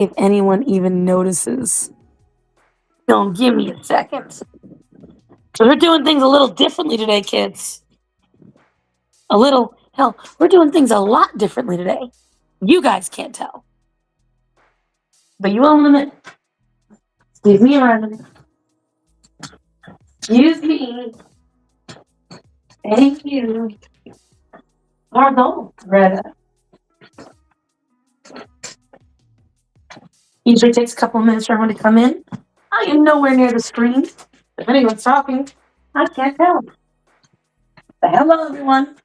if anyone even notices. Don't give me a second. So we're doing things a little differently today, kids. A little, hell, we're doing things a lot differently today. You guys can't tell. But you will in a minute. Excuse me around. Excuse me. Thank you. Pardon, Greta. Usually takes a couple of minutes for everyone to come in. I am nowhere near the screen. If anyone's talking, I can't tell. But hello, everyone.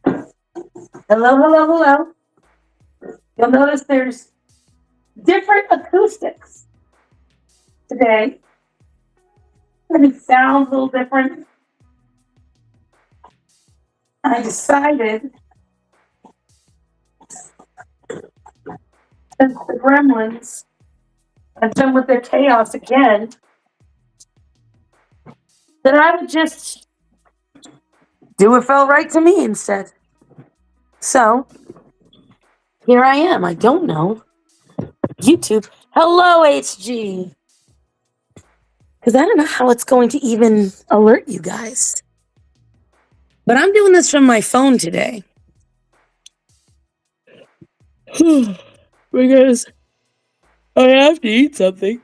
Hello, hello, hello. You'll notice there's different acoustics today. And it sounds a little different. I decided, since the gremlins have done with their chaos again, that I would just do what felt right to me instead. So, here I am. I don't know. YouTube. Hello, HG. Because I don't know how it's going to even alert you guys. But I'm doing this from my phone today. Because I have to eat something.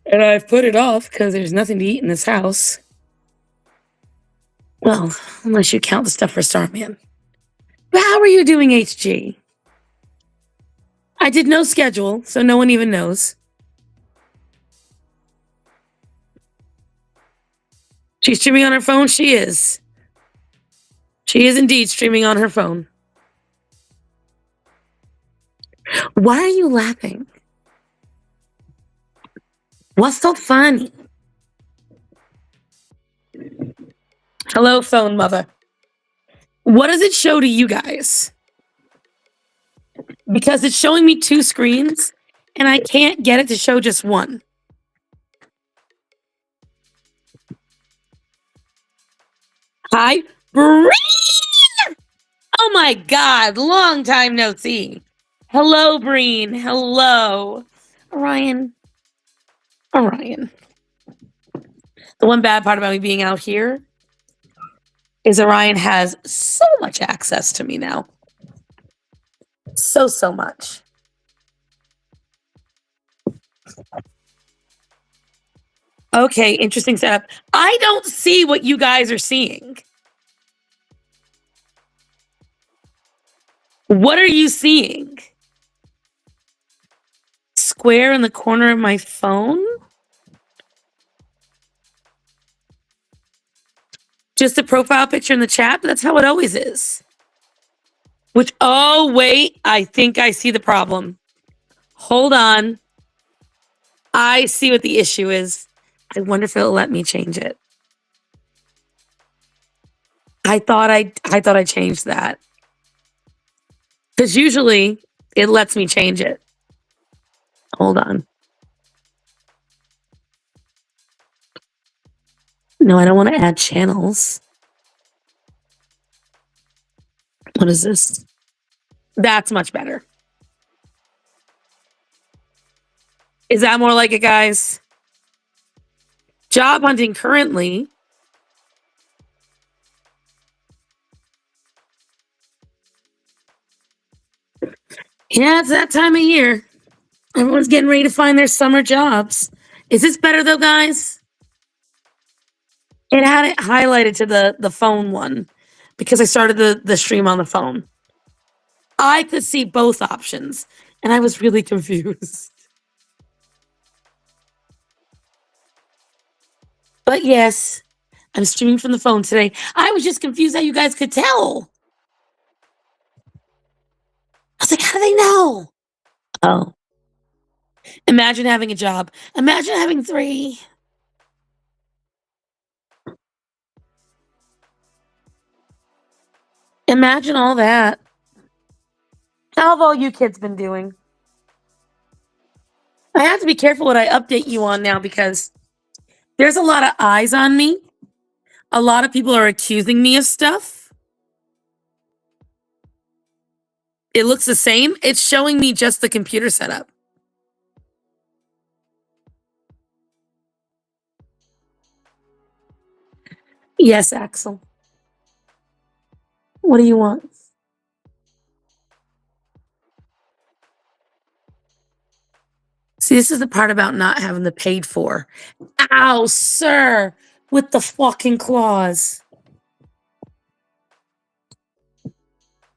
And I've put it off because there's nothing to eat in this house. Well, unless you count the stuff for Starman. But how are you doing, HG? I did no schedule, so no one even knows. She's streaming on her phone? She is. She is indeed streaming on her phone. Why are you laughing? What's so funny? Hello, phone mother. What does it show to you guys? Because it's showing me two screens, and I can't get it to show just one. Hi, Breen! Oh my God, long time no see. Hello, Breen. Hello. Orion. The one bad part about me being out here is Orion has so much access to me now. So much. Okay, interesting setup. I don't see what you guys are seeing. What are you seeing? Square in the corner of my phone? Just a profile picture in the chat? That's how it always is. Which, oh, wait, I think I see the problem. Hold on. I see what the issue is. I wonder if it'll let me change it. I thought I changed that. Because usually it lets me change it. Hold on. No, I don't want to add channels. What is this? That's much better. Is that more like it, guys? Job hunting currently. Yeah, it's that time of year. Everyone's getting ready to find their summer jobs. Is this better though, guys? It had it highlighted to the phone one because I started the stream on the phone. I could see both options and I was really confused. But yes, I'm streaming from the phone today. I was just confused how you guys could tell. I was like, how do they know? Oh. Imagine having a job. Imagine having 3. Imagine all that. How have all you kids been doing? I have to be careful what I update you on now because there's a lot of eyes on me. A lot of people are accusing me of stuff. It looks the same. It's showing me just the computer setup. Yes, Axel. What do you want? See, this is the part about not having the paid for. Ow, sir, with the fucking claws.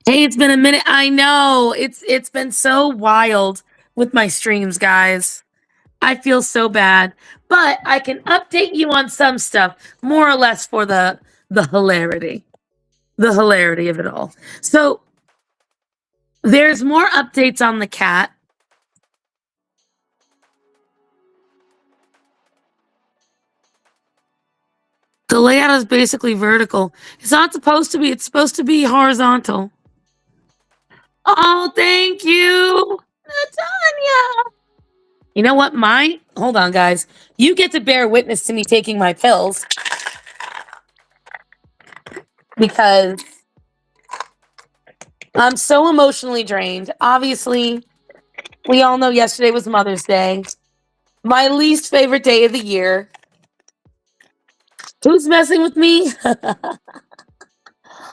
Hey, it's been a minute. I know. It's been so wild with my streams, guys. I feel so bad. But I can update you on some stuff, more or less for the hilarity. The hilarity of it all. So there's more updates on the cat. The layout is basically vertical. It's not supposed to be. It's supposed to be horizontal. Oh, thank you, Natanya. You know what? Hold on, guys. You get to bear witness to me taking my pills because I'm so emotionally drained. Obviously, we all know yesterday was Mother's Day. My least favorite day of the year. Who's messing with me?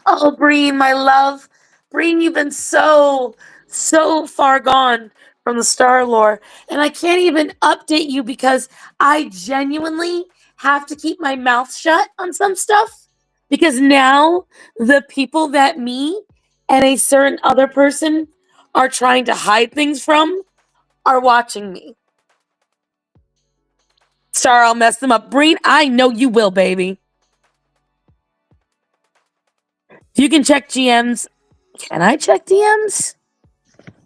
Oh, Breen, my love. Breen, you've been so far gone from the Star Lore. And I can't even update you because I genuinely have to keep my mouth shut on some stuff. Because now the people that me and a certain other person are trying to hide things from are watching me. Star, I'll mess them up. Breen, I know you will, baby. You can check GMs. Can I check DMs?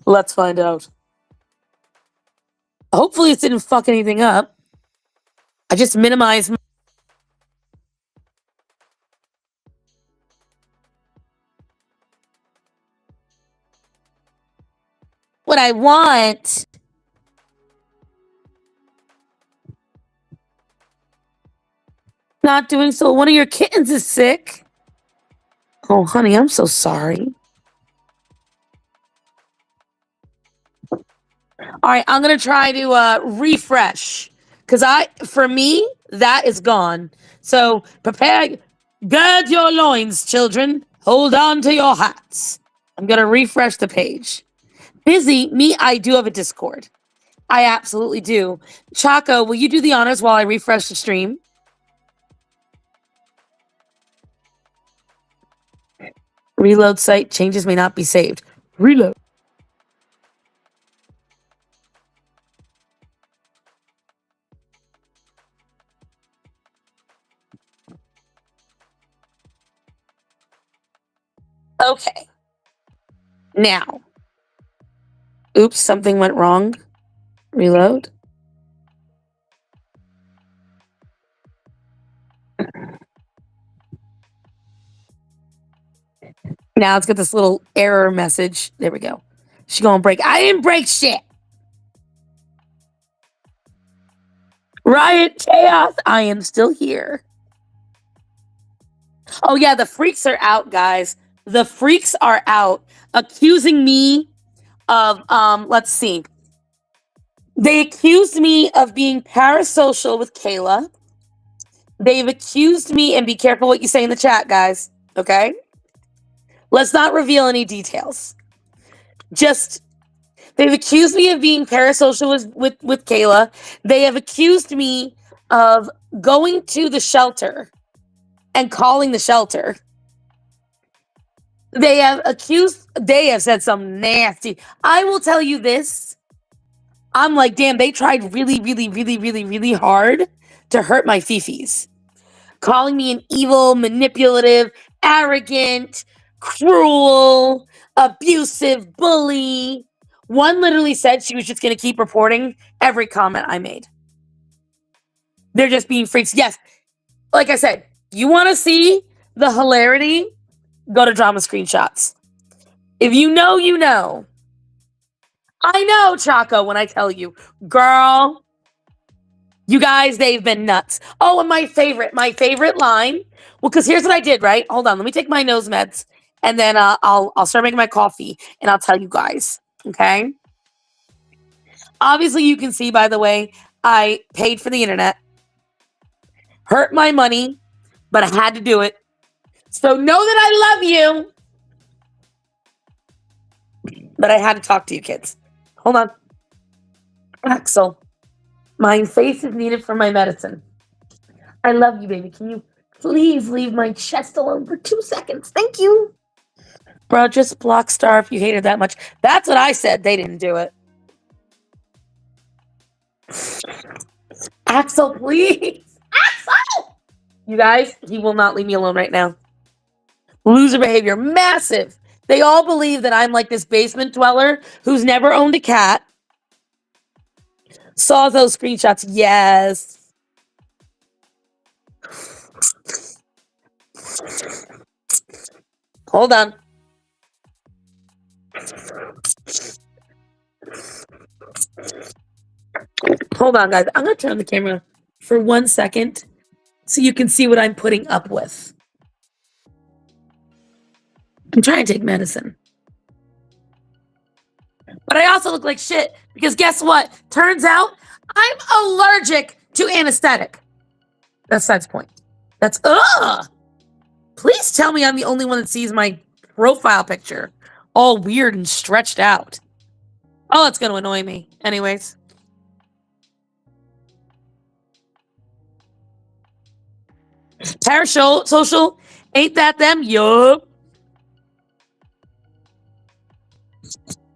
Let's find out. Hopefully it didn't fuck anything up. I just minimized what I want. Not doing so. One of your kittens is sick. Oh, honey, I'm so sorry. All right, I'm gonna try to refresh because for me, that is gone. So prepare, gird your loins, children. Hold on to your hats. I'm gonna refresh the page. Busy me, I do have a Discord. I absolutely do. Chaco, will you do the honors while I refresh the stream? Reload site, changes may not be saved. Reload. Okay. Now. Oops, something went wrong. Reload. Now it's got this little error message. There we go. She gonna break. I didn't break shit. Riot chaos. I am still here. Oh yeah, the freaks are out, guys. The freaks are out, accusing me of let's see. They accused me of being parasocial with Kayla. They've accused me, and be careful what you say in the chat, guys. Okay? Let's not reveal any details. They've accused me of being parasocial with Kayla. They have accused me of going to the shelter and calling the shelter. They have said some nasty. I will tell you this. I'm like, damn, they tried really, really, really, really, really hard to hurt my fifis. Calling me an evil, manipulative, arrogant, cruel, abusive bully. One literally said she was just going to keep reporting every comment I made. They're just being freaks. Yes, like I said, you want to see the hilarity? Go to drama screenshots. If you know, you know. I know, Chaco, when I tell you. Girl, you guys, they've been nuts. Oh, and my favorite line. Well, because here's what I did, right? Hold on, let me take my nose meds. and then I'll start making my coffee, and I'll tell you guys. Okay. Obviously, you can see, by the way, I paid for the internet, hurt my money, but I had to do it. So know that I love you. But I had to talk to you kids. Hold on. Axel, my face is needed for my medicine. I love you, baby. Can you please leave my chest alone for 2 seconds? Thank you. Bro, just block Star if you hate her that much. That's what I said. They didn't do it. Axel, please. Axel! You guys, he will not leave me alone right now. Loser behavior. Massive. They all believe that I'm like this basement dweller who's never owned a cat. Saw those screenshots. Yes. Hold on. Hold on, guys. I'm going to turn on the camera for 1 second so you can see what I'm putting up with. I'm trying to take medicine. But I also look like shit because guess what? Turns out I'm allergic to anesthetic. That's the point. That's, please tell me I'm the only one that sees my profile picture all weird and stretched out. Oh, it's going to annoy me. Anyways. Parasocial, ain't that them? Yup.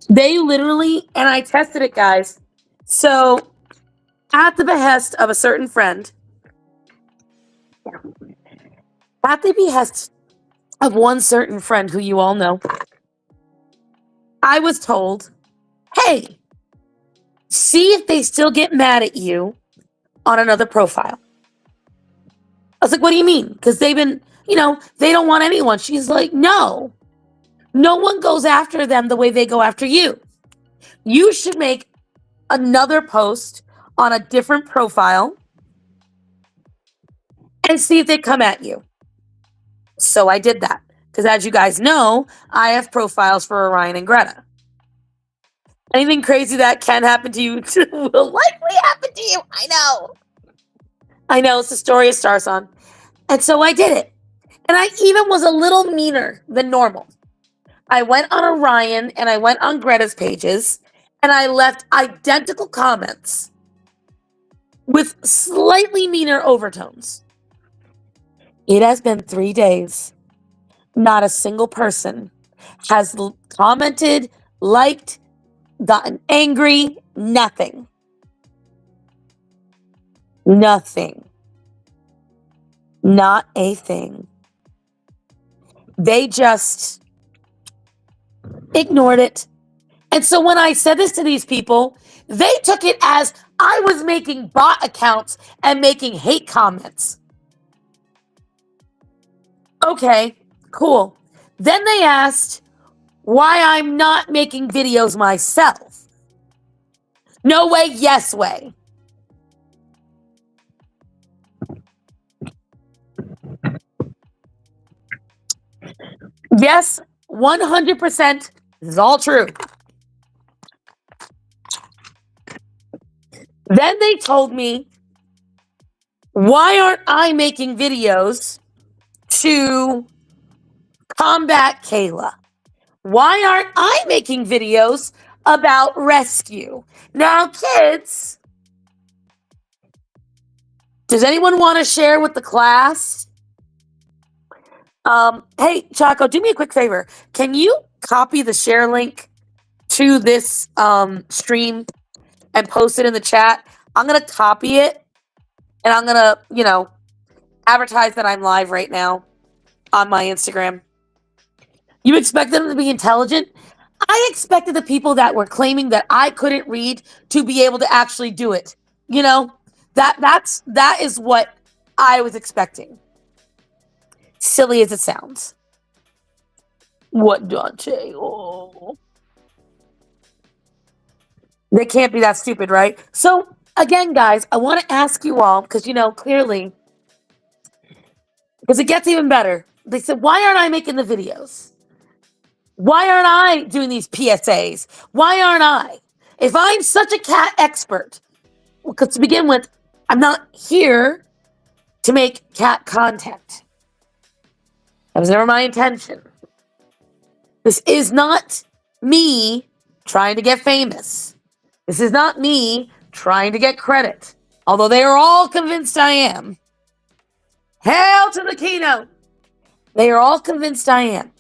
They literally, and I tested it, guys. So, at the behest of a certain friend, at the behest of one certain friend who you all know, I was told, hey, see if they still get mad at you on another profile. I was like, what do you mean? Because they've been, they don't want anyone. She's like, no one goes after them the way they go after you. You should make another post on a different profile and see if they come at you. So I did that. Because as you guys know, I have profiles for Orion and Greta. Anything crazy that can happen to you will likely happen to you. I know, it's the story of Starson. And so I did it. And I even was a little meaner than normal. I went on Orion and I went on Greta's pages and I left identical comments with slightly meaner overtones. It has been 3 days. Not a single person has commented, liked, gotten angry, nothing. Nothing. Not a thing. They just ignored it. And so when I said this to these people, they took it as I was making bot accounts and making hate comments. Okay, cool. Then they asked why I'm not making videos myself. No way, yes way. Yes, 100%. This is all true. Then they told me, why aren't I making videos to combat Kayla? Why aren't I making videos about rescue? Now, kids, does anyone want to share with the class? Hey, Chaco, do me a quick favor. Can you copy the share link to this stream and post it in the chat? I'm going to copy it and I'm going to, advertise that I'm live right now on my Instagram. You expect them to be intelligent? I expected the people that were claiming that I couldn't read to be able to actually do it. That is what I was expecting. Silly as it sounds. What, Dante? Oh. They can't be that stupid, right? So, again, guys, I want to ask you all, because, clearly, because it gets even better. They said, why aren't I making the videos? Why aren't I doing these PSAs? Why aren't I? If I'm such a cat expert, because to begin with, I'm not here to make cat content. That was never my intention. This is not me trying to get famous. This is not me trying to get credit. Although they are all convinced I am. Hail to the keynote! They are all convinced I am.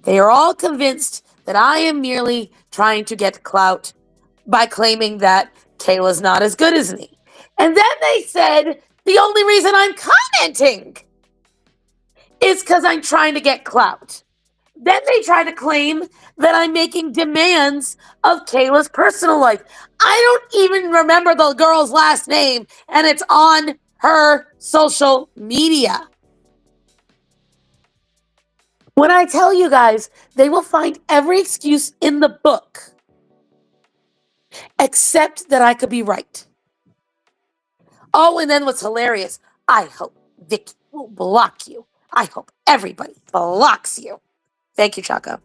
They are all convinced that I am merely trying to get clout by claiming that Kayla's not as good as me. And then they said the only reason I'm commenting is because I'm trying to get clout. Then they try to claim that I'm making demands of Kayla's personal life. I don't even remember the girl's last name, and it's on her social media. When I tell you guys, they will find every excuse in the book except that I could be right. Oh, and then what's hilarious, I hope Vicky will block you. I hope everybody blocks you. Thank you, Chaco.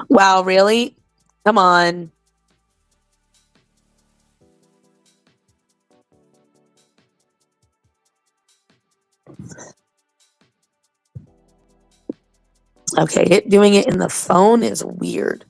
Wow, really? Come on. Okay, doing it in the phone is weird.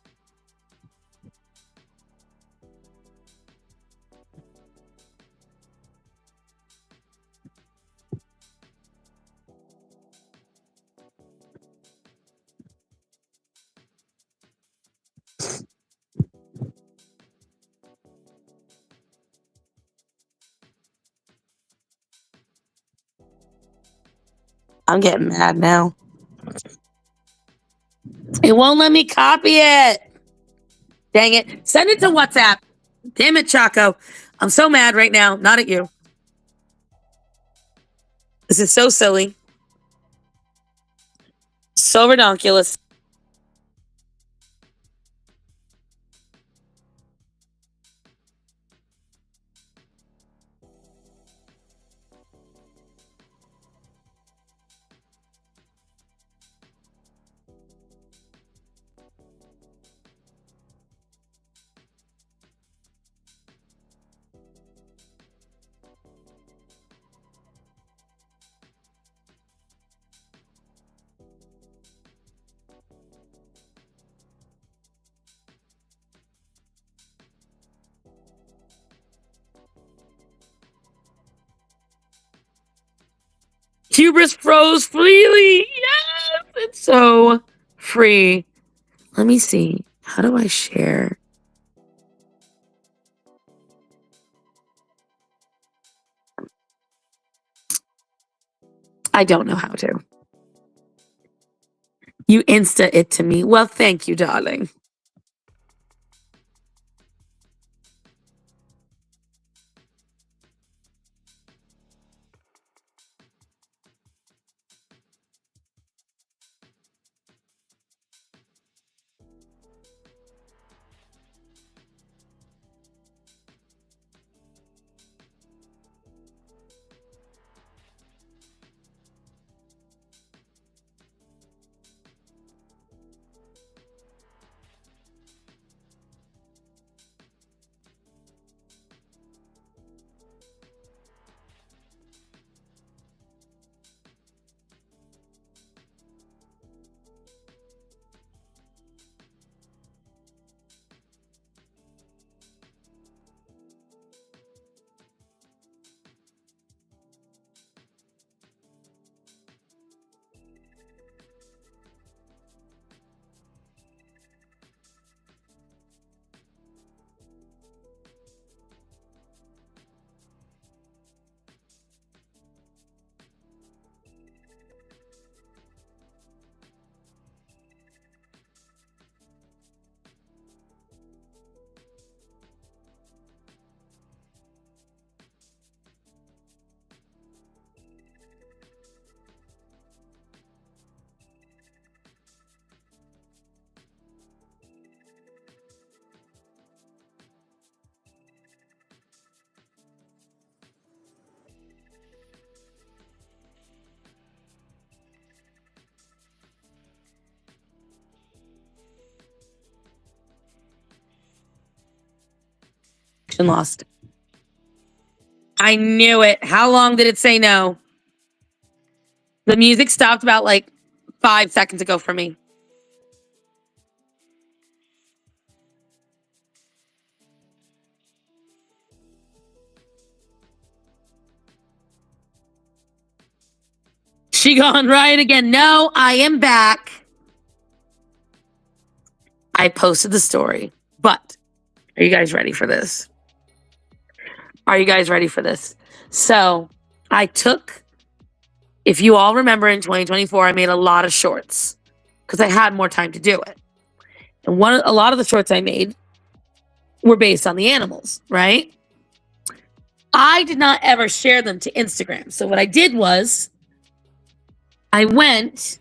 I'm getting mad now. It won't let me copy it. Dang it. Send it to WhatsApp. Damn it, Chaco. I'm so mad right now. Not at you. This is so silly. So ridiculous. Hubris froze freely. Yes, it's so free. Let me see. How do I share? I don't know how to. You Insta it to me. Well, thank you, darling. connection lost. I knew it. How long did it say no? The music stopped about like 5 seconds ago for me. She gone right again. No, I am back. I posted the story, but are you guys ready for this? Are you guys ready for this? So I took, if you all remember in 2024, I made a lot of shorts because I had more time to do it. And a lot of the shorts I made were based on the animals, right? I did not ever share them to Instagram. So what I did was I went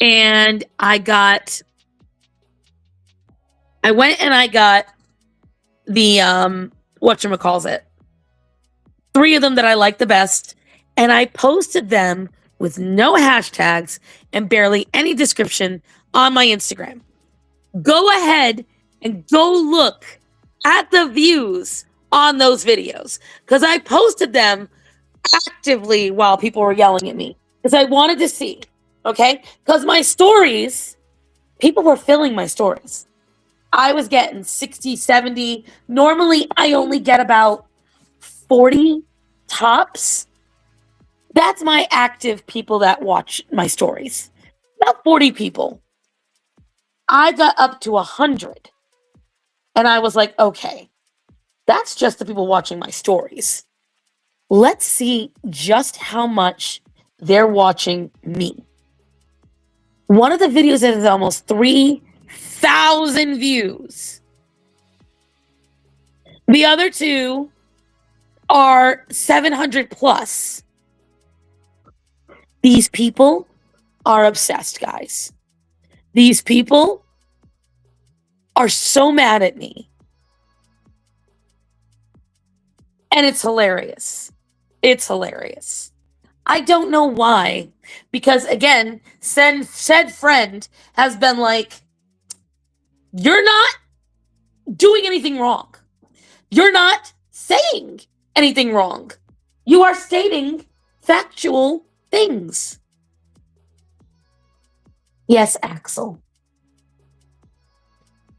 and I got the whatchamacallit, 3 of them that I like the best, and I posted them with no hashtags and barely any description on my Instagram. Go ahead and go look at the views on those videos because I posted them actively while people were yelling at me because I wanted to see, okay? Because my stories, people were filling my stories. I was getting 60, 70. Normally, I only get about 40 tops. That's my active people that watch my stories. About 40 people. I got up to 100. And I was like, okay, that's just the people watching my stories. Let's see just how much they're watching me. One of the videos has almost 3,000 views. The other 2 are 700 plus. These people are obsessed, guys. These people are so mad at me. And it's hilarious. It's hilarious. I don't know why. Because again, said friend has been like, you're not doing anything wrong. You're not saying anything wrong. You are stating factual things. Yes, Axel.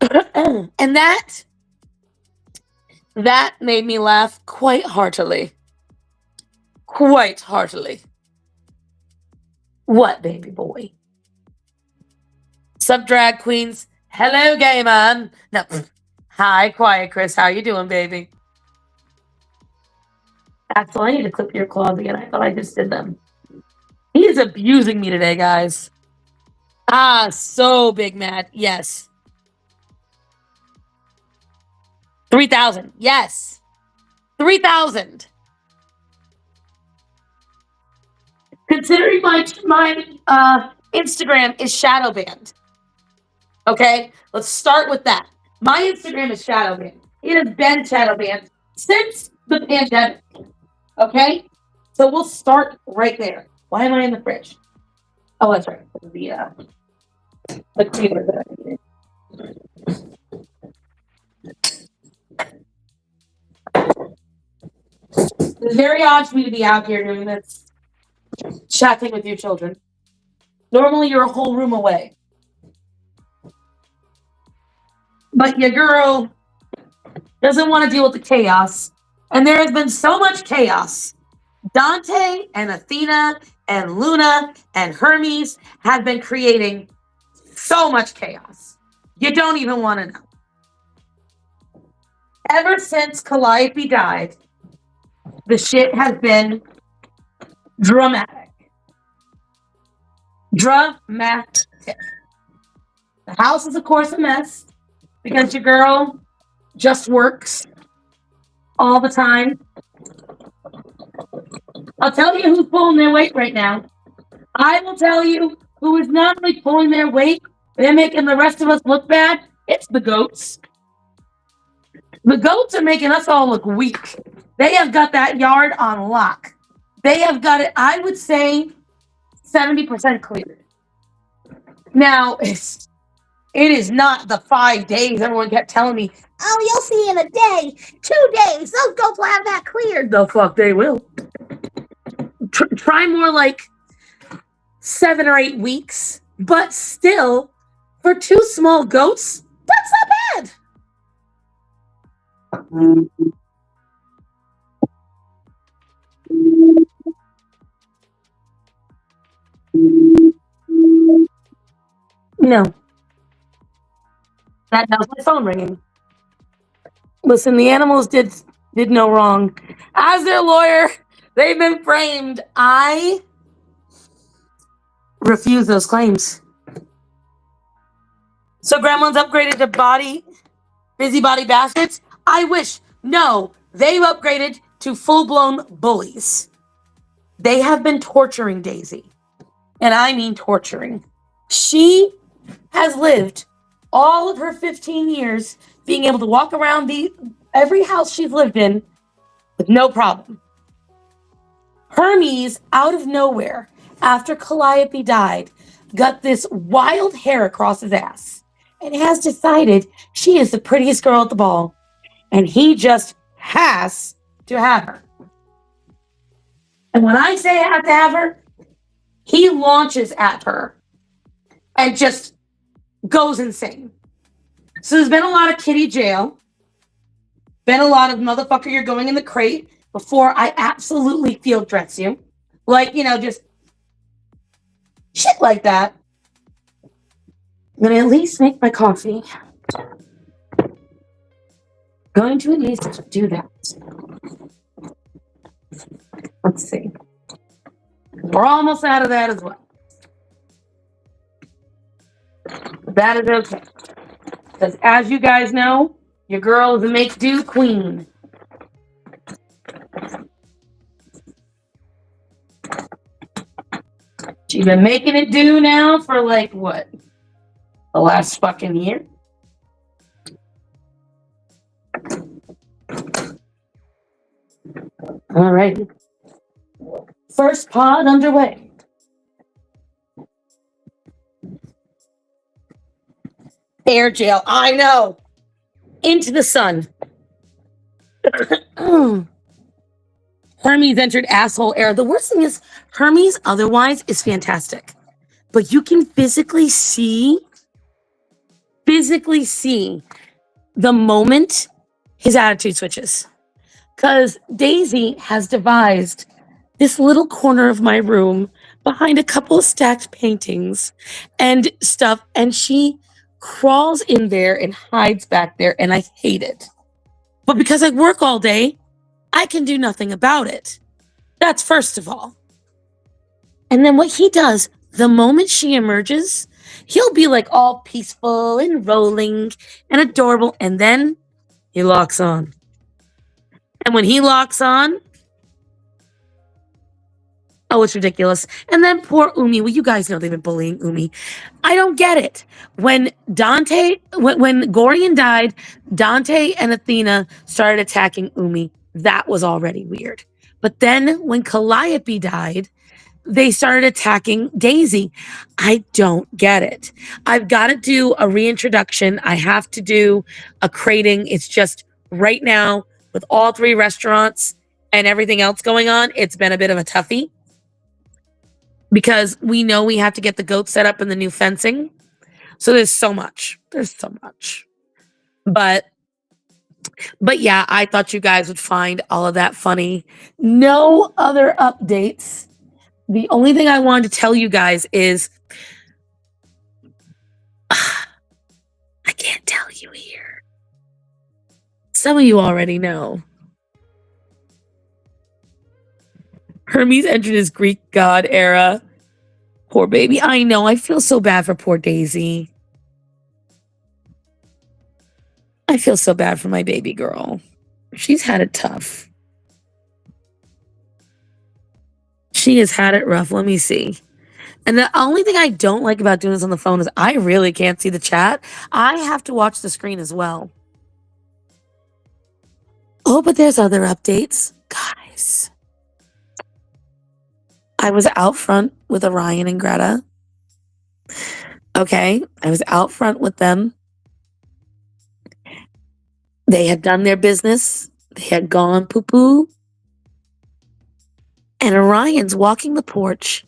And that made me laugh quite heartily. Quite heartily. What, baby boy? Sup, drag queens? Hello, gay man. No. Hi, Quiet Chris. How you doing, baby? Axel, I need to clip your claws again. I thought I just did them. He is abusing me today, guys. Ah, so big mad. Yes. 3,000. Yes. 3,000. Considering my Instagram is shadow banned. Okay, let's start with that. My Instagram is shadow banned. It has been shadow banned since the pandemic. Okay, so we'll start right there. Why am I in the fridge? Oh, that's right. The cleaner that I needed. It's very odd for me to be out here doing this, chatting with your children. Normally, you're a whole room away. But your girl doesn't want to deal with the chaos. And there has been so much chaos. Dante and Athena and Luna and Hermes have been creating so much chaos. You don't even want to know. Ever since Calliope died, the shit has been dramatic. Dramatic. The house is, of course, a mess because your girl just works all the time. I'll tell you who's pulling their weight right now. I will tell you who is not only pulling their weight, they're making the rest of us look bad. It's the goats. The goats are making us all look weak. They have got that yard on lock. They have got it, I would say, 70% cleared. Now, it's It is not the 5 days everyone kept telling me, oh, you'll see in a day, 2 days, those goats will have that cleared. The fuck they will. Try more like 7 or 8 weeks, but still, for 2 small goats, that's not bad. No. That was my phone ringing. Listen, the animals did no wrong. As their lawyer, they've been framed. I refuse those claims. So grandma's upgraded to busybody bastards? I wish. No, they've upgraded to full-blown bullies. They have been torturing Daisy. And I mean torturing. She has lived all of her 15 years being able to walk around every house she's lived in with no problem. Hermes, out of nowhere, after Calliope died, got this wild hair across his ass and has decided she is the prettiest girl at the ball. And he just has to have her. And when I say I have to have her, he launches at her and just goes insane. So there's been a lot of kitty jail. Been a lot of motherfucker, you're going in the crate before I absolutely field dress you. Like, just shit like that. I'm going to at least make my coffee. Going to at least do that. Let's see. We're almost out of that as well. That is okay. Because as you guys know, your girl is a make-do queen. She's been making it do now for like, what? The last fucking year? All right. First pod underway. Air jail, I know. Into the sun. Hermes entered asshole era. The worst thing is, Hermes otherwise is fantastic. But you can physically see the moment his attitude switches. Because Daisy has devised this little corner of my room behind a couple of stacked paintings and stuff, and she crawls in there and hides back there, and I hate it. But because I work all day, I can do nothing about it. That's first of all. And then what he does, the moment she emerges, he'll be like all peaceful and rolling and adorable, and then he locks on. And when he locks on, oh, it's ridiculous. And then poor Umi. Well, you guys know they've been bullying Umi. I don't get it. When Gorian died, Dante and Athena started attacking Umi. That was already weird. But then when Calliope died, they started attacking Daisy. I don't get it. I've got to do a reintroduction. I have to do a crating. It's just right now with all 3 restaurants and everything else going on, it's been a bit of a toughie. Because we know we have to get the goats set up in the new fencing. So there's so much. But yeah, I thought you guys would find all of that funny. No other updates. The only thing I wanted to tell you guys is I can't tell you here. Some of you already know. Hermes entered his Greek god era. Poor baby. I know. I feel so bad for poor Daisy. I feel so bad for my baby girl. She's had it tough. She has had it rough. Let me see. And the only thing I don't like about doing this on the phone is I really can't see the chat. I have to watch the screen as well. Oh, but there's other updates. Guys. I was out front with Orion and Greta. Okay, I was out front with them. They had done their business. They had gone poo-poo. And Orion's walking the porch,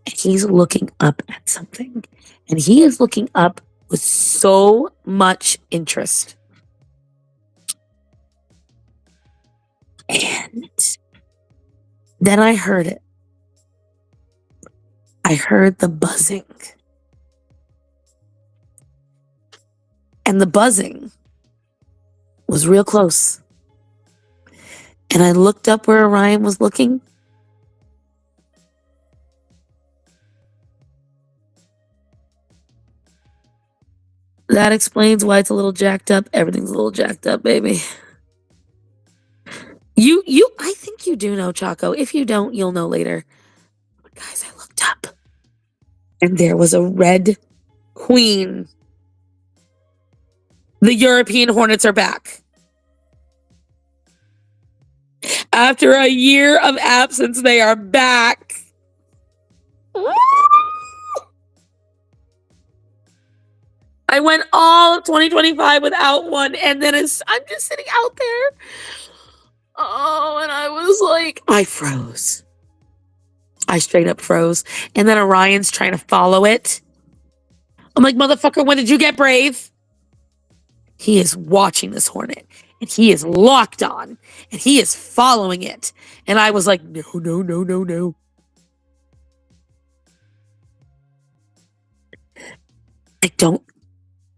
and he's looking up at something. And he is looking up with so much interest. And then I heard it. I heard the buzzing. And the buzzing was real close. And I looked up where Orion was looking. That explains why it's a little jacked up. Everything's a little jacked up, baby. I think you do know, Chaco. If you don't, you'll know later. But guys, I looked up. And there was a red queen. The European hornets are back. After a year of absence, they are back. I went all of 2025 without one, and then I'm just sitting out there. Oh, and I was like, I froze. I straight up froze. And then Orion's trying to follow it. I'm like, motherfucker, when did you get brave? He is watching this hornet, and he is locked on, and he is following it. And I was like, no, no, no, no, no.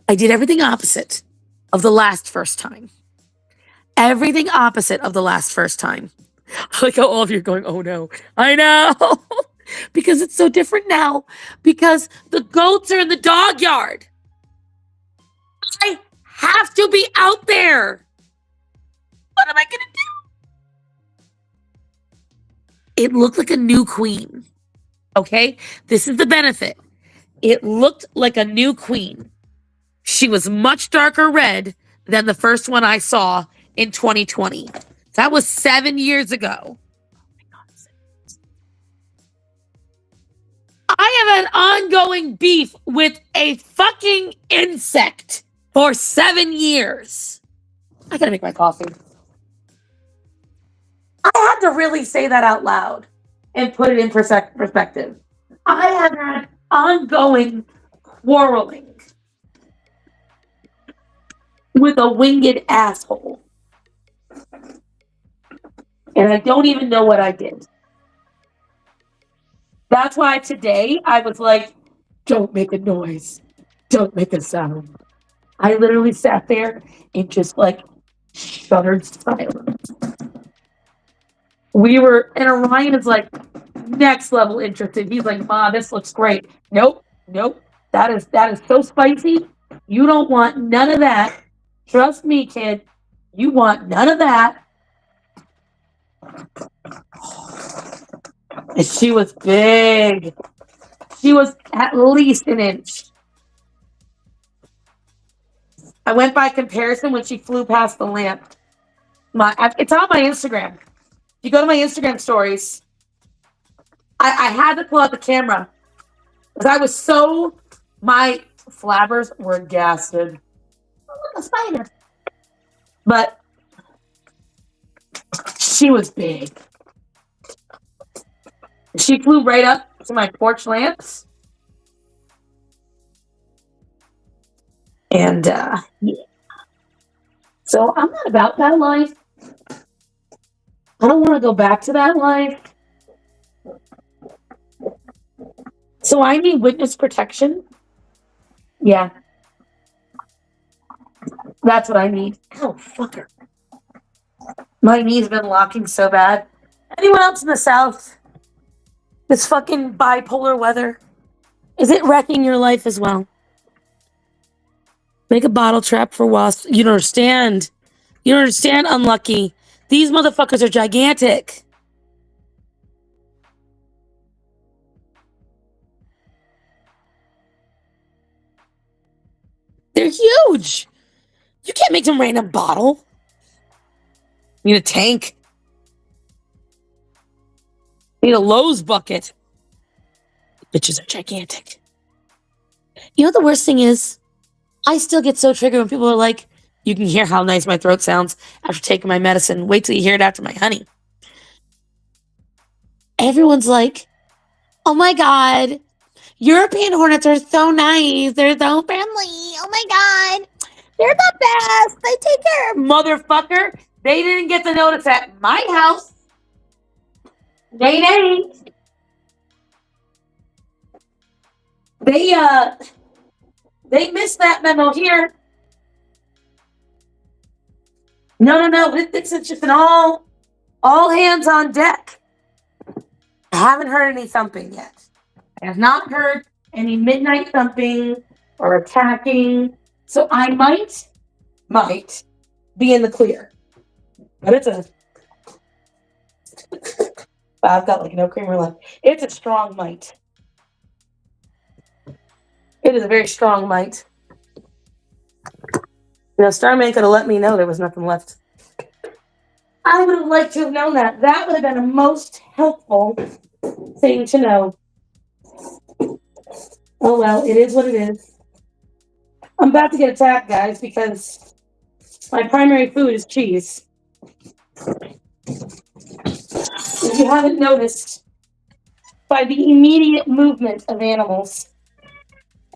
I did everything opposite of the first time. Everything opposite of the first time. I like how all of you are going, oh no. I know. Because it's so different now. Because the goats are in the dog yard. I have to be out there. What am I going to do? It looked like a new queen. Okay? This is the benefit. It looked like a new queen. She was much darker red than the first one I saw in 2020. That was 7 years ago. Oh my God. I have an ongoing beef with a fucking insect for 7 years. I gotta make my coffee. I had to really say that out loud and put it in perspective. I have had ongoing quarreling with a winged asshole. And I don't even know what I did. That's why today I was like, don't make a noise. Don't make a sound. I literally sat there and just like shuddered silence. And Orion is like next level interested. He's like, Ma, this looks great. Nope. That is so spicy. You don't want none of that. Trust me, kid. You want none of that. And she was big. She was at least an inch. I went by comparison when she flew past the lamp. It's on my Instagram. If you go to my Instagram stories, I had to pull out the camera because my flabbers were gasted. Oh, look, a spider. But she was big. She flew right up to my porch lamps. And yeah. So I'm not about that life. I don't want to go back to that life. So I need witness protection. Yeah. That's what I need. Oh, fucker. My knee's been locking so bad. Anyone else in the South? This fucking bipolar weather. Is it wrecking your life as well? Make a bottle trap for wasps. You don't understand. You don't understand, unlucky. These motherfuckers are gigantic. They're huge. You can't make them rain a bottle. You need a tank. You need a Lowe's bucket. Bitches are gigantic. You know what the worst thing is? I still get so triggered when people are like, you can hear how nice my throat sounds after taking my medicine. Wait till you hear it after my honey. Everyone's like, oh my God, European hornets are so nice. They're so friendly. Oh my God. They're the best. They take care of motherfucker. They didn't get the notice at my house. They missed that memo here. No. It's just an all hands on deck. I haven't heard any thumping yet. I have not heard any midnight thumping or attacking. So I might be in the clear. But it's a I've got like no creamer left. It's a strong might. It is a very strong might. You know, Starman could have let me know there was nothing left. I would have liked to have known that. That would have been a most helpful thing to know. Oh well, it is what it is. I'm about to get attacked, guys, because my primary food is cheese. If you haven't noticed, by the immediate movement of animals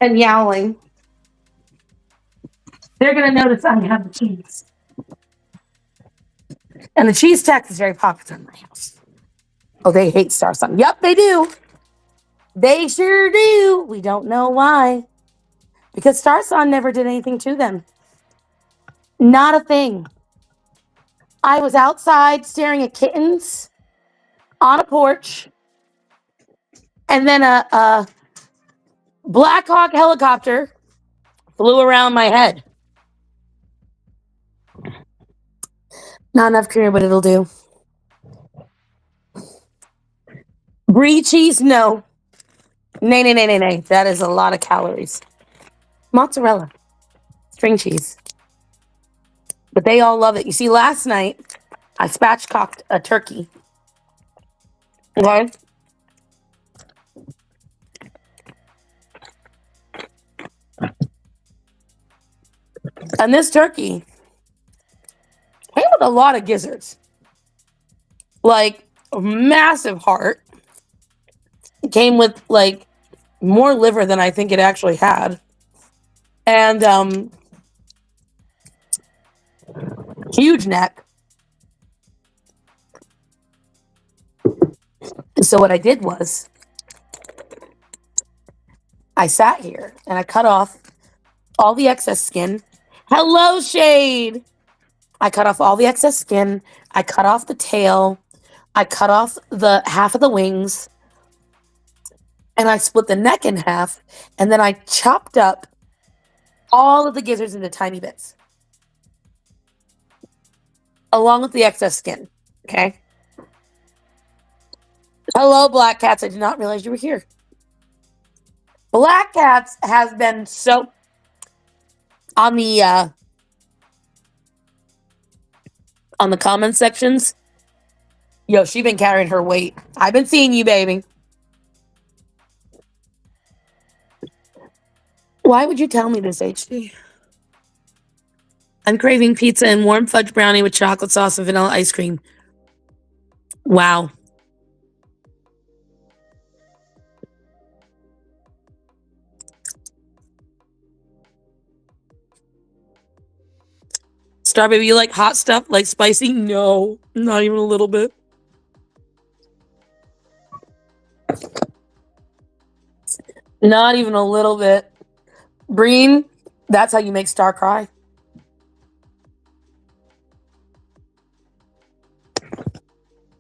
and yowling, they're going to notice I have the cheese. And the cheese tax is very popular in my house. Oh, they hate Star Sun. Yep, they do. They sure do. We don't know why. Because Star Sun never did anything to them. Not a thing. I was outside staring at kittens on a porch. And then a Black Hawk helicopter flew around my head. Not enough creamer, but it'll do. Brie cheese? No. Nay. That is a lot of calories. Mozzarella. String cheese. But they all love it. You see, last night, I spatchcocked a turkey. Okay? And this turkey came with a lot of gizzards. Like, a massive heart. It came with, like, more liver than I think it actually had. And, huge neck. So what I did was, I sat here and I cut off all the excess skin. Hello, Shade! I cut off all the excess skin. I cut off the tail. I cut off the half of the wings. And I split the neck in half. And then I chopped up all of the gizzards into tiny bits. Along with the excess skin. Okay? Hello, Black Cats. I did not realize you were here. Black Cats has been so... On the comment sections, yo, she been carrying her weight. I've been seeing you, baby. Why would you tell me this, HD? I'm craving pizza and warm fudge brownie with chocolate sauce and vanilla ice cream. Wow. Star Baby, you like hot stuff? Like spicy? No, not even a little bit. Not even a little bit. Breen, that's how you make Star cry.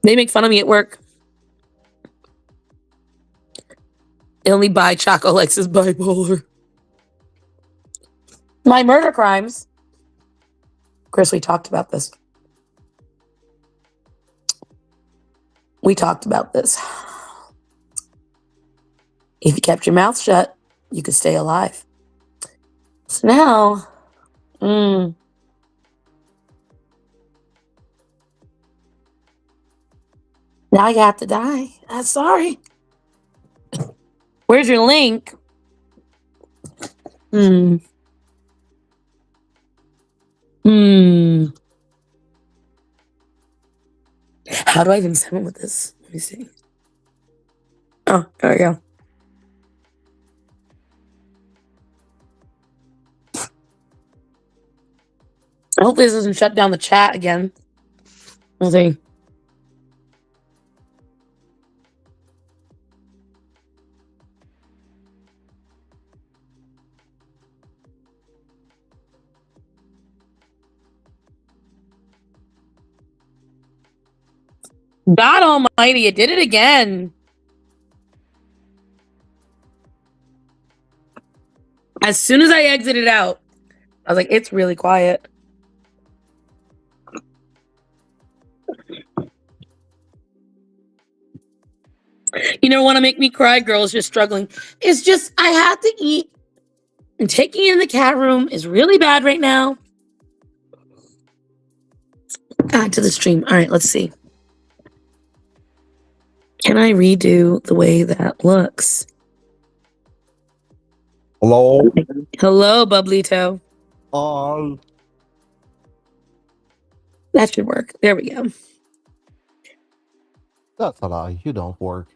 They make fun of me at work. They only buy Choco likes his bipolar. My murder crimes. Chris, we talked about this. We talked about this. If you kept your mouth shut, you could stay alive. So now, now you have to die. I'm sorry. Where's your link? Hmm. Hmm. How do I even send with this? Let me see. Oh, there we go. I hope this doesn't shut down the chat again. We'll see. God almighty, it did it again. As soon as I exited out, I was like, it's really quiet. You know, want to make me cry, girls just struggling. It's just, I have to eat. And taking in the cat room is really bad right now. Add to the stream. All right, let's see. Can I redo the way that looks? Hello? Hello, Bubblito. That should work. There we go. That's a lie. You don't work.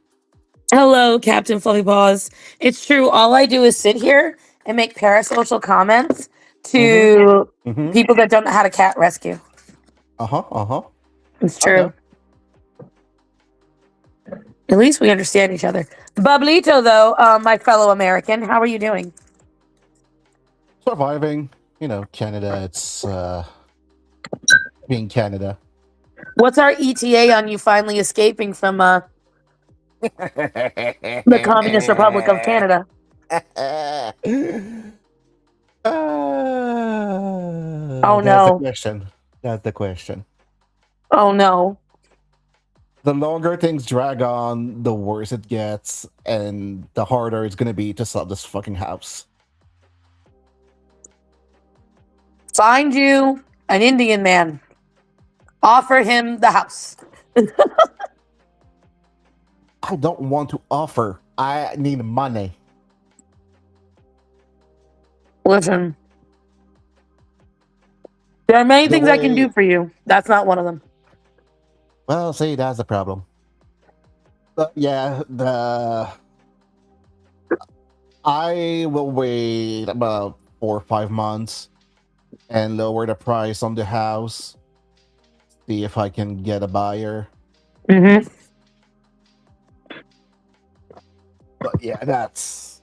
Hello, Captain Fluffy Paws. It's true. All I do is sit here and make parasocial comments to people that don't know how to cat rescue. It's true. At least we understand each other. Bubblito, though, my fellow American, how are you doing? Surviving. You know, Canada, it's being Canada. What's our ETA on you finally escaping from the Communist Republic of Canada? Oh, that's no. the question. That's the question. Oh, no. The longer things drag on, the worse it gets, and the harder it's going to be to sell this fucking house. Find you an Indian man. Offer him the house. I don't want to offer. I need money. Listen. There are many things I can do for you. That's not one of them. Well, see, that's the problem. But yeah, I will wait about 4 or 5 months and lower the price on the house. See if I can get a buyer. But yeah, that's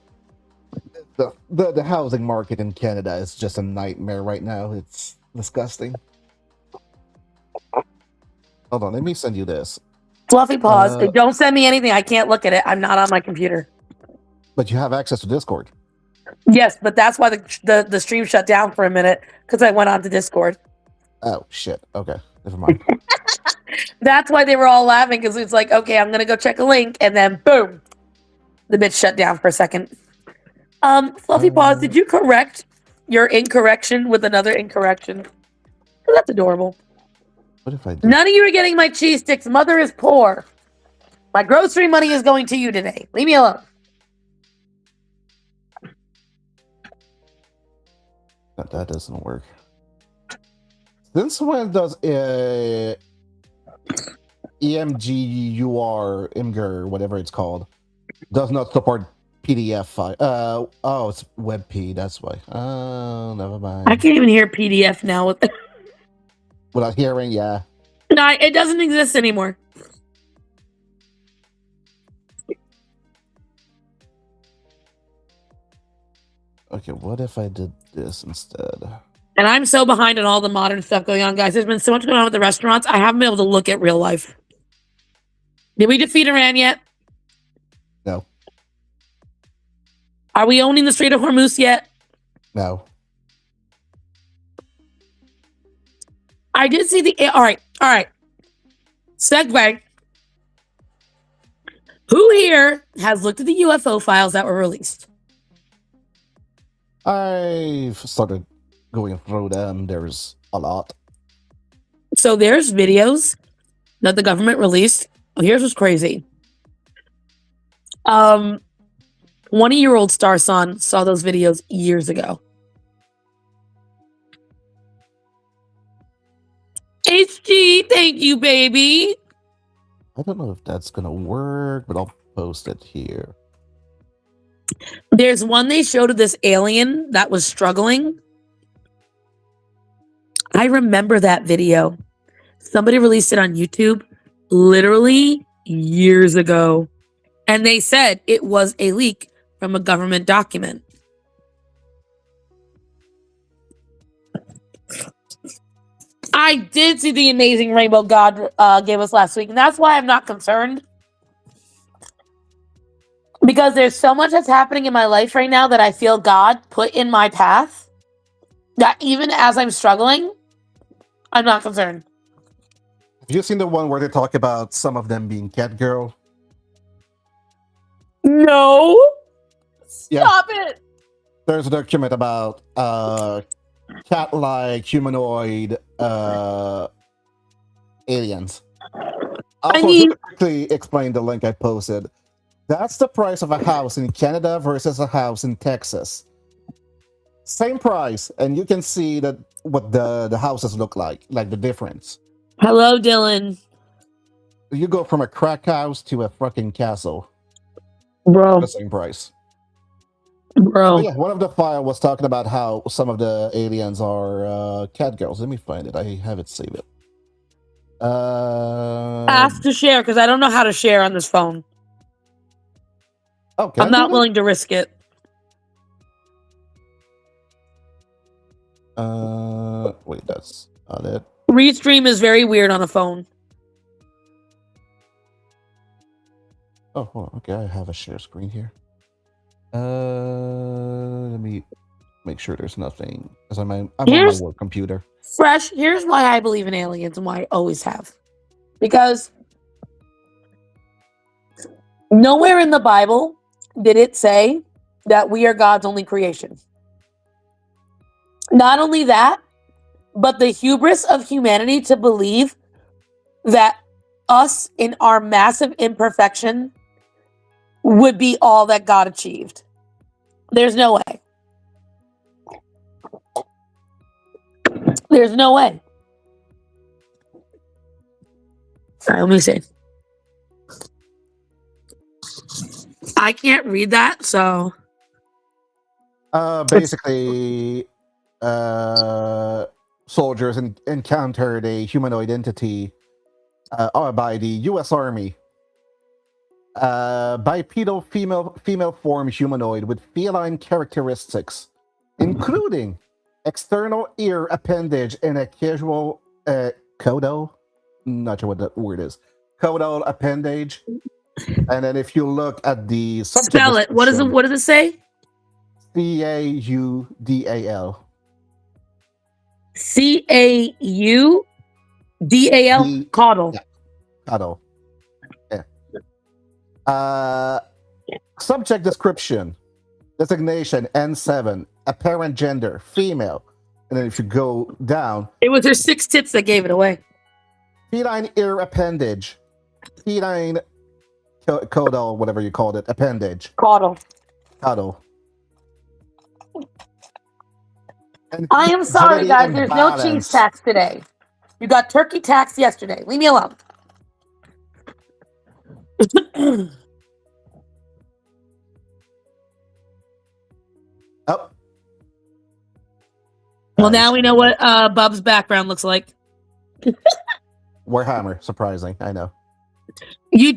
the housing market in Canada is just a nightmare right now. It's disgusting. Hold on, let me send you this. Fluffy Paws. Don't send me anything. I can't look at it. I'm not on my computer. But you have access to Discord. Yes, but that's why the stream shut down for a minute, because I went on to Discord. Oh, shit. Okay, never mind. That's why they were all laughing, because it's like, okay, I'm going to go check a link, and then boom, the bitch shut down for a second. Fluffy Paws, did you correct your incorrection with another incorrection? Oh, that's adorable. What if I do? None of you are getting my cheese sticks. Mother is poor. My grocery money is going to you today. Leave me alone. That doesn't work. Since when does Imgur, whatever it's called, does not support PDF file? Oh, it's WebP. That's why. Oh, never mind. I can't even hear PDF now. Without hearing, yeah. No, it doesn't exist anymore. Okay, what if I did this instead? And I'm so behind on all the modern stuff going on, guys. There's been so much going on with the restaurants. I haven't been able to look at real life. Did we defeat Iran yet? No. Are we owning the Strait of Hormuz yet? No. I did see the... All right. Segue. Who here has looked at the UFO files that were released? I've started going through them. There's a lot. So there's videos that the government released. Oh, here's what's crazy. 20-year-old Star Son saw those videos years ago. HG, thank you, baby. I don't know if that's gonna work, but I'll post it here. There's one they showed of this alien that was struggling. I remember that video. Somebody released it on YouTube literally years ago. And they said it was a leak from a government document. I did see the amazing rainbow God gave us last week. And that's why I'm not concerned. Because there's so much that's happening in my life right now that I feel God put in my path. That even as I'm struggling, I'm not concerned. Have you seen the one where they talk about some of them being cat girl? No. Stop it. There's a document about cat-like humanoid aliens. Also, just to quickly explain the link I posted. That's the price of a house in Canada versus a house in Texas. Same price, and you can see that what the houses look like the difference. Hello, Dylan. You go from a crack house to a fucking castle. Bro. The same price. Bro. But yeah, one of the file was talking about how some of the aliens are cat girls. Let me find it. I have it saved. Ask to share, because I don't know how to share on this phone. Okay, I'm not willing to risk it. Wait, that's not it. Restream is very weird on a phone. Oh, hold on. Okay, I have a share screen here. Let me make sure there's nothing, because I'm on my work computer. Fresh, here's why I believe in aliens and why I always have. Because nowhere in the Bible did it say that we are God's only creation. Not only that, but the hubris of humanity to believe that us in our massive imperfection would be all that God achieved. There's no way. There's no way. All right, let me see. I can't read that, so. Basically, soldiers encountered a humanoid entity by the U.S. Army. Bipedal female form humanoid with feline characteristics, including external ear appendage and a casual caudal. Not sure what that word is. Caudal appendage. And then if you look at the subject, spell it. What does it say? Caudal. Caudal. Caudal. Yeah. Caudal. Yeah. Subject description, designation N7, apparent gender female, and then if you go down, it was her 6 tits that gave it away. feline ear appendage, feline caudal, whatever you called it, appendage. Caudal. And I am sorry, guys. There's no cheese tax today. You got turkey tax yesterday. Leave me alone. Oh. Well, now we know what Bub's background looks like. Warhammer, surprising, I know.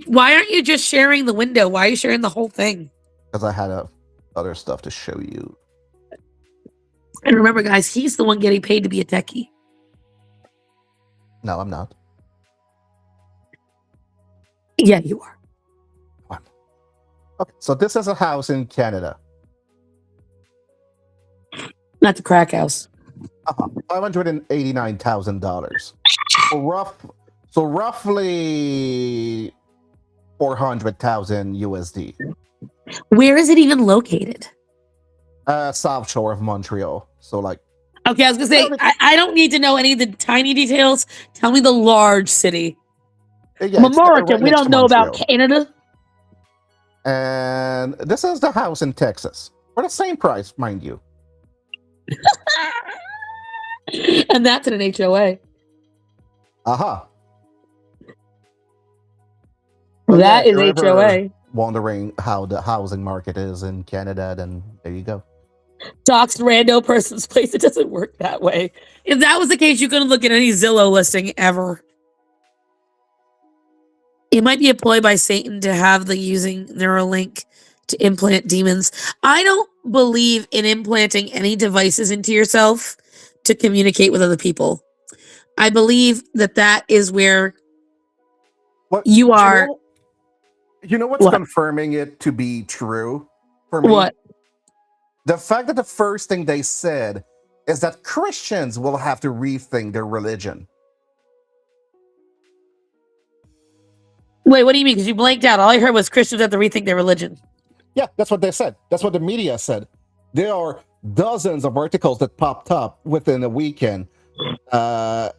Why aren't you just sharing the window? Why are you sharing the whole thing? Because I had other stuff to show you. And remember, guys, he's the one getting paid to be a techie. No, I'm not. Yeah, you are. Okay, so this is a house in Canada. Not the crack house. $589,000. So roughly 400,000 USD. Where is it even located? South shore of Montreal. So like. Okay, I was gonna say I don't need to know any of the tiny details. Tell me the large city. Yeah, America, we don't know about Canada. And this is the house in Texas for the same price, mind you. And that's in an HOA. Aha. That is HOA. Wondering how the housing market is in Canada, then there you go. Doxed rando person's place. It doesn't work that way. If that was the case, you couldn't look at any Zillow listing ever. It might be a ploy by Satan to have the using Neuralink to implant demons. I don't believe in implanting any devices into yourself to communicate with other people. I believe that is where you are. You know what's confirming it to be true for me? What? The fact that the first thing they said is that Christians will have to rethink their religion. Wait, what do you mean? Because you blanked out. All I heard was Christians have to rethink their religion. Yeah, that's what they said. That's what the media said. There are dozens of articles that popped up within a weekend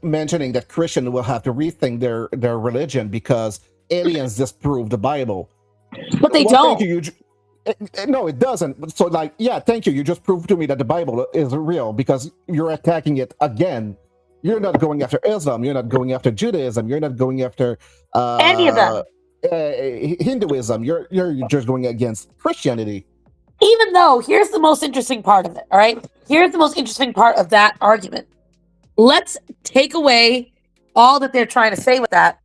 mentioning that Christians will have to rethink their religion because aliens disproved the Bible. But they don't. Thank you. No, it doesn't. So, like, yeah, thank you. You just proved to me that the Bible is real because you're attacking it again. You're not going after Islam. You're not going after Judaism. You're not going after any of them. Hinduism. You're just going against Christianity. Even though, here's the most interesting part of it, all right? Here's the most interesting part of that argument. Let's take away all that they're trying to say with that.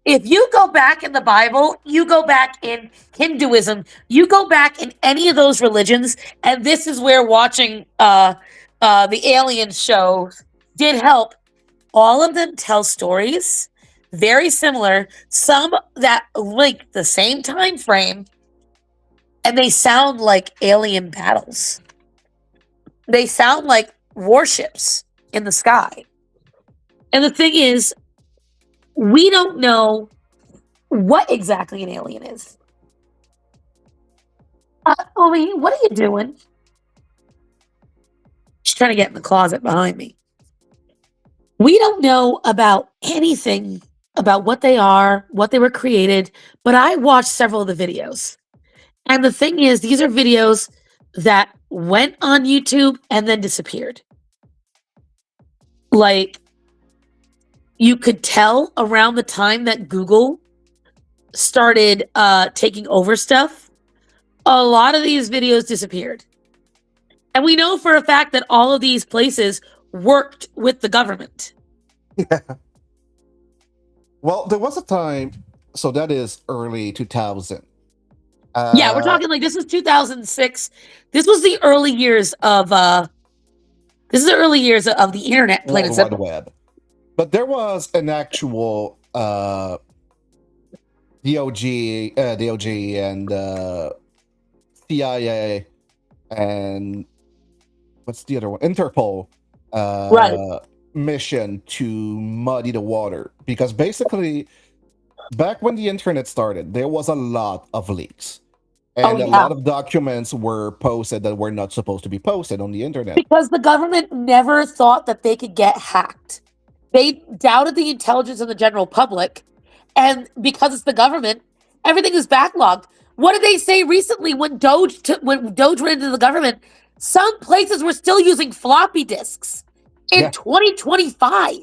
If you go back in the Bible, you go back in Hinduism, you go back in any of those religions, and this is where watching the alien shows did help. All of them tell stories very similar, some that link the same time frame, and they sound like alien battles. They sound like warships in the sky. And the thing is, we don't know what exactly an alien is. Omi, what are you doing? She's trying to get in the closet behind me. We don't know about anything about what they are, what they were created, but I watched several of the videos. And the thing is, these are videos that went on YouTube and then disappeared. Like, you could tell around the time that Google started taking over stuff, a lot of these videos disappeared. And we know for a fact that all of these places worked with the government. Yeah. Well, there was a time, so that is early 2000. Yeah, we're talking like this was 2006. This was the early years of the internet. Plain and simple. Web. But there was an actual DOG and CIA and what's the other one? Interpol mission to muddy the water, because basically back when the internet started, there was a lot of leaks. And a lot of documents were posted that were not supposed to be posted on the internet. Because the government never thought that they could get hacked. They doubted the intelligence of the general public. And because it's the government, everything is backlogged. What did they say recently when Doge went into the government? Some places were still using floppy disks in 2025.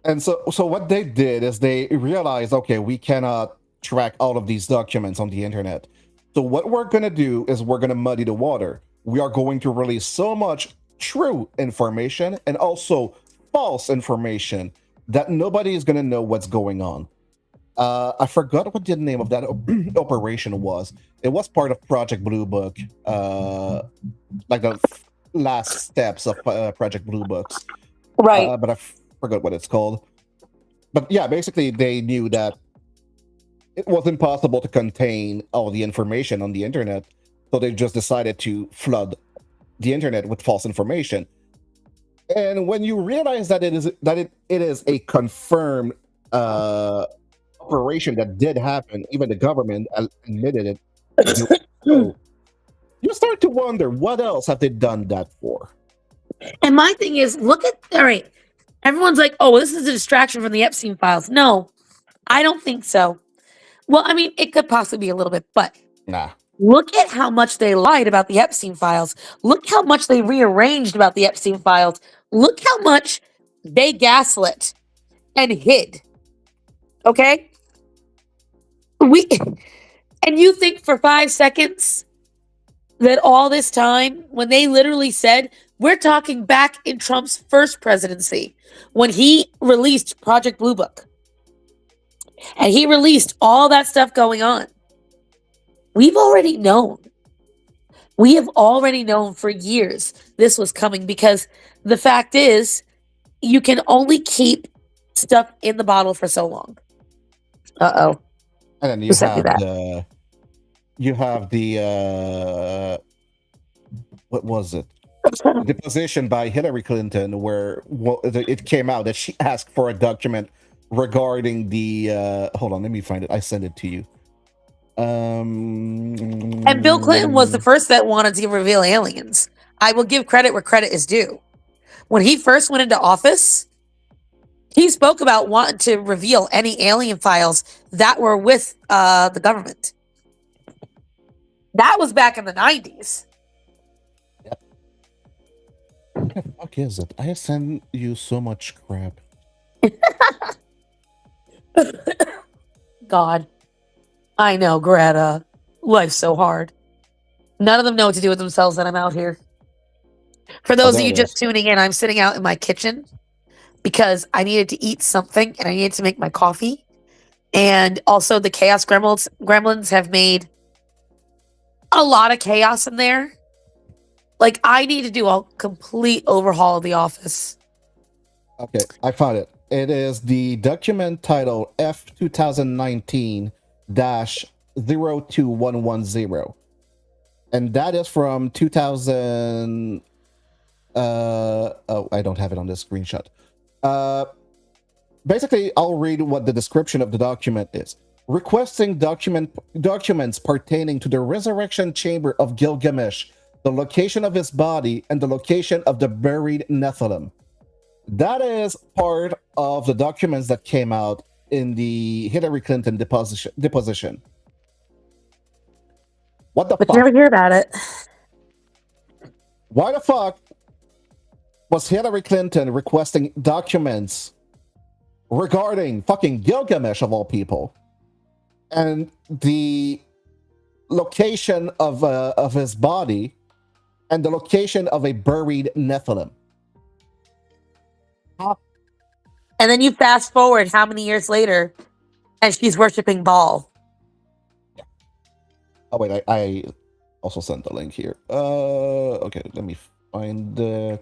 And so what they did is they realized, okay, we cannot track all of these documents on the internet. So what we're going to do is we're going to muddy the water. We are going to release so much true information and also false information that nobody is going to know what's going on. I forgot what the name of that operation was. It was part of Project Blue Book, like the last steps of Project Blue Books. Right. But I forgot what it's called. But yeah, basically they knew that it was impossible to contain all the information on the internet, so they just decided to flood the internet with false information. And when you realize that it is a confirmed operation that did happen, even the government admitted it. You start to wonder, what else have they done that for? And my thing is, all right, everyone's like, oh, this is a distraction from the Epstein files. No, I don't think so. Well, I mean, it could possibly be a little bit, but Nah. Look at how much they lied about the Epstein files. Look how much they rearranged about the Epstein files. Look how much they gaslit and hid. Okay? We and you think for 5 seconds that all this time, when they literally said, we're talking back in Trump's first presidency, when he released Project Blue Book, and he released all that stuff going on. We've already known. We have already known for years this was coming, because the fact is, you can only keep stuff in the bottle for so long. Uh-oh. And then Who sent me that? You have the what was it? The deposition by Hillary Clinton, where it came out that she asked for a document regarding the hold on, let me find it. I sent it to you. And Bill Clinton was the first that wanted to reveal aliens. I will give credit where credit is due. When he first went into office, he spoke about wanting to reveal any alien files that were with the government. That was back in the 90s. Yep. What the fuck is it? I send you so much crap. God. I know, Greta. Life's so hard. None of them know what to do with themselves, and I'm out here. For those of you just tuning in, I'm sitting out in my kitchen because I needed to eat something and I needed to make my coffee. And also the Chaos Gremlins have made a lot of chaos in there. Like, I need to do a complete overhaul of the office. Okay, I found it. It is the document titled F 2019-02110. And that is from 2000. Oh, I don't have it on this screenshot. Basically, I'll read what the description of the document is. Requesting documents pertaining to the resurrection chamber of Gilgamesh, the location of his body, and the location of the buried Nephilim. That is part of the documents that came out in the Hillary Clinton deposition. What the fuck? But you never hear about it. Why the fuck was Hillary Clinton requesting documents regarding fucking Gilgamesh, of all people, and the location of his body and the location of a buried Nephilim? And then you fast forward how many years later, and she's worshiping Baal. Oh wait, I also sent the link here. Okay, let me find the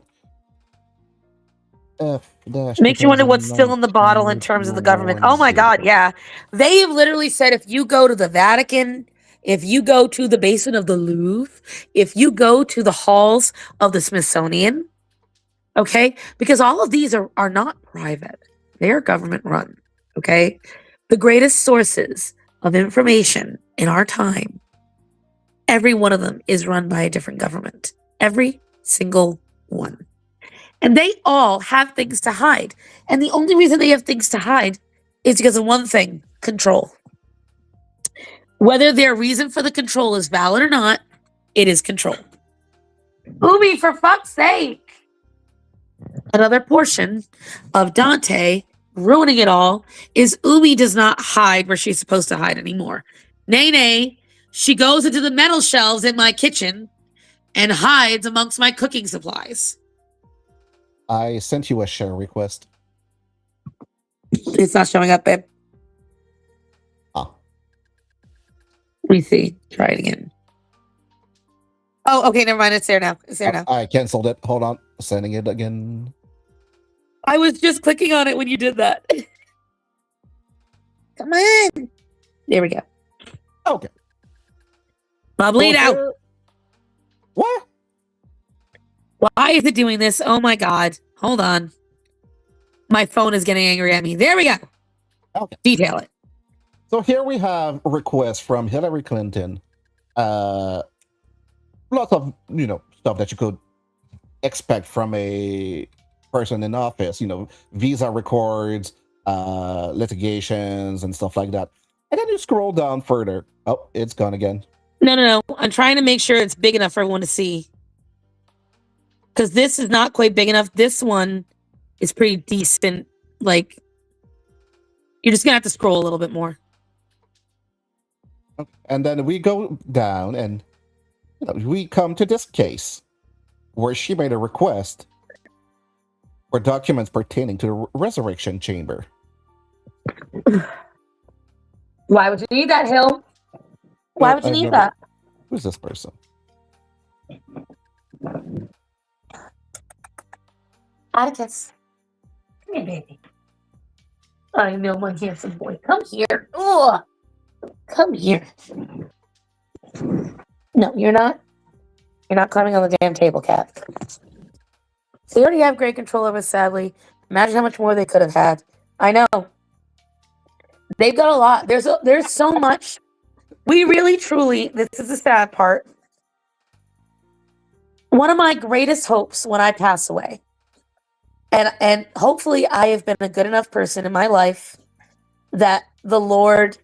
Makes you wonder what's still in the bottle in terms of the government. Oh my God, yeah. They have literally said if you go to the Vatican, if you go to the basement of the Louvre, if you go to the halls of the Smithsonian, okay? Because all of these are not private. They are government run, okay? The greatest sources of information in our time, every one of them is run by a different government. Every single one. And they all have things to hide. And the only reason they have things to hide is because of one thing: control. Whether their reason for the control is valid or not, it is control. Umi, for fuck's sake! Another portion of Dante ruining it all is Umi does not hide where she's supposed to hide anymore. Nay, she goes into the metal shelves in my kitchen and hides amongst my cooking supplies. I sent you a share request. It's not showing up, babe. Oh. Let me see. Try it again. Oh, okay. Never mind. It's there now. It's there now. I canceled it. Hold on. Sending it again. I was just clicking on it when you did that. Come on. There we go. Okay. Bubbly it out. What? Why is it doing this? Oh my God. Hold on. My phone is getting angry at me. There we go. Okay. Detail it. So here we have a request from Hillary Clinton. Lots of, stuff that you could expect from a person in office, visa records, litigations and stuff like that. And then you scroll down further. Oh, it's gone again. No. I'm trying to make sure it's big enough for everyone to see. Because this is not quite big enough. This one is pretty decent. Like, you're just going to have to scroll a little bit more. And then we go down and we come to this case where she made a request for documents pertaining to the resurrection chamber. Why would you need that, Hill? Why would you need that? Who's this person? Atticus. Come here, baby. I know, my handsome boy. Come here. Ugh. Come here. No, you're not. You're not climbing on the damn table, cat. They already have great control over us, sadly. Imagine how much more they could have had. I know. They've got a lot. There's so much. We really, truly, this is the sad part. One of my greatest hopes when I pass away, and hopefully I have been a good enough person in my life that the Lord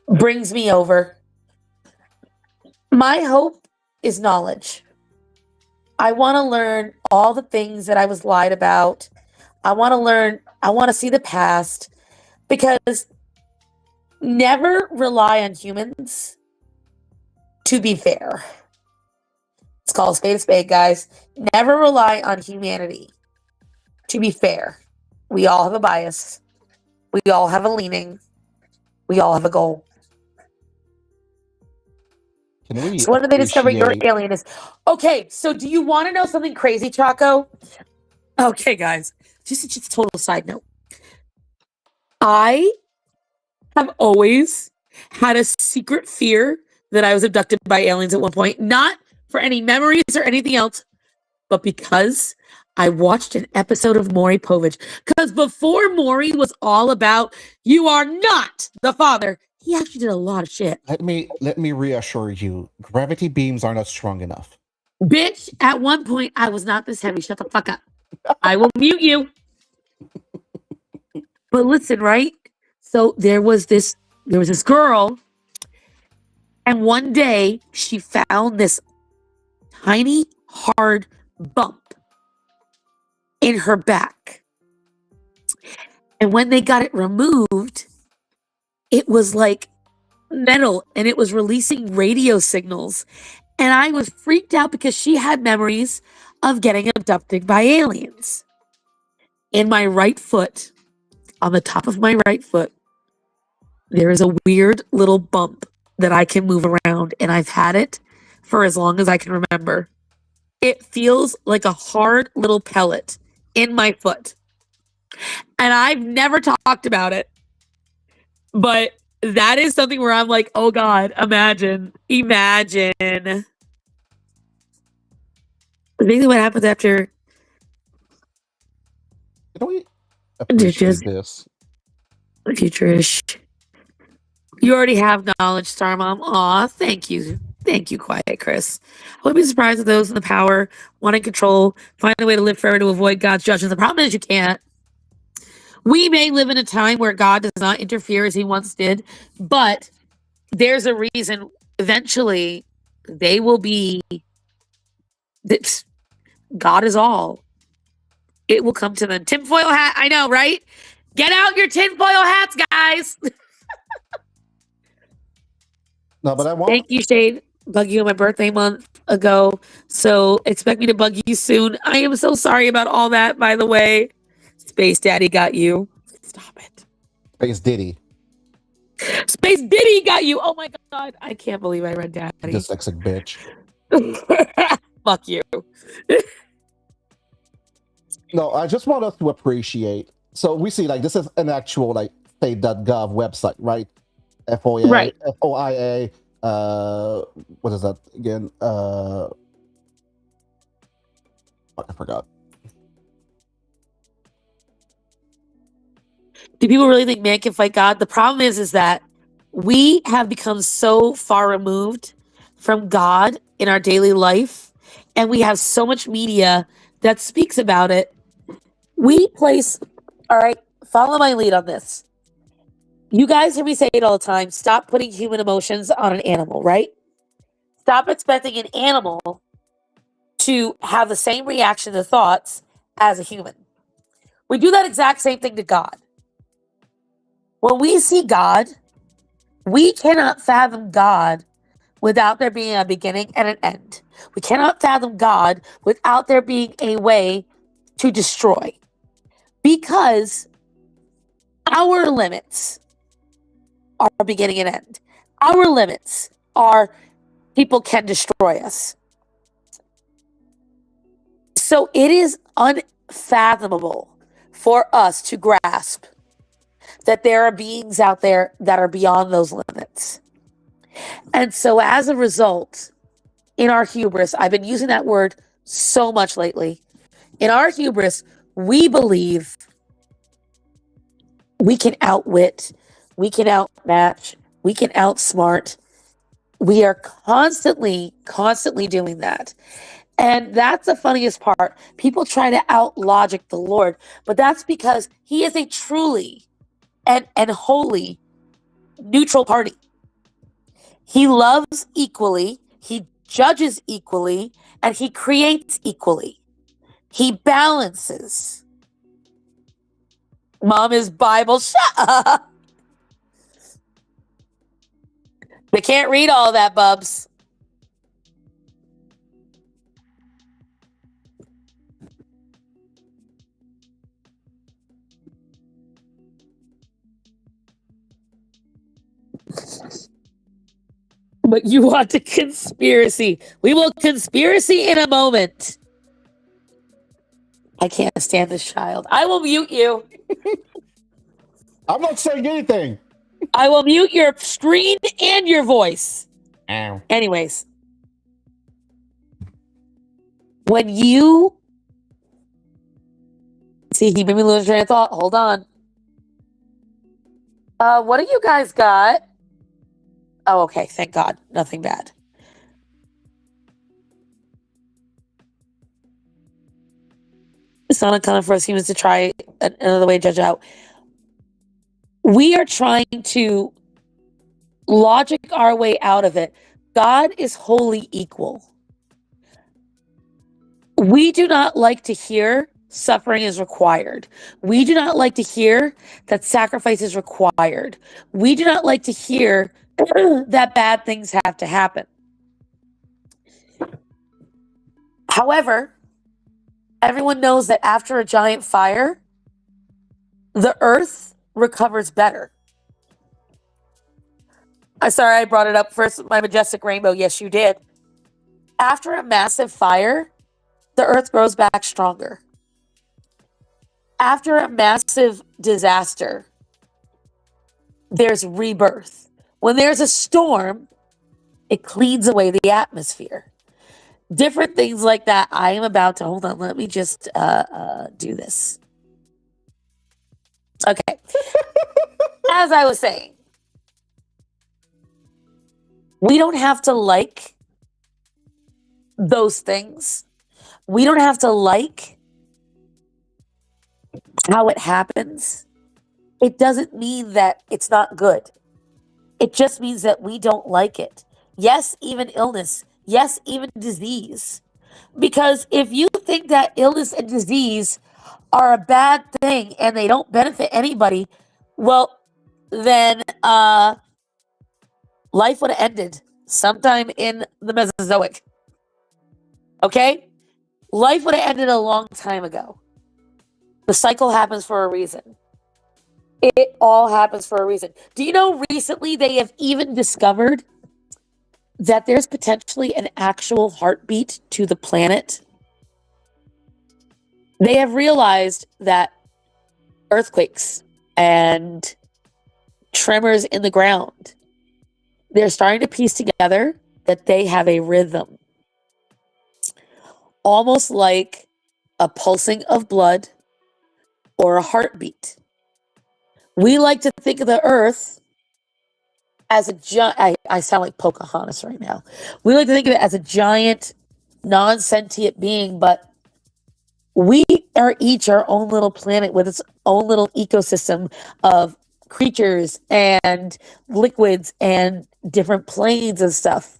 brings me over. My hope is knowledge. I want to learn all the things that I was lied about. I want to see the past, because never rely on humans to be fair. It's called spade a spade, guys. Never rely on humanity to be fair. We all have a bias. We all have a leaning. We all have a goal. So when do they discover your alien is? Okay, so do you want to know something crazy, Chaco? Okay, guys. Just a total side note. I have always had a secret fear that I was abducted by aliens at one point. Not for any memories or anything else, but because I watched an episode of Maury Povich. Because before Maury was all about, you are not the father, he actually did a lot of shit. Let me reassure you, gravity beams are not strong enough. Bitch, at one point, I was not this heavy. Shut the fuck up. I will mute you. But listen, right? So there was this girl, and one day she found this tiny, hard bump in her back. And when they got it removed, it was like metal, and it was releasing radio signals. And I was freaked out because she had memories of getting abducted by aliens. In my right foot, on the top of my right foot, there is a weird little bump that I can move around, and I've had it for as long as I can remember. It feels like a hard little pellet in my foot. And I've never talked about it. But that is something where I'm like, oh God, imagine. Basically what happens after. Can we appreciate this? Future-ish. You already have knowledge, Star Mom. Aw, thank you. Thank you, Quiet Chris. I wouldn't be surprised if those in the power want to control, find a way to live forever to avoid God's judgment. The problem is you can't. We may live in a time where God does not interfere as he once did, but there's a reason eventually they will be. God is all. It will come to them. Tinfoil hat. I know, right? Get out your tinfoil hats, guys. No, but I want. Thank you, Shade. Bug you on my birthday month ago, so expect me to bug you soon. I am so sorry about all that, by the way. Space Daddy got you. Stop it. Space Diddy. Space Diddy got you. Oh my God. I can't believe I read Daddy. Dyslexic bitch. Fuck you. No, I just want us to appreciate. So we see, like, this is an actual, like, state.gov website, right? FOIA. Right. FOIA. What is that again? I forgot. Do people really think man can fight God? The problem is that we have become so far removed from God in our daily life, and we have so much media that speaks about it. We place, all right, follow my lead on this. You guys hear me say it all the time. Stop putting human emotions on an animal, right? Stop expecting an animal to have the same reaction to thoughts as a human. We do that exact same thing to God. When we see God, we cannot fathom God without there being a beginning and an end. We cannot fathom God without there being a way to destroy. Because our limits are beginning and end. Our limits are people can destroy us. So it is unfathomable for us to grasp that there are beings out there that are beyond those limits. And so as a result, in our hubris, I've been using that word so much lately. In our hubris, we believe we can outwit, we can outmatch, we can outsmart. We are constantly doing that. And that's the funniest part. People try to out-logic the Lord, but that's because he is a truly and holy neutral party. He loves equally, he judges equally, and he creates equally. He balances. Mom is Bible. Shut up. They can't read all that, Bubs. But you want a conspiracy. We will conspiracy in a moment. I can't stand this child. I will mute you. I'm not saying anything. I will mute your screen and your voice. Ow. Anyways. When you... See, he made me lose train of thought. Hold on. What do you guys got? Oh, okay. Thank God. Nothing bad. It's not uncommon for us humans to try another way to judge out. We are trying to logic our way out of it. God is wholly equal. We do not like to hear suffering is required. We do not like to hear that sacrifice is required. We do not like to hear that bad things have to happen. However, everyone knows that after a giant fire, the earth recovers better. I'm sorry I brought it up first, my majestic rainbow. Yes, you did. After a massive fire, the earth grows back stronger. After a massive disaster, there's rebirth. When there's a storm, it cleans away the atmosphere. Different things like that. I am about to, hold on, let me just do this. Okay. As I was saying, we don't have to like those things. We don't have to like how it happens. It doesn't mean that it's not good. It just means that we don't like it. Yes, even illness. Yes, even disease. Because if you think that illness and disease are a bad thing and they don't benefit anybody, well, then life would have ended sometime in the Mesozoic. Okay? Life would have ended a long time ago. The cycle happens for a reason. It all happens for a reason. Do you know recently they have even discovered that there's potentially an actual heartbeat to the planet? They have realized that earthquakes and tremors in the ground, they're starting to piece together that they have a rhythm. Almost like a pulsing of blood or a heartbeat. We like to think of the earth as a giant, I sound like Pocahontas right now. We like to think of it as a giant, non-sentient being, but we are each our own little planet with its own little ecosystem of creatures and liquids and different planes and stuff.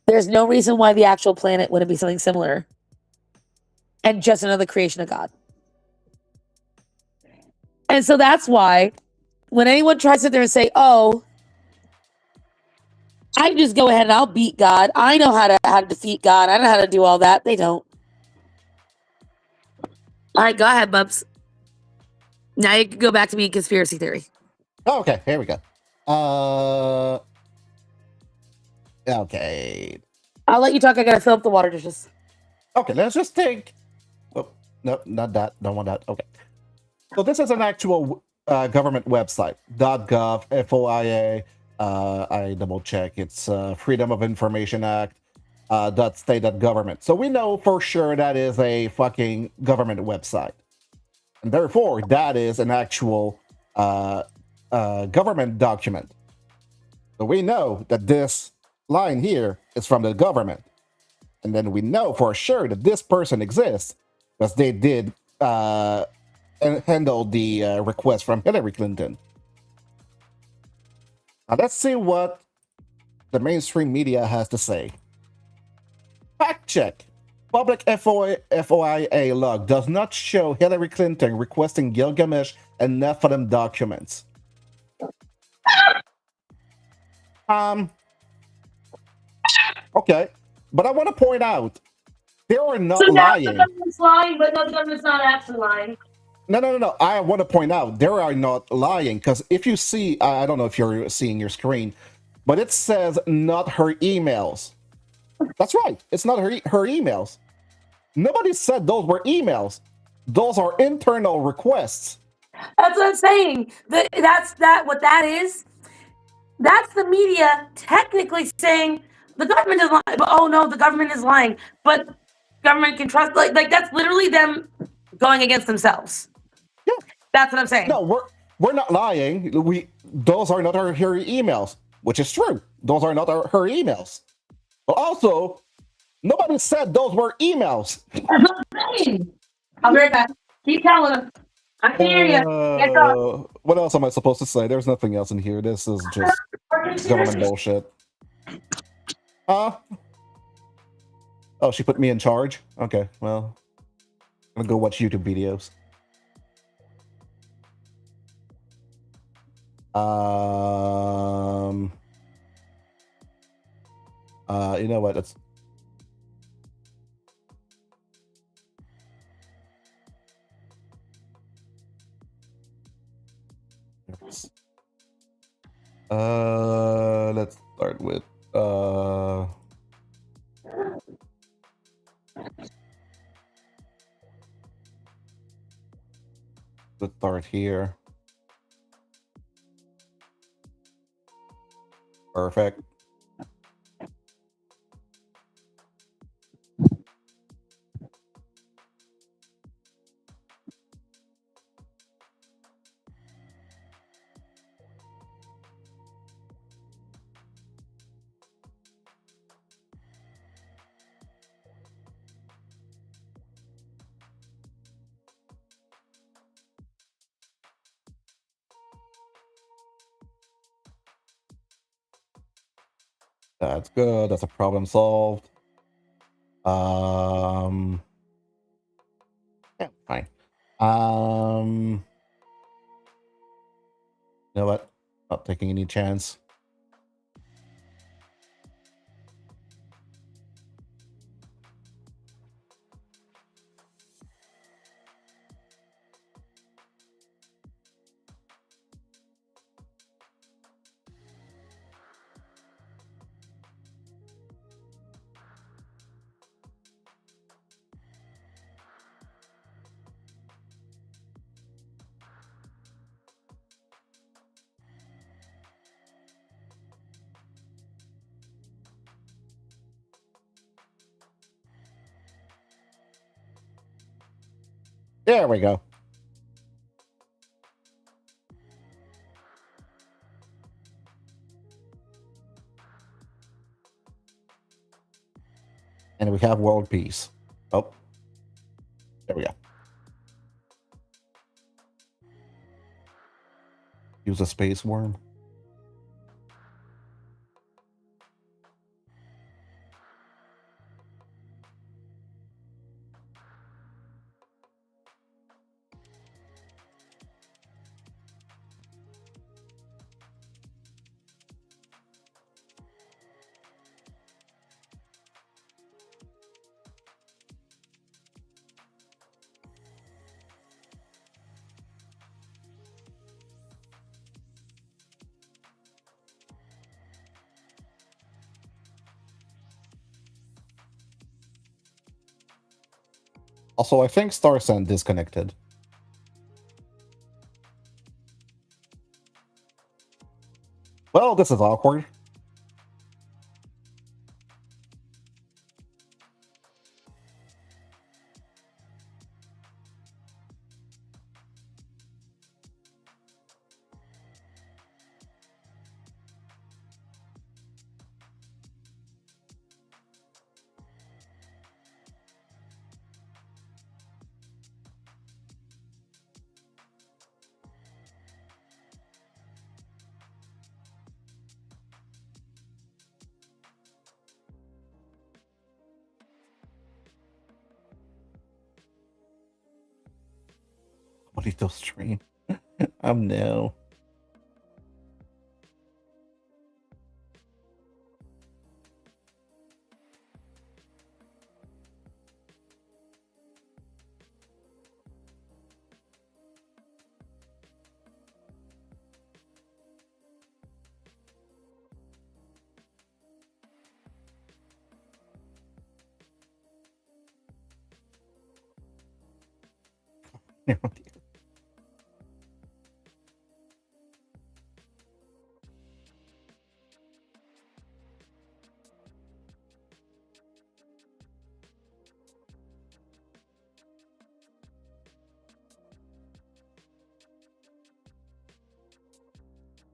There's no reason why the actual planet wouldn't be something similar and just another creation of God. And so that's why when anyone tries to sit there and say, oh, I can just go ahead and I'll beat God. I know how to defeat God. I know how to do all that. They don't. All right, go ahead, Bubs. Now you can go back to being conspiracy theory. Okay, here we go. Okay. I'll let you talk. I gotta fill up the water dishes. Okay, let's just take. Oh, no, not that. Don't want that. Okay. So this is an actual government website. .gov, FOIA. I double check. It's Freedom of Information Act. .state.government. So we know for sure that is a fucking government website, and therefore that is an actual government document. So we know that this line here is from the government, and then we know for sure that this person exists because they did handle the request from Hillary Clinton. Now let's see what the mainstream media has to say. Fact check. Public FOIA log does not show Hillary Clinton requesting Gilgamesh and Nephilim documents. Okay, but I want to point out they are not lying. The government's lying, but no, the government's not actually lying. No. I want to point out they are not lying because if you see, I don't know if you're seeing your screen, but it says not her emails. That's right. It's not her emails. Nobody said those were emails. Those are internal requests. That's what I'm saying. What that is. That's the media technically saying the government is lying. But, oh no, the government is lying. But government can trust. Like that's literally them going against themselves. Yeah, that's what I'm saying. No, we're not lying. Those are not her emails, which is true. Those are not her emails. But also, nobody said those were emails. I'll be right back. Keep telling them. I can hear you. What else am I supposed to say? There's nothing else in here. This is just government bullshit. Huh? Oh, she put me in charge? Okay, well, I'm gonna go watch YouTube videos. You know what? Let's. Let's start with let's start here. Perfect. That's good. That's a problem solved. Yeah, fine. You know what? Not taking any chance. There we go. And we have world peace. Oh, there we go. Use a space worm. Also, I think StarSend disconnected. Well, this is awkward. Bonito stream. No.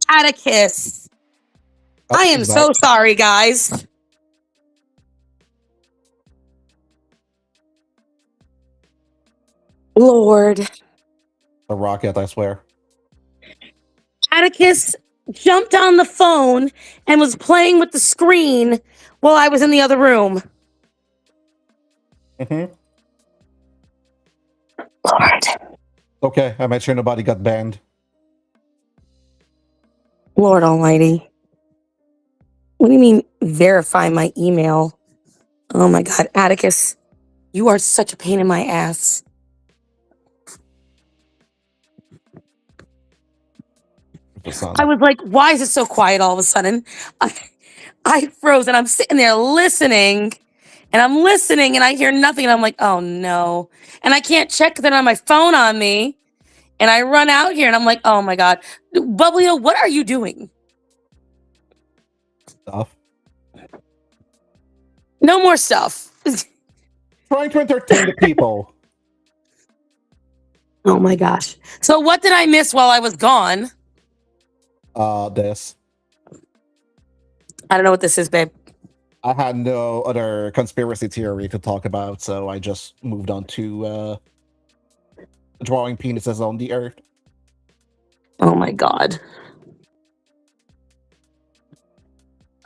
Atticus. Oh, I am he's so back. sorry, guys. Lord. A rocket, I swear. Atticus jumped on the phone and was playing with the screen while I was in the other room. Mm-hmm. Lord. Okay, I made sure nobody got banned. Lord almighty. What do you mean verify my email? Oh my God, Atticus, you are such a pain in my ass. The sun. I was like, why is it so quiet all of a sudden? I froze and I'm sitting there listening and I'm listening and I hear nothing and I'm like, oh no. And I can't check that on my phone on me. And I run out here and I'm like, oh my God. Bubblio, what are you doing? Stuff. No more stuff. Trying to entertain the people. Oh my gosh. So what did I miss while I was gone? This. I don't know what this is, babe. I had no other conspiracy theory to talk about, so I just moved on to drawing penises on the earth. Oh my God.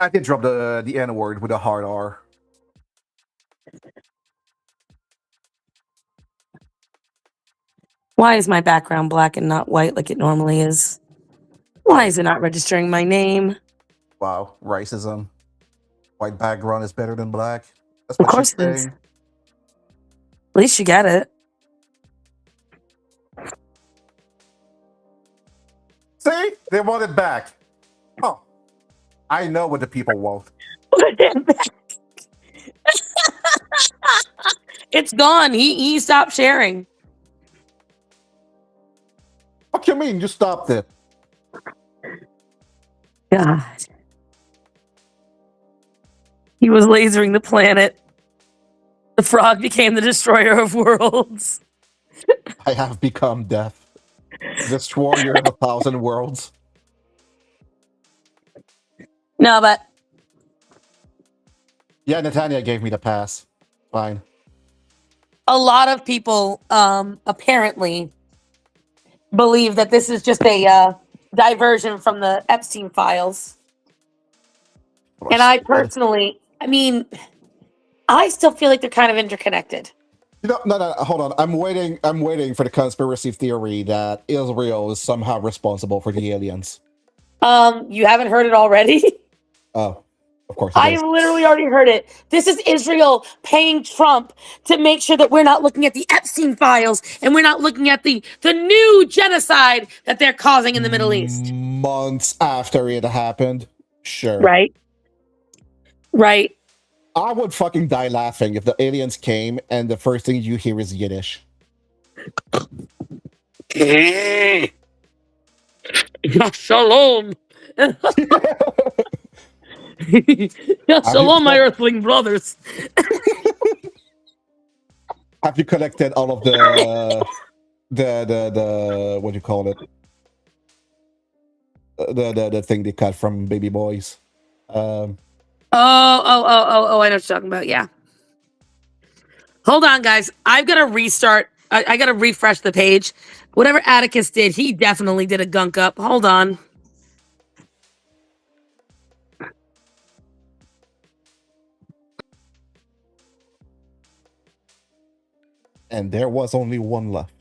I did drop the N word with a hard R. Why is my background black and not white like it normally is? Why is it not registering my name? Wow, racism. White background is better than black. That's Of what she's course it is. saying. At least you get it. See? They want it back. Oh. I know what the people want. It's gone. He stopped sharing. What you mean you stopped it? God. He was lasering the planet. The frog became the destroyer of worlds. I have become death. Destroyer of 1,000 worlds. No, but Yeah, Netanya gave me the pass. Fine. a lot of people apparently believe that this is just a diversion from the Epstein files. And I personally, I mean, I still feel like they're kind of interconnected. No, hold on. I'm waiting for the conspiracy theory that Israel is somehow responsible for the aliens. You haven't heard it already? Oh, of course. I literally already heard it. This is Israel paying Trump to make sure that we're not looking at the Epstein files and we're not looking at the new genocide that they're causing in the Middle East. Months after it happened. Sure. Right. Right. I would fucking die laughing if the aliens came and the first thing you hear is Yiddish. Shalom. Shalom, my earthling brothers. Have you collected all of the what do you call it? The thing they cut from baby boys. Oh, I know what you're talking about. Yeah. Hold on, guys. I've got to restart. I got to refresh the page. Whatever Atticus did, he definitely did a gunk up. Hold on. And there was only one left.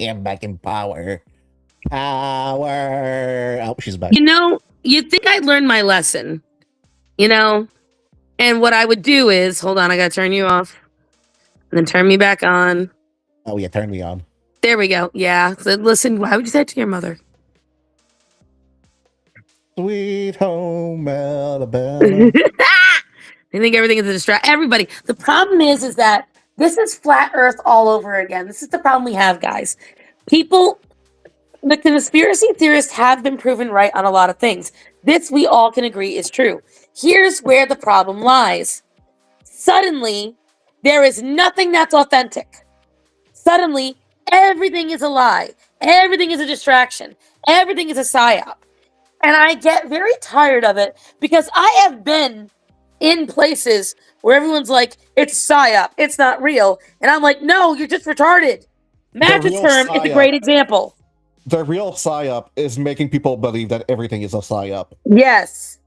I'm back in power. Power. Oh, she's back. You know, you'd think I'd learned my lesson, you know? And what I would do is, hold on, I got to turn you off. And then turn me back on. Oh, yeah, turn me on. There we go. Yeah. So listen, why would you say that to your mother? Sweet home Alabama. I think everything is a distraction. Everybody. The problem is that this is flat Earth all over again. This is the problem we have, guys. People, the conspiracy theorists have been proven right on a lot of things. This we all can agree is true. Here's where the problem lies. Suddenly, there is nothing that's authentic. Suddenly, everything is a lie. Everything is a distraction. Everything is a psyop. And I get very tired of it because I have been in places where everyone's like, it's psyop, it's not real. And I'm like, no, you're just retarded. Mattress Firm is a great example. The real psyop is making people believe that everything is a psyop. Yes.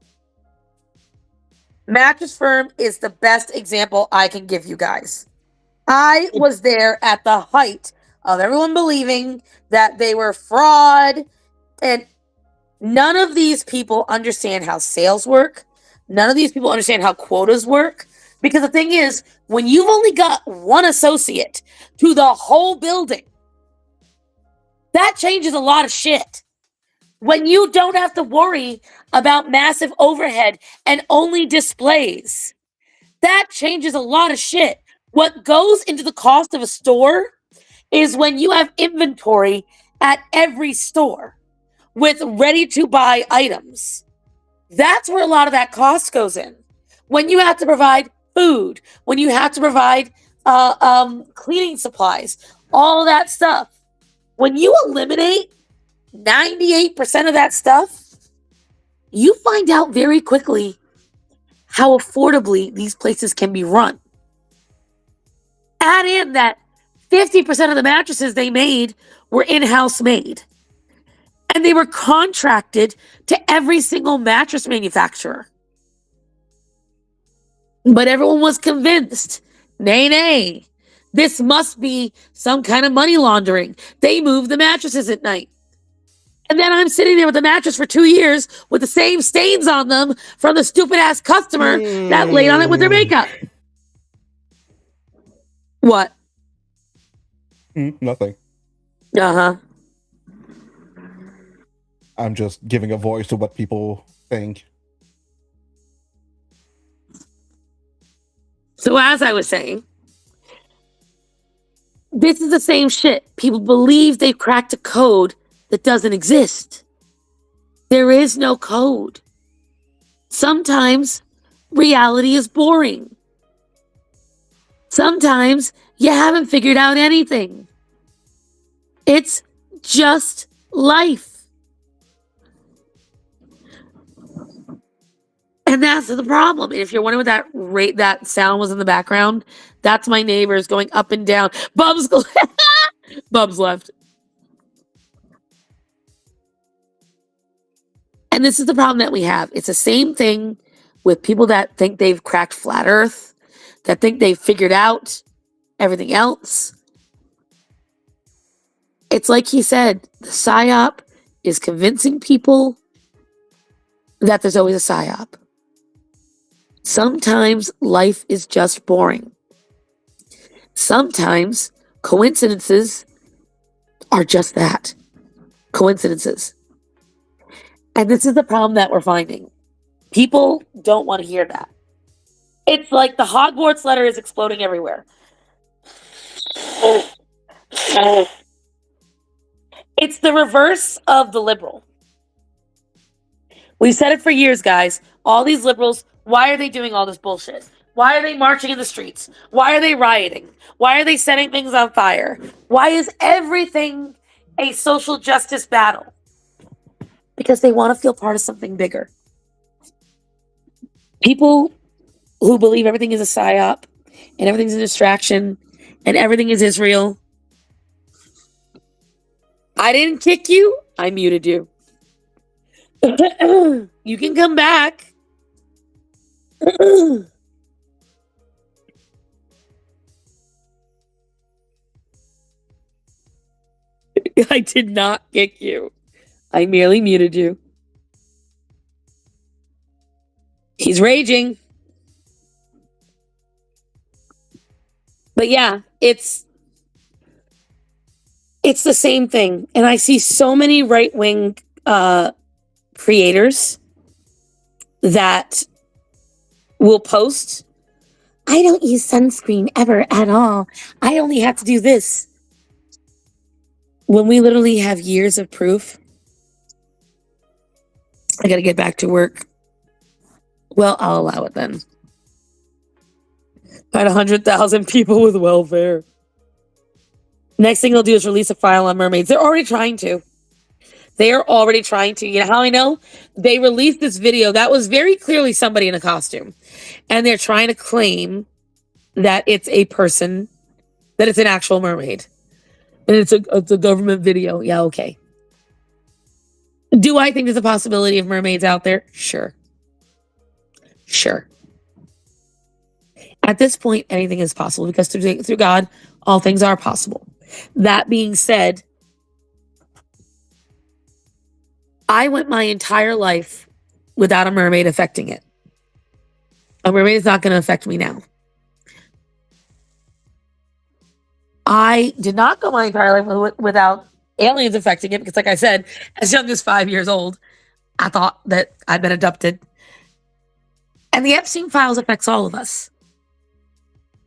Mattress Firm is the best example I can give you guys. I was there at the height of everyone believing that they were fraud, and none of these people understand how sales work. None of these people understand how quotas work. Because the thing is, when you've only got one associate to the whole building, that changes a lot of shit. When you don't have to worry about massive overhead and only displays, that changes a lot of shit. What goes into the cost of a store is when you have inventory at every store with ready-to-buy items. That's where a lot of that cost goes in. When you have to provide food, when you have to provide cleaning supplies, all of that stuff. When you eliminate 98% of that stuff, you find out very quickly how affordably these places can be run. Add in that 50% of the mattresses they made were in-house made. And they were contracted to every single mattress manufacturer. But everyone was convinced, nay, this must be some kind of money laundering. They move the mattresses at night. And then I'm sitting there with the mattress for 2 years with the same stains on them from the stupid ass customer that laid on it with their makeup. What? Nothing. Uh-huh. I'm just giving a voice to what people think. So as I was saying, this is the same shit. People believe they've cracked a code that doesn't exist. There is no code. Sometimes reality is boring. Sometimes you haven't figured out anything. It's just life. And that's the problem. If you're wondering what that sound was in the background, that's my neighbors going up and down. Bubs left. And this is the problem that we have. It's the same thing with people that think they've cracked flat Earth, that think they've figured out everything else. It's like he said, the PSYOP is convincing people that there's always a PSYOP. Sometimes life is just boring. Sometimes coincidences are just that. Coincidences. And this is the problem that we're finding. People don't want to hear that. It's like the Hogwarts letter is exploding everywhere. It's the reverse of the liberal. We've said it for years, guys. All these liberals, why are they doing all this bullshit? Why are they marching in the streets? Why are they rioting? Why are they setting things on fire? Why is everything a social justice battle? Because they want to feel part of something bigger. People who believe everything is a PSYOP and everything's a distraction and everything is Israel. I didn't kick you. I muted you. You can come back. I did not kick you. I merely muted you. He's raging. But yeah, it's the same thing. And I see so many right-wing creators that will post, I don't use sunscreen ever at all. I only have to do this. When we literally have years of proof. I got to get back to work. Well, I'll allow it then. Got 100,000 people with welfare. Next thing they'll do is release a file on mermaids. They're already trying to. They are already trying to. You know how I know? They released this video that was very clearly somebody in a costume. And they're trying to claim that it's a person, that it's an actual mermaid. And it's a government video. Yeah, okay. Do I think there's a possibility of mermaids out there? Sure. Sure. At this point, anything is possible because through God, all things are possible. That being said, I went my entire life without a mermaid affecting it. A mermaid is not going to affect me now. I did not go my entire life without aliens affecting it because, like I said, as young as 5 years old, I thought that I'd been abducted. And the Epstein files affects all of us.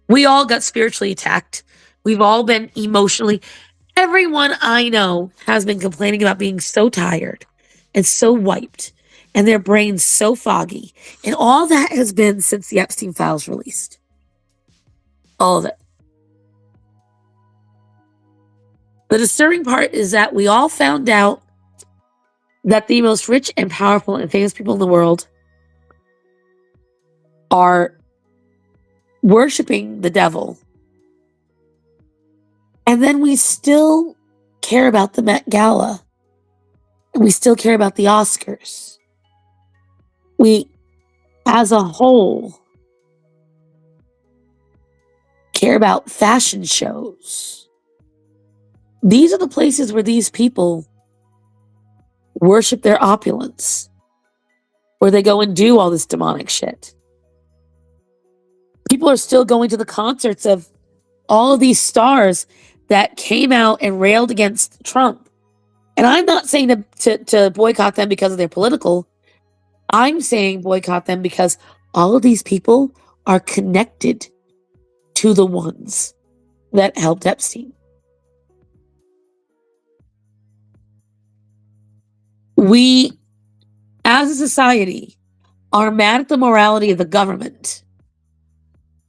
We all got spiritually attacked. We've all been emotionally. Everyone I know has been complaining about being so tired and so wiped and their brains so foggy. And all that has been since the Epstein files released. All of it. The disturbing part is that we all found out that the most rich and powerful and famous people in the world are worshiping the devil. And then we still care about the Met Gala. And we still care about the Oscars. We, as a whole, care about fashion shows. These are the places where these people worship their opulence, where they go and do all this demonic shit. People are still going to the concerts of all of these stars that came out and railed against Trump. And I'm not saying to boycott them because of their political. I'm saying boycott them because all of these people are connected to the ones that helped Epstein. We, as a society, are mad at the morality of the government,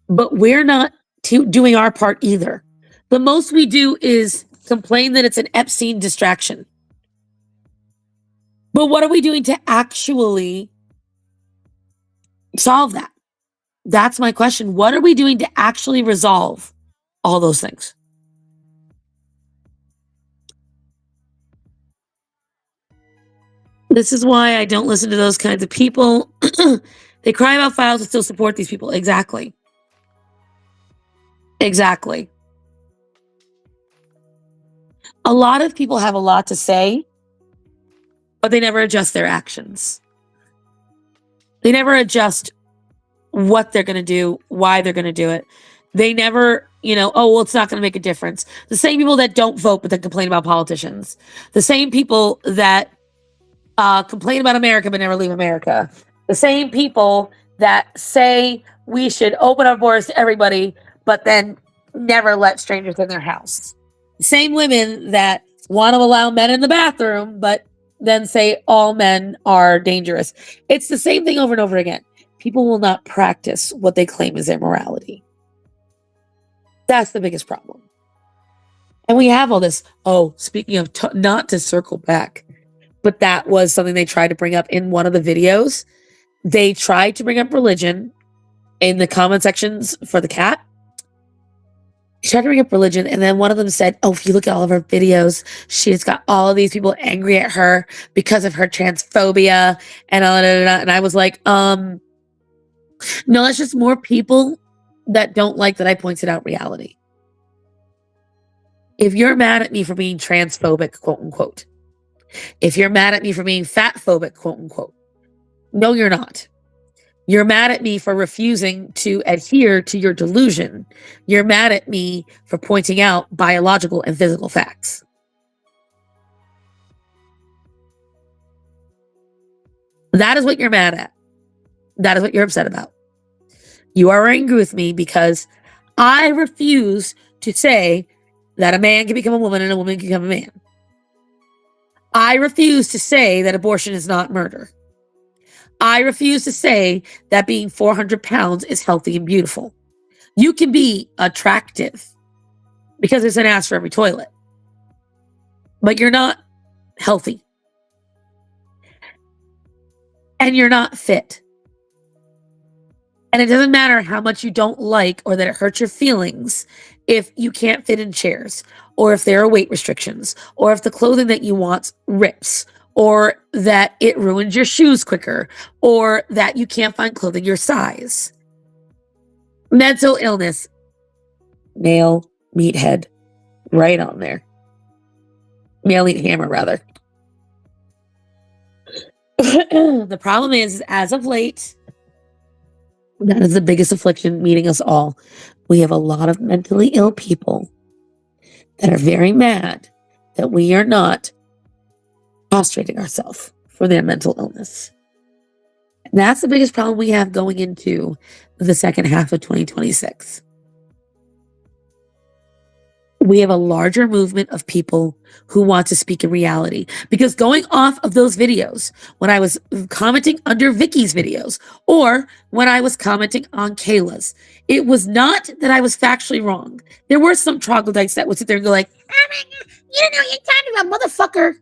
but we're not doing our part either. The most we do is complain that it's an Epstein distraction. But what are we doing to actually solve that? That's my question. What are we doing to actually resolve all those things? This is why I don't listen to those kinds of people. They cry about files and still support these people. Exactly. Exactly. A lot of people have a lot to say, but they never adjust their actions. They never adjust what they're going to do, why they're going to do it. They never, oh, well, it's not going to make a difference. The same people that don't vote, but then complain about politicians. The same people that complain about America, but never leave America. The same people that say we should open our doors to everybody, but then never let strangers in their house. The same women that want to allow men in the bathroom, but then say all men are dangerous. It's the same thing over and over again. People will not practice what they claim is their morality. That's the biggest problem. And we have all this. Oh, speaking of, not to circle back, but that was something they tried to bring up in one of the videos. They tried to bring up religion in the comment sections for the cat. They tried to bring up religion, and then one of them said, oh, if you look at all of her videos, she's got all of these people angry at her because of her transphobia and all that. And I was like, no, that's just more people that don't like that I pointed out reality. If you're mad at me for being transphobic, quote unquote, if you're mad at me for being fat phobic, quote unquote, no, you're not. You're mad at me for refusing to adhere to your delusion. You're mad at me for pointing out biological and physical facts. That is what you're mad at. That is what you're upset about. You are angry with me because I refuse to say that a man can become a woman and a woman can become a man. I refuse to say that abortion is not murder. I refuse to say that being 400 pounds is healthy and beautiful. You can be attractive because there's an ass for every toilet, but you're not healthy. And you're not fit. And it doesn't matter how much you don't like or that it hurts your feelings if you can't fit in chairs, or if there are weight restrictions, or if the clothing that you want rips, or that it ruins your shoes quicker, or that you can't find clothing your size. Mental illness. Male meathead. Right on there. Male meat hammer, rather. The problem is, as of late, that is the biggest affliction meeting us all. We have a lot of mentally ill people that are very mad that we are not prostrating ourselves for their mental illness. And that's the biggest problem we have going into the second half of 2026. We have a larger movement of people who want to speak in reality. Because going off of those videos, when I was commenting under Vicky's videos, or when I was commenting on Kayla's, it was not that I was factually wrong. There were some troglodytes that would sit there and go like, oh my God, you don't know what you're talking about, motherfucker.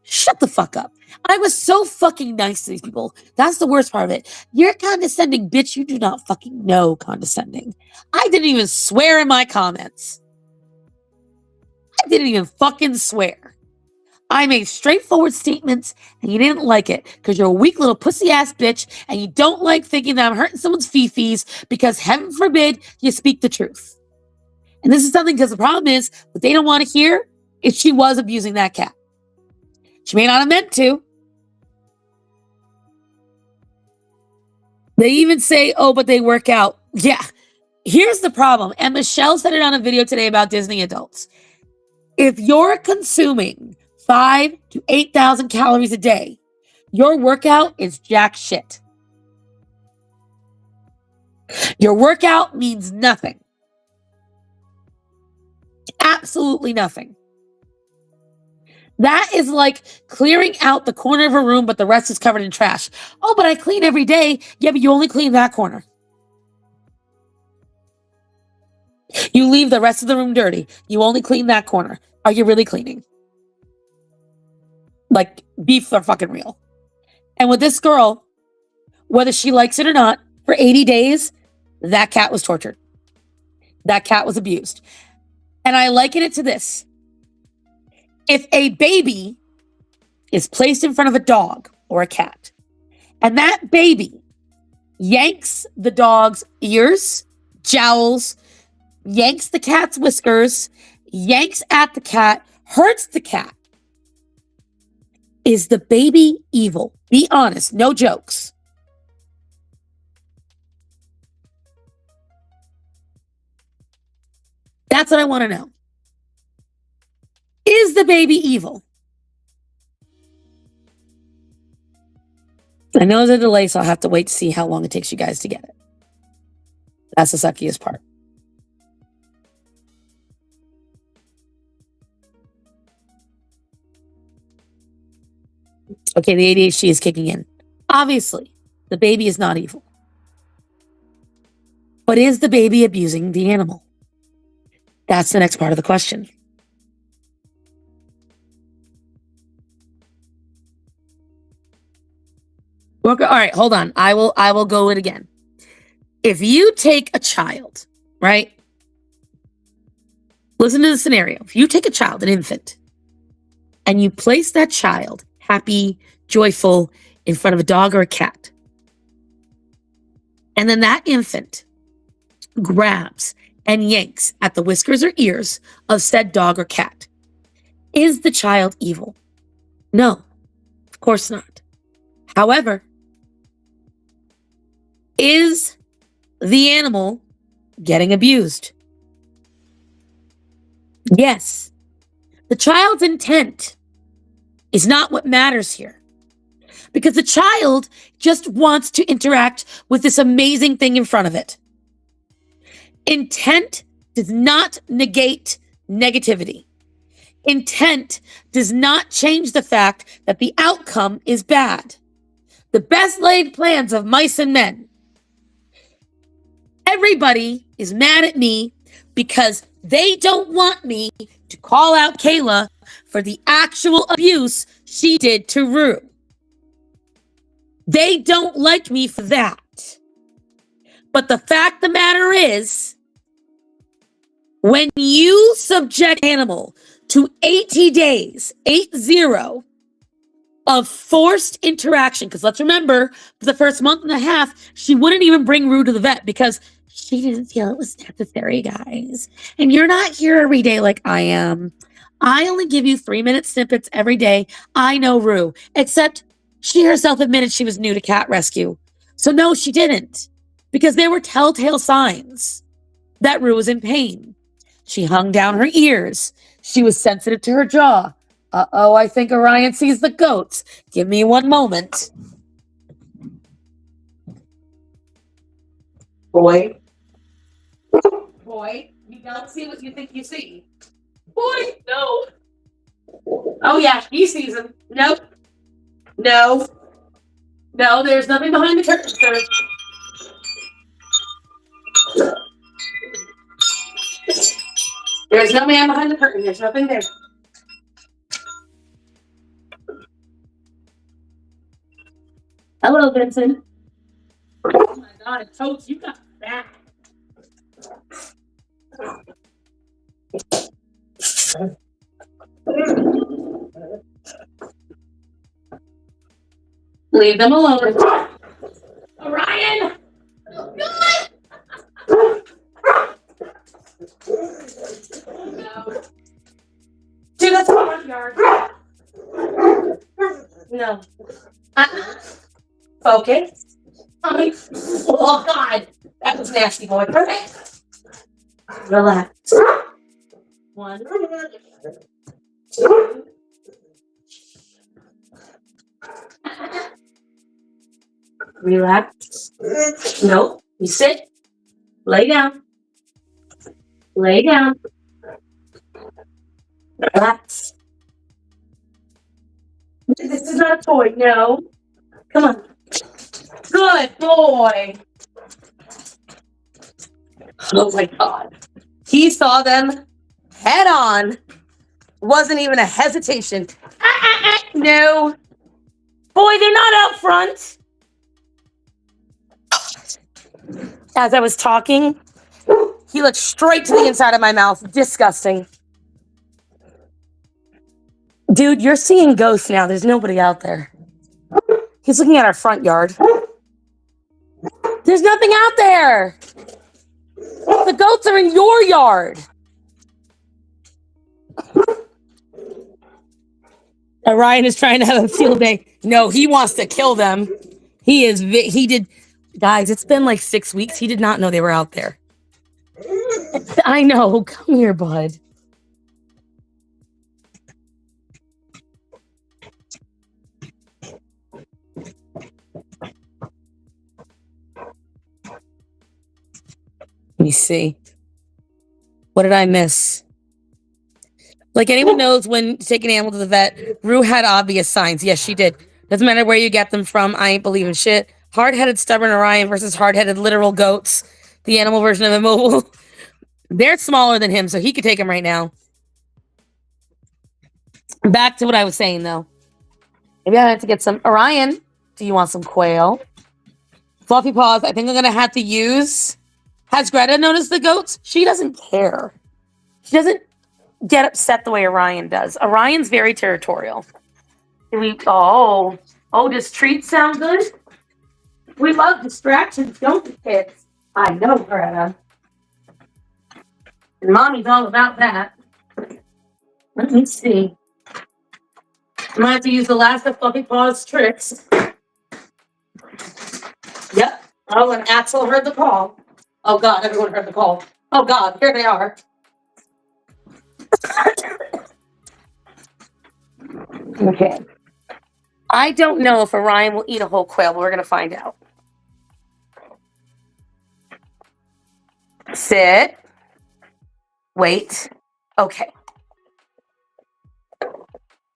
Shut the fuck up. I was so fucking nice to these people. That's the worst part of it. You're condescending, bitch. You do not fucking know condescending. I didn't even swear in my comments. I didn't even fucking swear. I made straightforward statements and you didn't like it because you're a weak little pussy ass bitch and you don't like thinking that I'm hurting someone's fifis because heaven forbid you speak the truth. And this is something because the problem is what they don't want to hear is she was abusing that cat. She may not have meant to. They even say, oh, but they work out. Yeah. Here's the problem. And Michelle said it on a video today about Disney adults. If you're consuming 5,000 to 8,000 calories a day, your workout is jack shit. Your workout means nothing. Absolutely nothing. That is like clearing out the corner of a room, but the rest is covered in trash. Oh, but I clean every day. Yeah, but you only clean that corner. You leave the rest of the room dirty. You only clean that corner. Are you really cleaning? Like, be for fucking real. And with this girl, whether she likes it or not, for 80 days, that cat was tortured. That cat was abused. And I liken it to this. If a baby is placed in front of a dog or a cat. And that baby yanks the dog's ears, jowls, yanks the cat's whiskers, yanks at the cat, hurts the cat. Is the baby evil? Be honest, no jokes. That's what I want to know. Is the baby evil? I know there's a delay, so I'll have to wait to see how long it takes you guys to get it. That's the suckiest part. Okay, the ADHD is kicking in. Obviously, the baby is not evil. But is the baby abusing the animal? That's the next part of the question. All right, hold on. I will go it again. If you take a child, right? Listen to the scenario. If you take a child, an infant, and you place that child, happy, joyful, in front of a dog or a cat, and then that infant grabs and yanks at the whiskers or ears of said dog or cat, is the child evil? No, of course not. However, is the animal getting abused? Yes. The child's intent is not what matters here. Because the child just wants to interact with this amazing thing in front of it. Intent does not negate negativity. Intent does not change the fact that the outcome is bad. The best laid plans of mice and men. Everybody is mad at me because they don't want me to call out Kayla for the actual abuse she did to Rue. They don't like me for that. But the fact of the matter is, when you subject an animal to 80 days, 80, of forced interaction, because let's remember, for the first month and a half, she wouldn't even bring Rue to the vet because she didn't feel it was necessary, guys. And you're not here every day like I am. I only give you 3-minute snippets every day. I know Rue, except she herself admitted she was new to cat rescue. So no, she didn't, because there were telltale signs that Rue was in pain. She hung down her ears. She was sensitive to her jaw. Uh-oh, I think Orion sees the goats. Give me one moment. Boy, you don't see what you think you see. Boy, no. Oh yeah, he sees him. Nope. No, there's nothing behind the curtain, sir. There's no man behind the curtain. There's nothing there. Hello, Vincent. Oh my God, Totes, you got back. Leave them alone. Orion! Oh, God! No. Dude, that's my front yard. No. Focus. Oh, God. That was nasty, boy. Perfect. Relax. 1, 2. Relax. No. You sit. Lay down. Lay down. Relax. This is not a toy. No. Come on. Good boy. Oh my God. He saw them head on. Wasn't even a hesitation. No. Boy, they're not out front. As I was talking, he looked straight to the inside of my mouth. Disgusting. Dude, you're seeing ghosts now. There's nobody out there. He's looking at our front yard. There's nothing out there. The goats are in your yard. Orion is trying to have a field day. No, he wants to kill them. He did. Guys, it's been like 6 weeks. He did not know they were out there. I know. Come here, bud. Let me see. What did I miss? Like anyone knows when to take an animal to the vet, Rue had obvious signs. Yes, she did. Doesn't matter where you get them from. I ain't believing shit. Hard-headed, stubborn Orion versus hard-headed, literal goats. The animal version of immobile. They're smaller than him, so he could take him right now. Back to what I was saying, though. Maybe I have to get some... Orion, do you want some quail? Fluffy Paws, I think I'm going to have to use... Has Greta noticed the goats? She doesn't care. She doesn't get upset the way Orion does. Orion's very territorial. Oh, does treats sound good? We love distractions, don't we, kids? I know, Greta. And Mommy's all about that. Let me see. I might have to use the last of Fluffy Paws' tricks. Yep. Oh, and Axel heard the call. Oh, God, everyone heard the call. Oh, God, here they are. Okay. I don't know if Orion will eat a whole quail, but we're going to find out. Sit. Wait. Okay.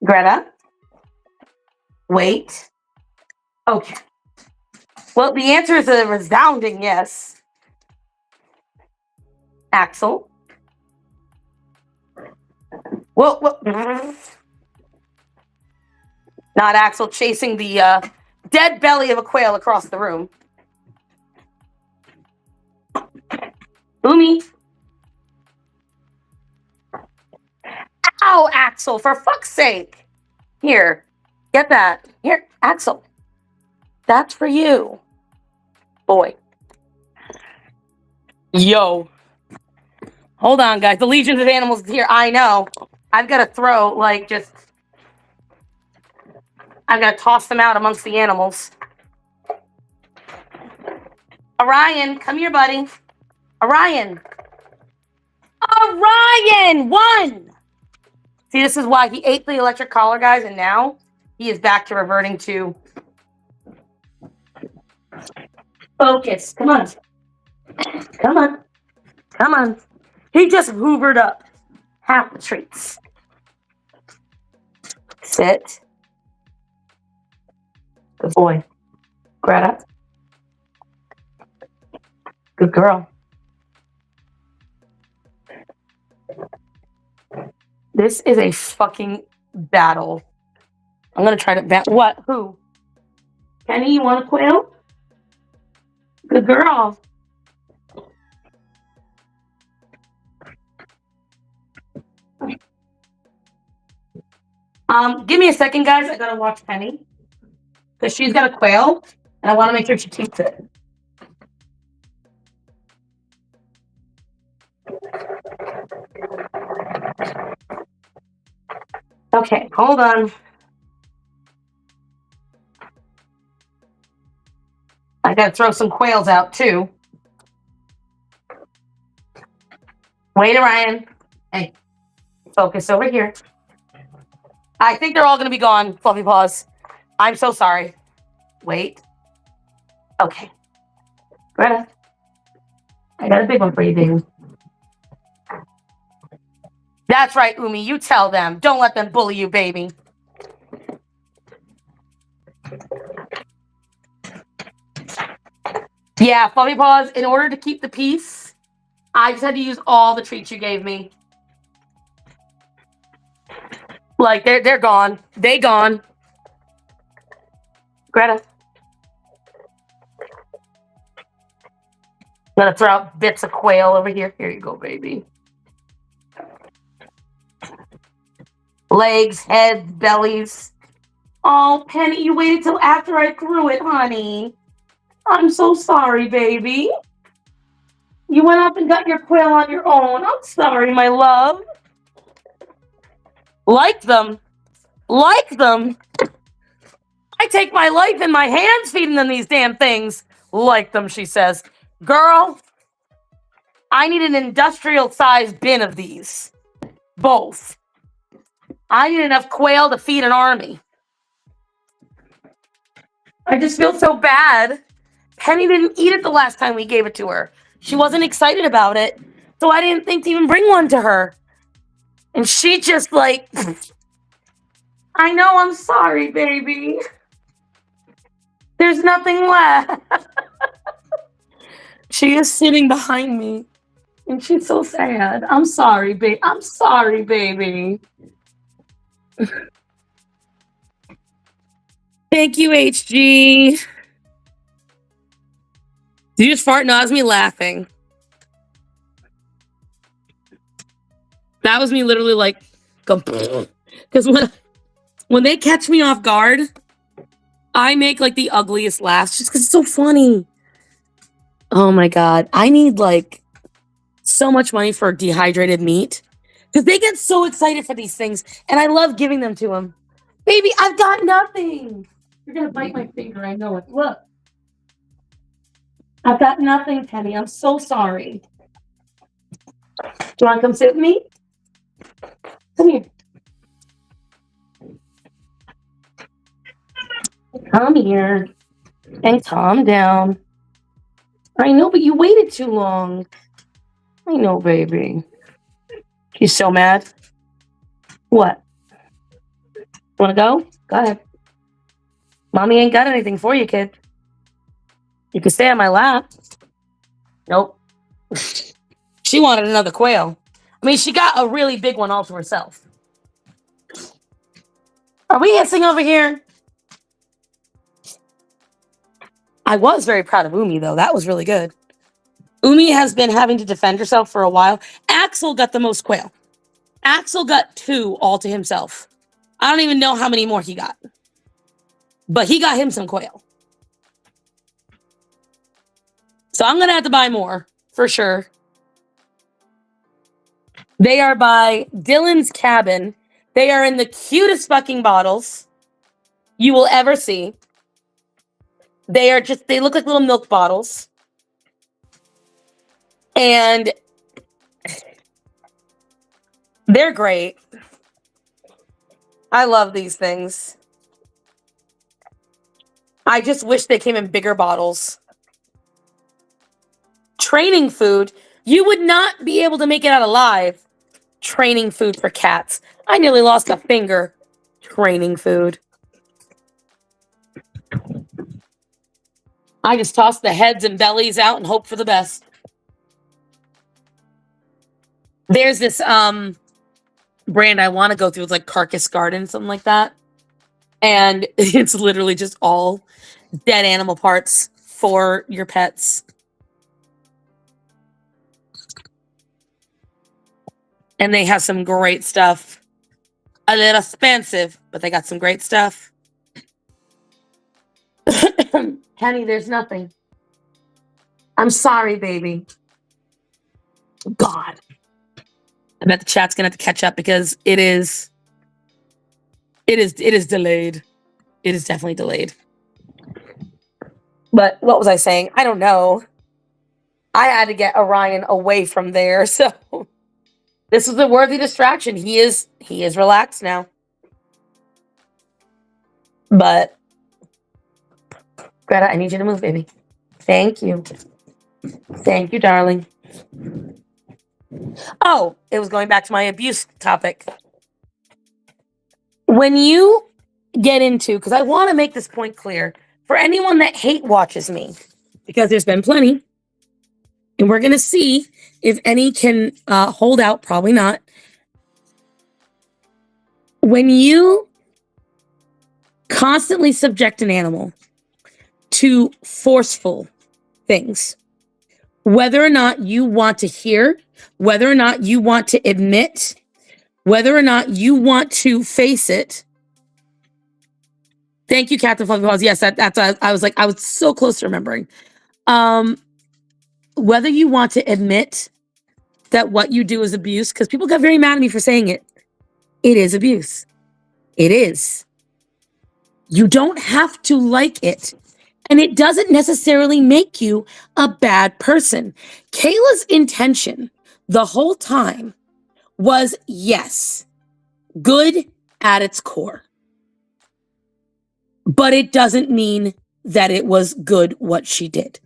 Greta. Wait. Okay. Well, the answer is a resounding yes. Axel. Well. Not Axel chasing the dead belly of a quail across the room. Umi. Ow, Axel, for fuck's sake. Here, get that. Here, Axel. That's for you. Boy. Yo. Hold on, guys. The Legion of Animals is here. I know. I've got to throw, I've got to toss them out amongst the animals. Orion, come here, buddy. Orion. Orion won! See, this is why he ate the electric collar, guys, and now he is back to reverting to focus. Come on. Come on. Come on. He just hoovered up half the treats. Sit. Good boy. Greta. Good girl. This is a fucking battle. I'm going to try to what? Who? Penny, you want a quail? Good girl. Give me a second, guys. I gotta watch Penny. Because she's got a quail, and I want to make sure she keeps it. Okay, hold on. I gotta throw some quails out, too. Wait, Orion. Hey, focus over here. I think they're all going to be gone, Fluffy Paws. I'm so sorry. Wait. Okay. Greta. I got a big one for you, baby. That's right, Umi. You tell them. Don't let them bully you, baby. Yeah, Fluffy Paws, in order to keep the peace, I just had to use all the treats you gave me. Like, they're gone. They gone. Greta. I'm gonna throw out bits of quail over here. Here you go, baby. Legs, heads, bellies. Oh, Penny, you waited till after I threw it, honey. I'm so sorry, baby. You went up and got your quail on your own. I'm sorry, my love. Like them. Like them. I take my life in my hands feeding them these damn things. Like them, she says. Girl, I need an industrial-sized bin of these. Both. I need enough quail to feed an army. I just feel so bad. Penny didn't eat it the last time we gave it to her. She wasn't excited about it, so I didn't think to even bring one to her. And she just like, I know, I'm sorry, baby. There's nothing left. She is sitting behind me, and she's so sad. I'm sorry, babe. I'm sorry, baby. Thank you, HG. Did you just fart? No, that was me laughing. That was me literally like, because when they catch me off guard, I make like the ugliest laughs just because it's so funny. Oh my God. I need like so much money for dehydrated meat because they get so excited for these things and I love giving them to them. Baby, I've got nothing. You're going to bite my finger. I know it. Look. I've got nothing, Penny. I'm so sorry. Do you want to come sit with me? Come here. Come here and calm down. I know, but you waited too long. I know, baby. You so mad? What? Want to go? Go ahead. Mommy ain't got anything for you, kid. You can stay on my lap. Nope. She wanted another quail. I mean, she got a really big one all to herself. Are we hissing over here? I was very proud of Umi, though. That was really good. Umi has been having to defend herself for a while. Axel got the most quail. Axel got 2 all to himself. I don't even know how many more he got. But he got him some quail. So I'm going to have to buy more, for sure. They are by Dylan's Cabin. They are in the cutest fucking bottles you will ever see. They look like little milk bottles. And they're great. I love these things. I just wish they came in bigger bottles. Training food. You would not be able to make it out alive. Training food for cats. I nearly lost a finger. Training food. I just toss the heads and bellies out and hope for the best. There's this brand I want to go through. It's like Carcass Garden, something like that. And it's literally just all dead animal parts for your pets. And they have some great stuff. A little expensive, but they got some great stuff. Penny, there's nothing. I'm sorry, baby. God. I bet the chat's gonna have to catch up because it is delayed. It is definitely delayed. But what was I saying? I don't know. I had to get Orion away from there, so this was a worthy distraction. He is relaxed now. But Greta, I need you to move, baby. Thank you. Thank you, darling. Oh, it was going back to my abuse topic. When you get into, because I want to make this point clear for anyone that hate watches me, because there's been plenty, and we're going to see if any can hold out, probably not. When you constantly subject an animal to forceful things, whether or not you want to hear, whether or not you want to admit, whether or not you want to face it, Thank you, Captain Fluffy Paws. Yes, that's I was like, I was so close to remembering. Whether you want to admit that what you do is abuse, because people got very mad at me for saying it. It is abuse. It is. You don't have to like it. And it doesn't necessarily make you a bad person. Kayla's intention the whole time was, yes, good at its core. But it doesn't mean that it was good what she did.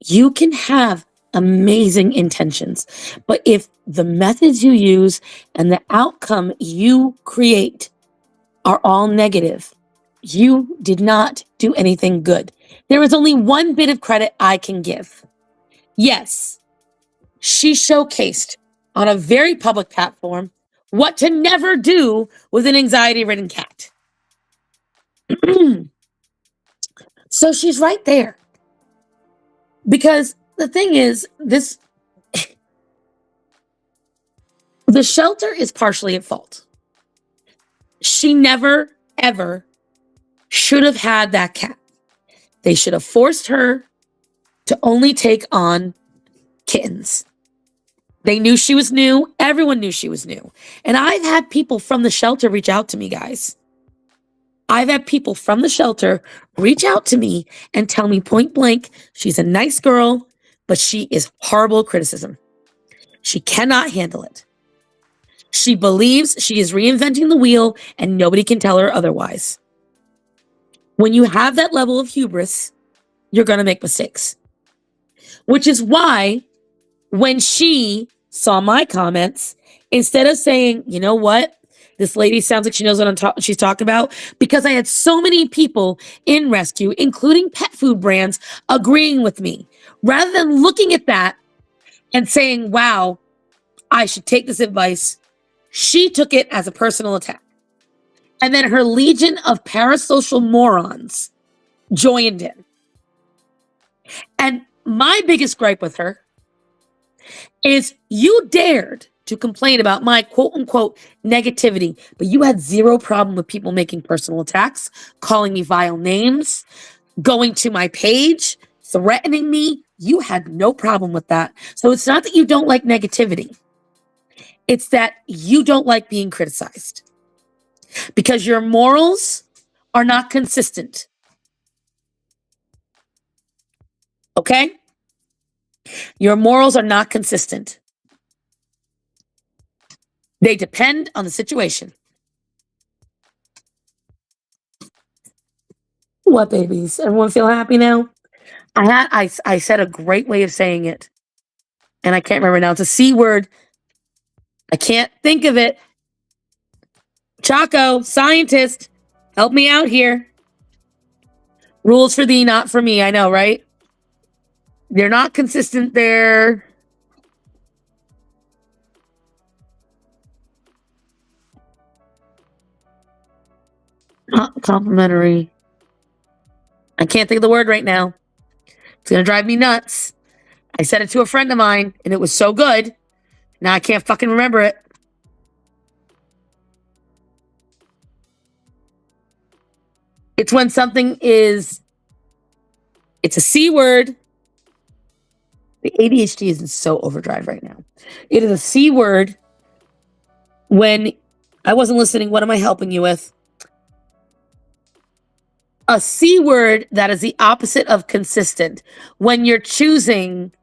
You can have amazing intentions, but if the methods you use and the outcome you create are all negative, you did not do anything good. There is only one bit of credit I can give. Yes, she showcased on a very public platform what to never do with an anxiety-ridden cat. So she's right there. Because the thing is, the shelter is partially at fault. She never, ever should have had that cat. They should have forced her to only take on kittens. They knew she was new. Everyone knew she was new. And I've had people from the shelter reach out to me, guys. I've had people from the shelter reach out to me and tell me point blank, she's a nice girl, but she is horrible criticism. She cannot handle it. She believes she is reinventing the wheel and nobody can tell her otherwise. When you have that level of hubris, you're going to make mistakes. Which is why when she saw my comments, instead of saying, you know what, this lady sounds like she knows what she's talking about, because I had so many people in rescue, including pet food brands, agreeing with me. Rather than looking at that and saying, wow, I should take this advice, she took it as a personal attack. And then her legion of parasocial morons joined in. And my biggest gripe with her is you dared to complain about my quote unquote negativity, but you had zero problem with people making personal attacks, calling me vile names, going to my page, threatening me. You had no problem with that. So it's not that you don't like negativity. It's that you don't like being criticized because your morals are not consistent. Okay? Your morals are not consistent. They depend on the situation. What, babies? Everyone feel happy now? I said a great way of saying it, and I can't remember now. It's a C word. I can't think of it. Chaco, scientist, help me out here. Rules for thee, not for me. I know, right? They're not consistent there. Not complimentary. I can't think of the word right now. It's going to drive me nuts. I said it to a friend of mine, and it was so good. Now I can't fucking remember it. It's when something is... It's a C word. The ADHD is in so overdrive right now. It is a C word. When I wasn't listening, what am I helping you with? A C word that is the opposite of consistent. When you're choosing,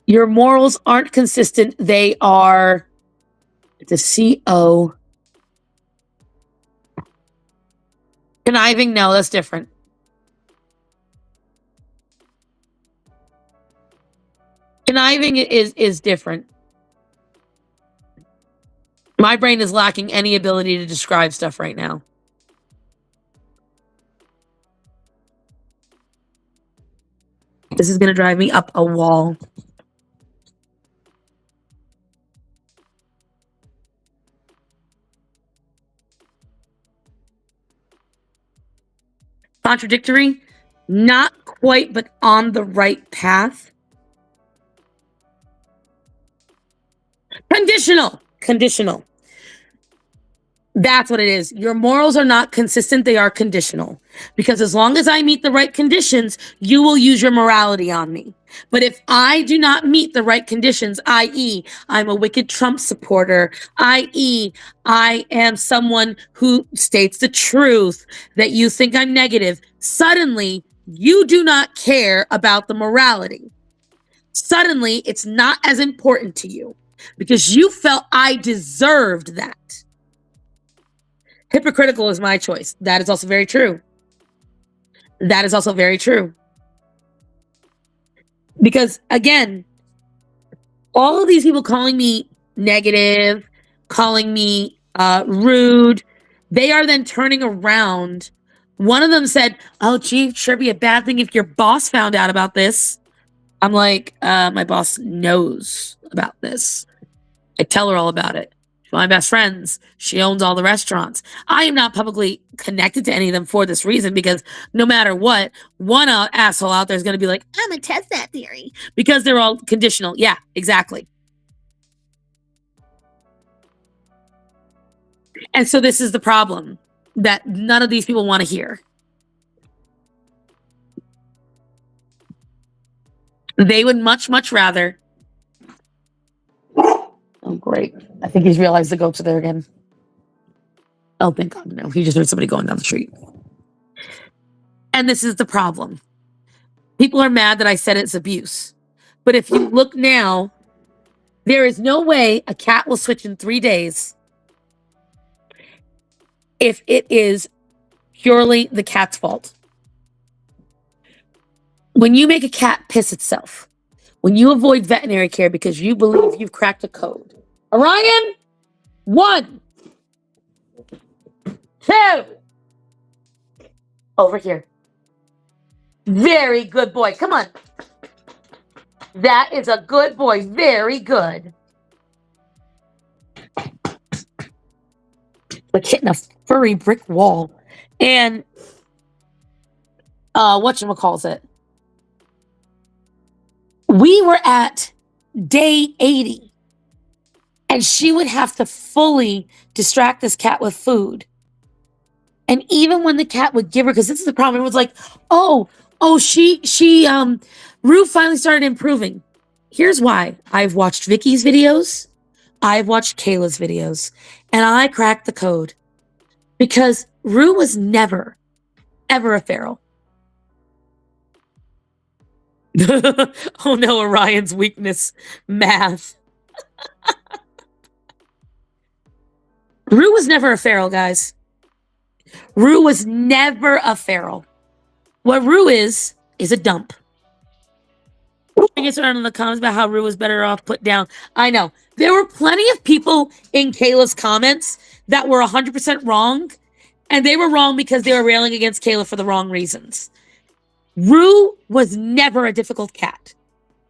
your morals aren't consistent. They are the C-O. Conniving? No, that's different. Conniving is different. My brain is lacking any ability to describe stuff right now. This is going to drive me up a wall. Contradictory? Not quite, but on the right path. Conditional. Conditional. That's what it is. Your morals are not consistent. They are conditional. Because as long as I meet the right conditions, you will use your morality on me. But if I do not meet the right conditions, i.e., I'm a wicked Trump supporter, i.e., I am someone who states the truth, that you think I'm negative, suddenly you do not care about the morality. Suddenly it's not as important to you because you felt I deserved that. Hypocritical is my choice. That is also very true. That is also very true. Because again, all of these people calling me negative, calling me rude, they are then turning around. One of them said, "Oh, gee, sure be a bad thing if your boss found out about this." I'm like, my boss knows about this. I tell her all about it. She's my best friends. She owns all the restaurants. I am not publicly connected to any of them for this reason because no matter what, one asshole out there is going to be like, I'm going to test that theory because they're all conditional. Yeah, exactly. And so this is the problem that none of these people want to hear. They would much, much rather. Oh, great. I think he's realized the goats are there again. Oh, thank God. No, he just heard somebody going down the street. And this is the problem. People are mad that I said it's abuse. But if you look now, there is no way a cat will switch in 3 days if it is purely the cat's fault. When you make a cat piss itself, when you avoid veterinary care because you believe you've cracked a code. Orion, 1, 2. Over here. Very good boy. Come on. That is a good boy. Very good. Like hitting a furry brick wall. And whatchamacallit? We were at day 80. And she would have to fully distract this cat with food. And even when the cat would give her, because this is the problem, it was like, Rue finally started improving. Here's why. I've watched Vicky's videos. I've watched Kayla's videos. And I cracked the code. Because Rue was never, ever a feral. Oh no, Orion's weakness. Math. Rue was never a feral, guys. Rue was never a feral. What Rue is a dump. I guess around in the comments about how Rue was better off put down. I know. There were plenty of people in Kayla's comments that were 100% wrong. And they were wrong because they were railing against Kayla for the wrong reasons. Rue was never a difficult cat.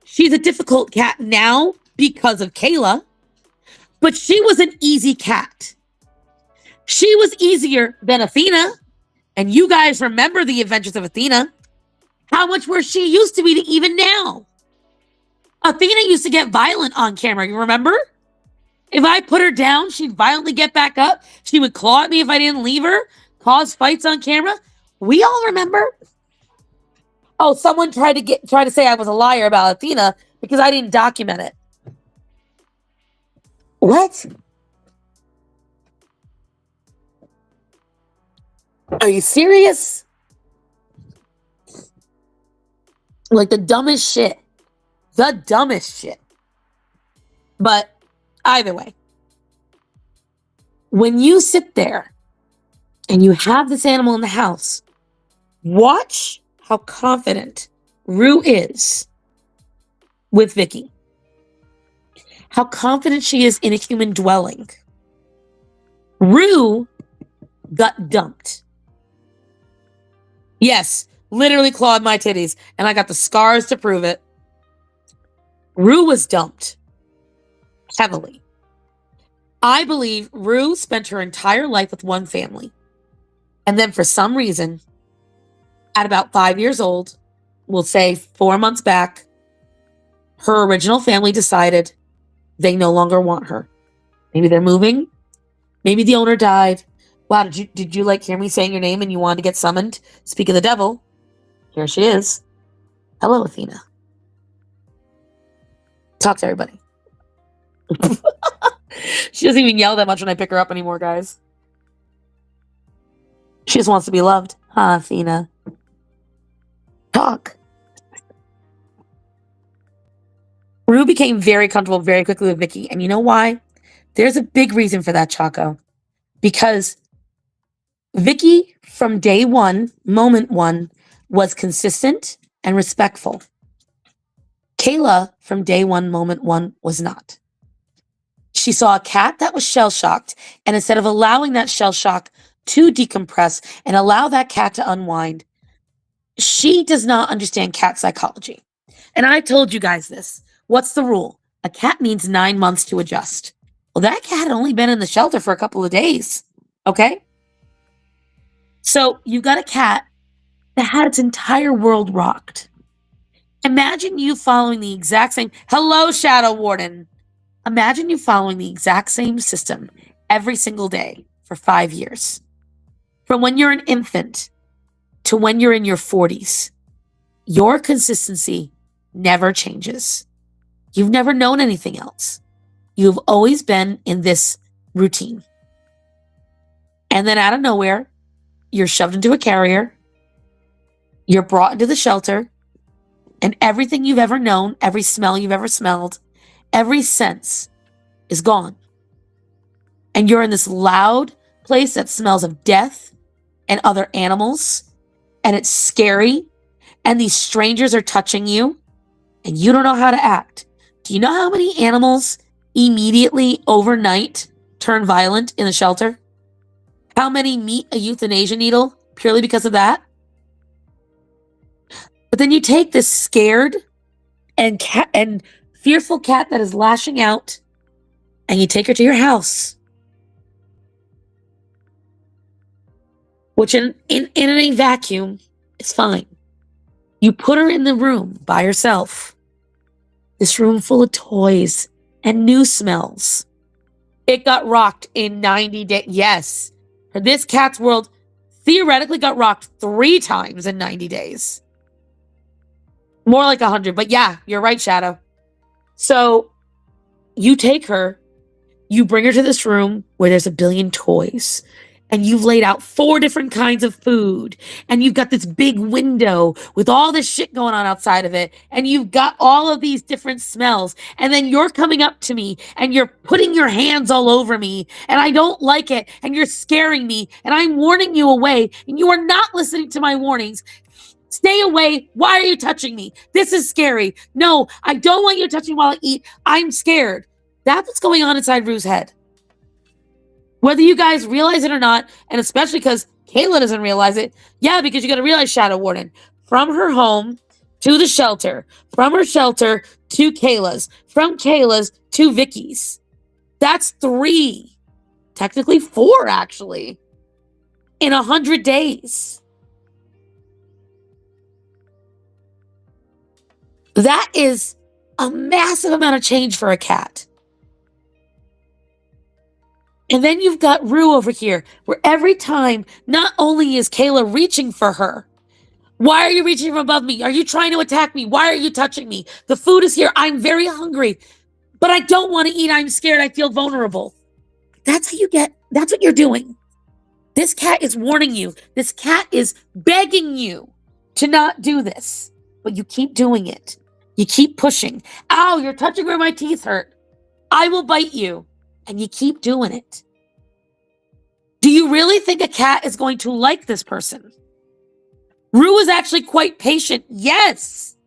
She's a difficult cat now because of Kayla. But she was an easy cat. She was easier than Athena. And you guys remember the adventures of Athena. How much worse she used to be to even now. Athena used to get violent on camera, you remember? If I put her down, she'd violently get back up. She would claw at me if I didn't leave her. Cause fights on camera. We all remember. Oh, someone tried to say I was a liar about Athena because I didn't document it. What? Are you serious? Like the dumbest shit. The dumbest shit. But either way, when you sit there and you have this animal in the house, watch how confident Rue is with Vicky. How confident she is in a human dwelling. Rue got dumped. Yes, literally clawed my titties, and I got the scars to prove it. Rue was dumped heavily. I believe Rue spent her entire life with one family. And then for some reason, at about 5 years old, we'll say 4 months back, her original family decided they no longer want her. Maybe they're moving. Maybe the owner died. Wow, did you like hear me saying your name and you wanted to get summoned? Speak of the devil. Here she is. Hello, Athena. Talk to everybody. She doesn't even yell that much when I pick her up anymore, guys. She just wants to be loved. Huh, Athena? Talk. Rue became very comfortable very quickly with Vicky. And you know why? There's a big reason for that, Chaco. Because Vicky, from day one, moment one, was consistent and respectful. Kayla, from day one, moment one, was not. She saw a cat that was shell-shocked, and instead of allowing that shell shock to decompress and allow that cat to unwind, she does not understand cat psychology. And I told you guys this. What's the rule? A cat needs 9 months to adjust. Well, that cat had only been in the shelter for a couple of days. Okay? So you got a cat that had its entire world rocked. Imagine you following the exact same, hello, Shadow Warden. Imagine you following the exact same system every single day for 5 years. From when you're an infant to when you're in your 40s, your consistency never changes. You've never known anything else. You've always been in this routine. And then out of nowhere, you're shoved into a carrier, you're brought into the shelter, and everything you've ever known, every smell you've ever smelled, every sense is gone. And you're in this loud place that smells of death and other animals, and it's scary, and these strangers are touching you, and you don't know how to act. Do you know how many animals immediately overnight turn violent in the shelter? How many meet a euthanasia needle purely because of that? But then you take this scared and fearful cat that is lashing out, and you take her to your house, which in a vacuum is fine. You put her in the room by herself. This room full of toys and new smells. It got rocked in 90 days. Yes. This cat's world theoretically got rocked 3 times in 90 days. More like 100, but yeah, you're right, Shadow. So you take her, you bring her to this room where there's a billion toys, and you've laid out 4 different kinds of food, and you've got this big window with all this shit going on outside of it, and you've got all of these different smells, and then you're coming up to me, and you're putting your hands all over me, and I don't like it, and you're scaring me, and I'm warning you away, and you are not listening to my warnings. Stay away. Why are you touching me? This is scary. No, I don't want you touching me while I eat. I'm scared. That's what's going on inside Rue's head. Whether you guys realize it or not, and especially because Kayla doesn't realize it, yeah, because you got to realize, Shadow Warden, from her home to the shelter, from her shelter to Kayla's, from Kayla's to Vicky's. That's 3, technically 4, actually, in 100 days. That is a massive amount of change for a cat. And then you've got Rue over here, where every time, not only is Kayla reaching for her, why are you reaching from above me? Are you trying to attack me? Why are you touching me? The food is here. I'm very hungry, but I don't want to eat. I'm scared. I feel vulnerable. That's what you're doing. This cat is warning you. This cat is begging you to not do this, but you keep doing it. You keep pushing. Ow, you're touching where my teeth hurt. I will bite you. And you keep doing it. Do you really think a cat is going to like this person? Rue is actually quite patient. Yes.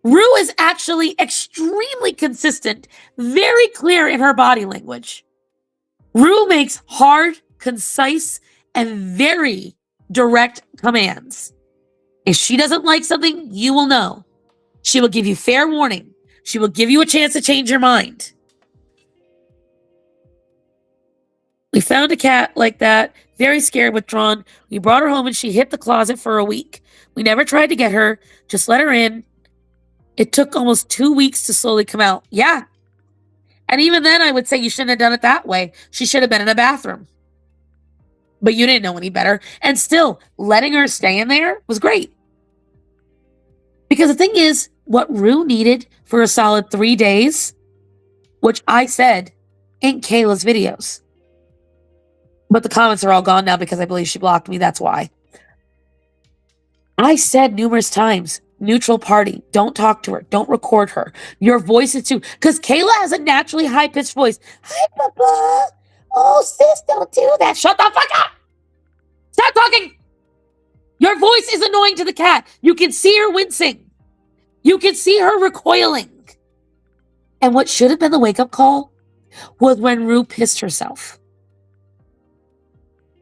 Rue is actually extremely consistent, very clear in her body language. Rue makes hard, concise, and very direct commands. If she doesn't like something, you will know. She will give you fair warning. She will give you a chance to change your mind. We found a cat like that, very scared, withdrawn. We brought her home and she hit the closet for a week. We never tried to get her, just let her in. It took almost 2 weeks to slowly come out. Yeah. And even then, I would say you shouldn't have done it that way. She should have been in a bathroom. But you didn't know any better. And still, letting her stay in there was great. Because the thing is, what Rue needed for a solid 3 days, which I said in Kayla's videos. But the comments are all gone now because I believe she blocked me. That's why. I said numerous times, neutral party. Don't talk to her. Don't record her. Your voice is too... Because Kayla has a naturally high-pitched voice. Hi, Papa. Oh, sis, don't do that. Shut the fuck up. Stop talking. Your voice is annoying to the cat. You can see her wincing. You can see her recoiling. And what should have been the wake-up call was when Rue pissed herself.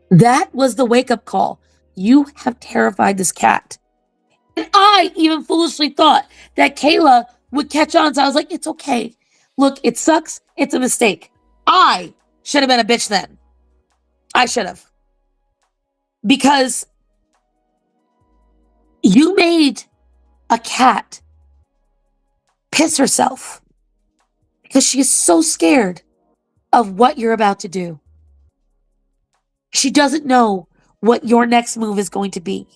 That was the wake-up call. You have terrified this cat. And I even foolishly thought that Kayla would catch on. So I was like, it's okay. Look, it sucks. It's a mistake. I should have been a bitch then. I should have. Because you made a cat piss herself because she is so scared of what you're about to do. She doesn't know what your next move is going to be.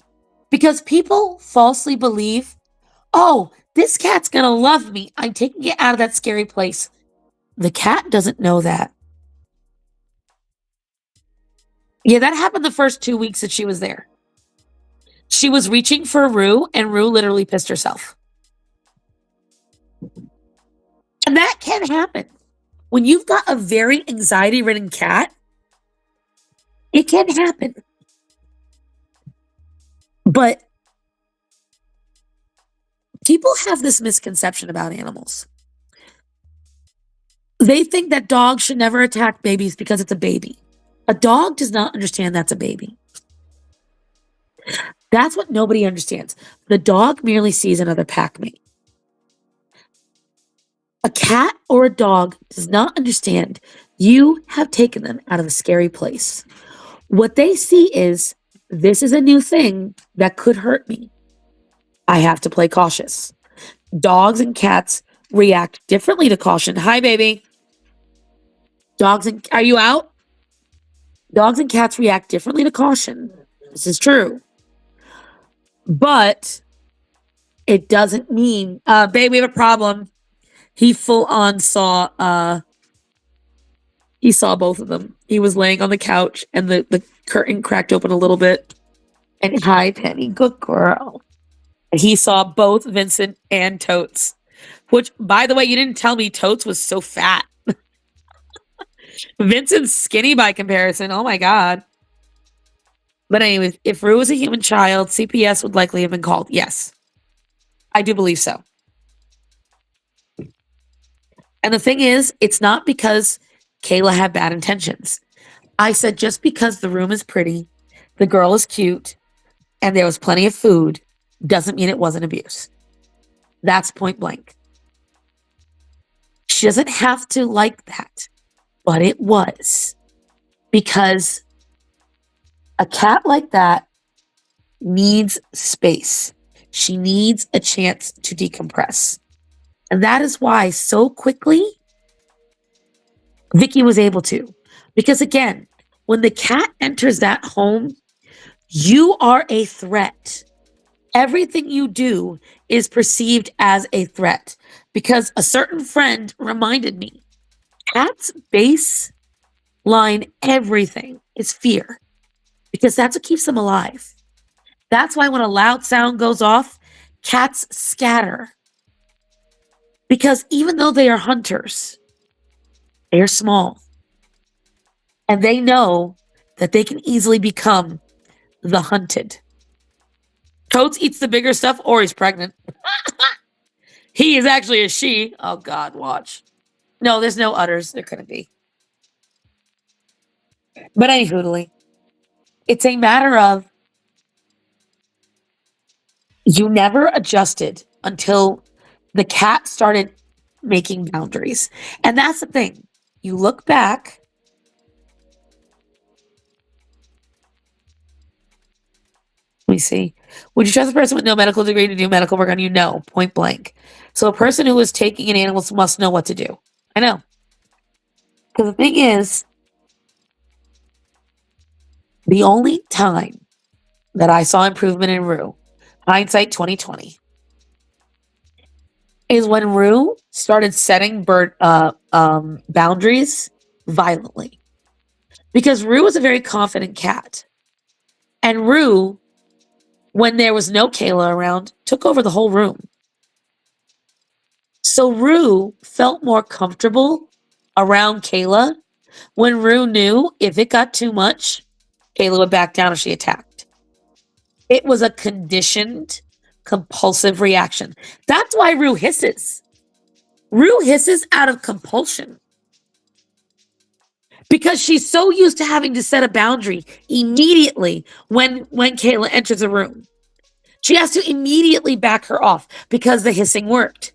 Because people falsely believe, oh, this cat's going to love me. I'm taking it out of that scary place. The cat doesn't know that. Yeah, that happened the first 2 weeks that she was there. She was reaching for Rue, and Rue literally pissed herself. And that can happen. When you've got a very anxiety-ridden cat, it can happen. But people have this misconception about animals. They think that dogs should never attack babies because it's a baby. A dog does not understand that's a baby. That's what nobody understands. The dog merely sees another pack mate. A cat or a dog does not understand you have taken them out of a scary place. What they see is, this is a new thing that could hurt me. I have to play cautious. Dogs and cats react differently to caution. Hi, baby. Are you out? Dogs and cats react differently to caution. This is true. But it doesn't mean, babe, we have a problem. He full on saw, he saw both of them. He was laying on the couch and the curtain cracked open a little bit. And hi, Penny, good girl. And he saw both Vincent and Totes. Which, by the way, you didn't tell me Totes was so fat. Vincent's skinny by comparison. Oh my God. But anyways, if Rue was a human child, CPS would likely have been called. Yes. I do believe so. And the thing is, it's not because Kayla had bad intentions. I said just because the room is pretty, the girl is cute, and there was plenty of food, doesn't mean it wasn't abuse. That's point blank. She doesn't have to like that, but it was. Because a cat like that needs space. She needs a chance to decompress. And that is why so quickly Vicky was able to. Because again, when the cat enters that home, you are a threat. Everything you do is perceived as a threat. Because a certain friend reminded me, cats' baseline everything is fear. Because that's what keeps them alive. That's why when a loud sound goes off, cats scatter. Because even though they are hunters, they are small. And they know that they can easily become the hunted. Totes eats the bigger stuff or he's pregnant. He is actually a she. Oh God, watch. No, there's no udders. There couldn't be. But anywho, it's a matter of you never adjusted until the cat started making boundaries. And that's the thing. You look back. Let me see. Would you trust a person with no medical degree to do medical work on you? No, point blank. So a person who is taking an animal must know what to do. I know. Because the thing is, the only time that I saw improvement in Rue, hindsight 2020, is when Rue started setting boundaries violently. Because Rue was a very confident cat. And Rue, when there was no Kayla around, took over the whole room. So Rue felt more comfortable around Kayla when Rue knew if it got too much, Kayla would back down if she attacked. It was a conditioned, compulsive reaction. That's why Rue hisses. Rue hisses out of compulsion. Because she's so used to having to set a boundary immediately when Kayla enters the room. She has to immediately back her off because the hissing worked.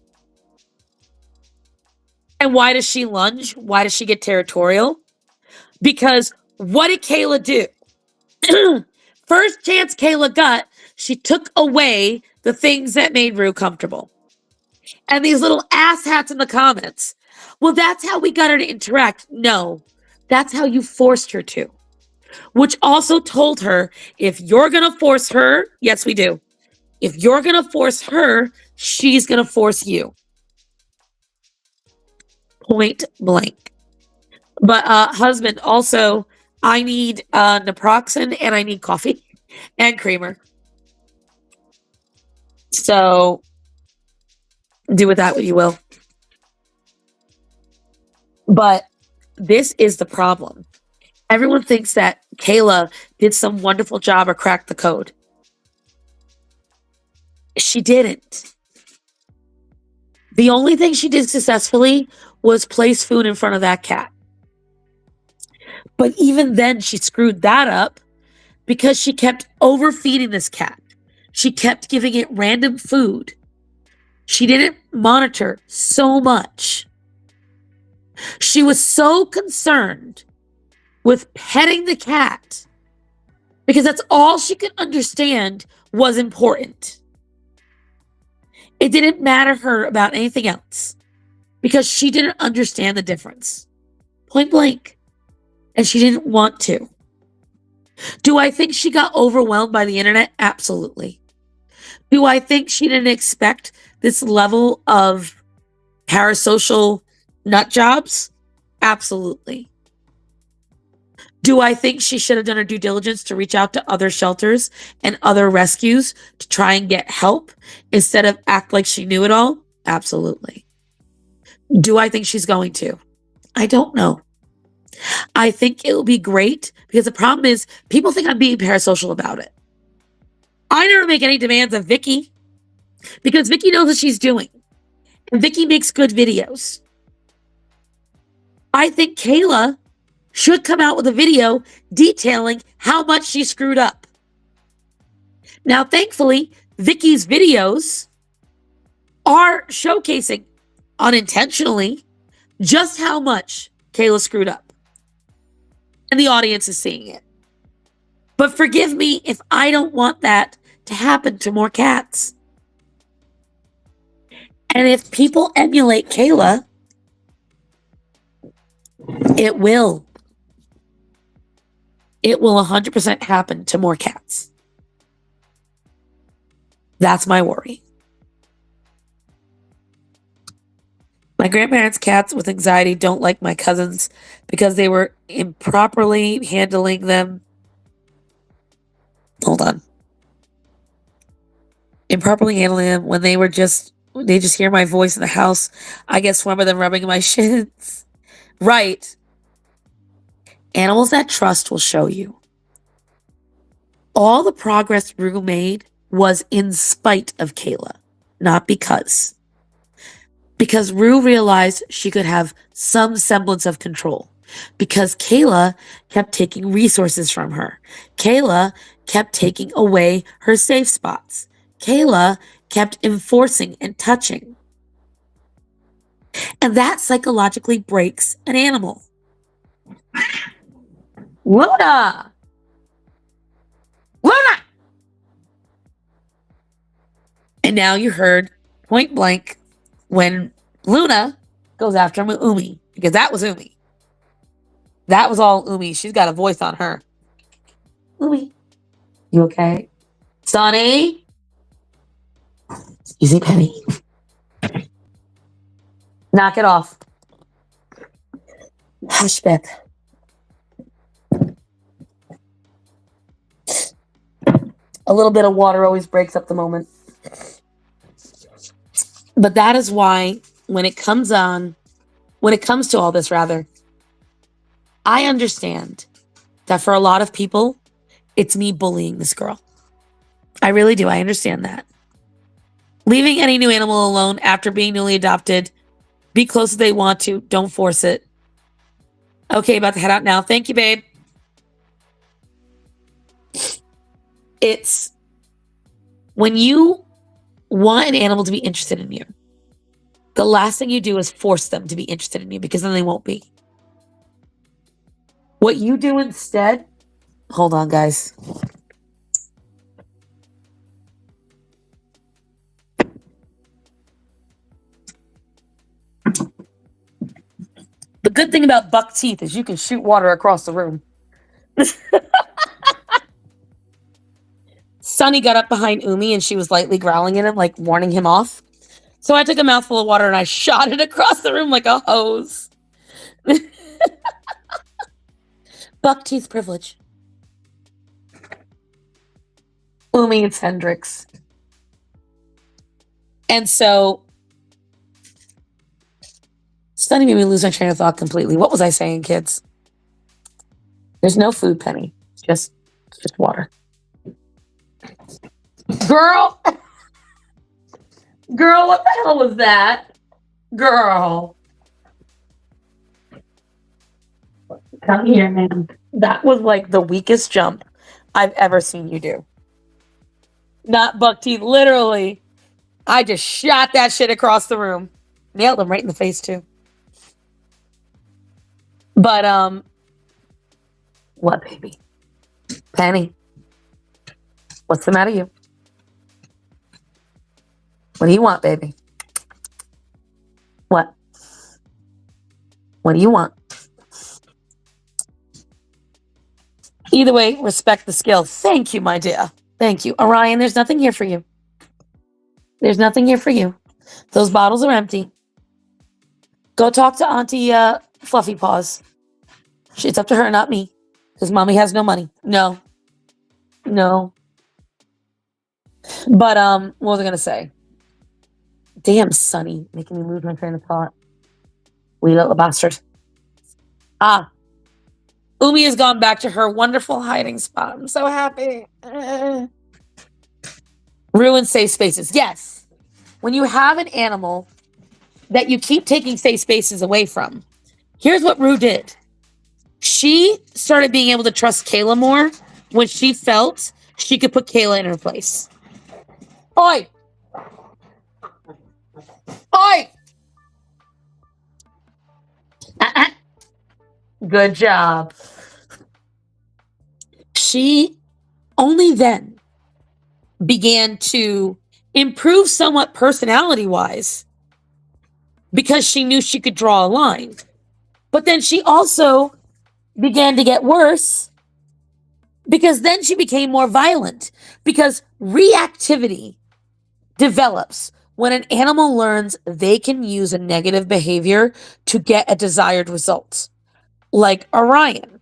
And why does she lunge? Why does she get territorial? Because what did Kayla do? First chance Kayla got, she took away the things that made Rue comfortable. And these little asshats in the comments, well, that's how we got her to interact. No, that's how you forced her to. Which also told her, if you're going to force her, yes, we do. If you're going to force her, she's going to force you. Point blank. But husband, also, I need naproxen and I need coffee and creamer. So do with that what you will. But this is the problem. Everyone thinks that Kayla did some wonderful job or cracked the code. She didn't. The only thing she did successfully was place food in front of that cat. But even then, she screwed that up because she kept overfeeding this cat. She kept giving it random food. She didn't monitor so much. She was so concerned with petting the cat because that's all she could understand was important. It didn't matter her about anything else because she didn't understand the difference. Point blank. And she didn't want to. Do I think she got overwhelmed by the internet? Absolutely. Do I think she didn't expect this level of parasocial nut jobs? Absolutely. Do I think she should have done her due diligence to reach out to other shelters and other rescues to try and get help instead of act like she knew it all? Absolutely. Do I think she's going to? I don't know. I think it will be great because the problem is people think I'm being parasocial about it. I never make any demands of Vicky because Vicky knows what she's doing. And Vicky makes good videos. I think Kayla should come out with a video detailing how much she screwed up. Now, thankfully, Vicky's videos are showcasing unintentionally just how much Kayla screwed up. And the audience is seeing it. But forgive me if I don't want that to happen to more cats. And if people emulate Kayla, it will. It will 100% happen to more cats. That's my worry. My grandparents' cats with anxiety don't like my cousins because they were improperly handling them. Hold on. Improperly handling them when they just hear my voice in the house. I get swarmed by them rubbing my shins. Right. Animals that trust will show you. All the progress Rue made was in spite of Kayla, not because. Because Rue realized she could have some semblance of control. Because Kayla kept taking resources from her. Kayla kept taking away her safe spots. Kayla kept enforcing and touching. And that psychologically breaks an animal. Luna! Luna! And now you heard point blank when Luna goes after Umi, because that was Umi. That was all Umi. She's got a voice on her. Umi, you okay? Sonny? Excuse me, Penny. Knock it off. Hush, Beth. A little bit of water always breaks up the moment. But that is why when it comes to all this, rather, I understand that for a lot of people, it's me bullying this girl. I really do. I understand that. Leaving any new animal alone after being newly adopted. Be close if they want to. Don't force it. Okay, about to head out now. Thank you, babe. It's when you want an animal to be interested in you, the last thing you do is force them to be interested in you, because then they won't be. What you do instead, hold on, guys. The good thing about buck teeth is you can shoot water across the room. Sunny got up behind Umi and she was lightly growling at him, like warning him off. So I took a mouthful of water and I shot it across the room like a hose. Buck teeth privilege. Umi, it's Hendrix. And so Sunny made me lose my train of thought completely. What was I saying, kids? There's no food, Penny. Just water. Girl! Girl, what the hell was that? Girl. Come here, man. That was like the weakest jump I've ever seen you do. Not buck teeth, literally. I just shot that shit across the room. Nailed him right in the face, too. But, what, baby? Penny. What's the matter with you? What do you want, baby? What? What do you want? Either way, respect the skill. Thank you, my dear. Thank you. Orion, there's nothing here for you. There's nothing here for you. Those bottles are empty. Go talk to Auntie Fluffy Paws. It's up to her, not me. Because Mommy has no money. No. No. But, what was I going to say? Damn, Sunny. Making me lose my train of thought. Wee little bastard. Umi has gone back to her wonderful hiding spot. I'm so happy. Ruin safe spaces. Yes. When you have an animal that you keep taking safe spaces away from, here's what Rue did. She started being able to trust Kayla more when she felt she could put Kayla in her place. Oi! Oi! Good job. She only then began to improve somewhat personality-wise because she knew she could draw a line. But then she also began to get worse because then she became more violent, because reactivity develops when an animal learns they can use a negative behavior to get a desired result. Like Orion.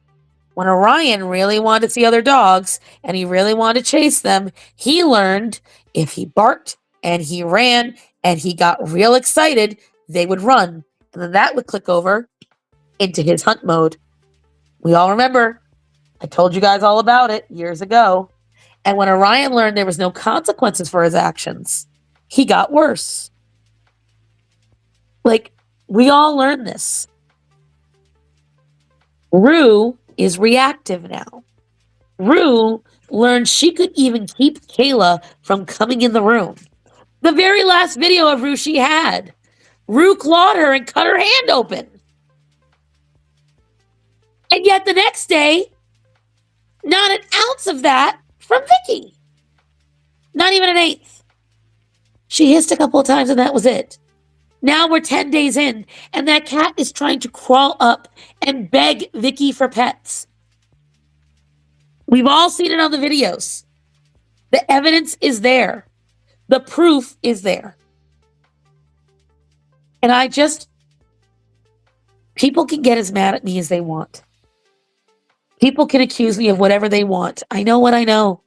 When Orion really wanted to see other dogs and he really wanted to chase them, he learned if he barked and he ran and he got real excited, they would run. And then that would click over into his hunt mode. We all remember. I told you guys all about it years ago. And when Orion learned there was no consequences for his actions, he got worse. Like, we all learned this. Rue is reactive now. Rue learned she could even keep Kayla from coming in the room. The very last video of Rue she had, Rue clawed her and cut her hand open. And yet the next day, not an ounce of that from Vicky. Not even an eighth. She hissed a couple of times and that was it. Now we're 10 days in, and that cat is trying to crawl up and beg Vicky for pets. We've all seen it on the videos. The evidence is there. The proof is there. And people can get as mad at me as they want. People can accuse me of whatever they want. I know what I know.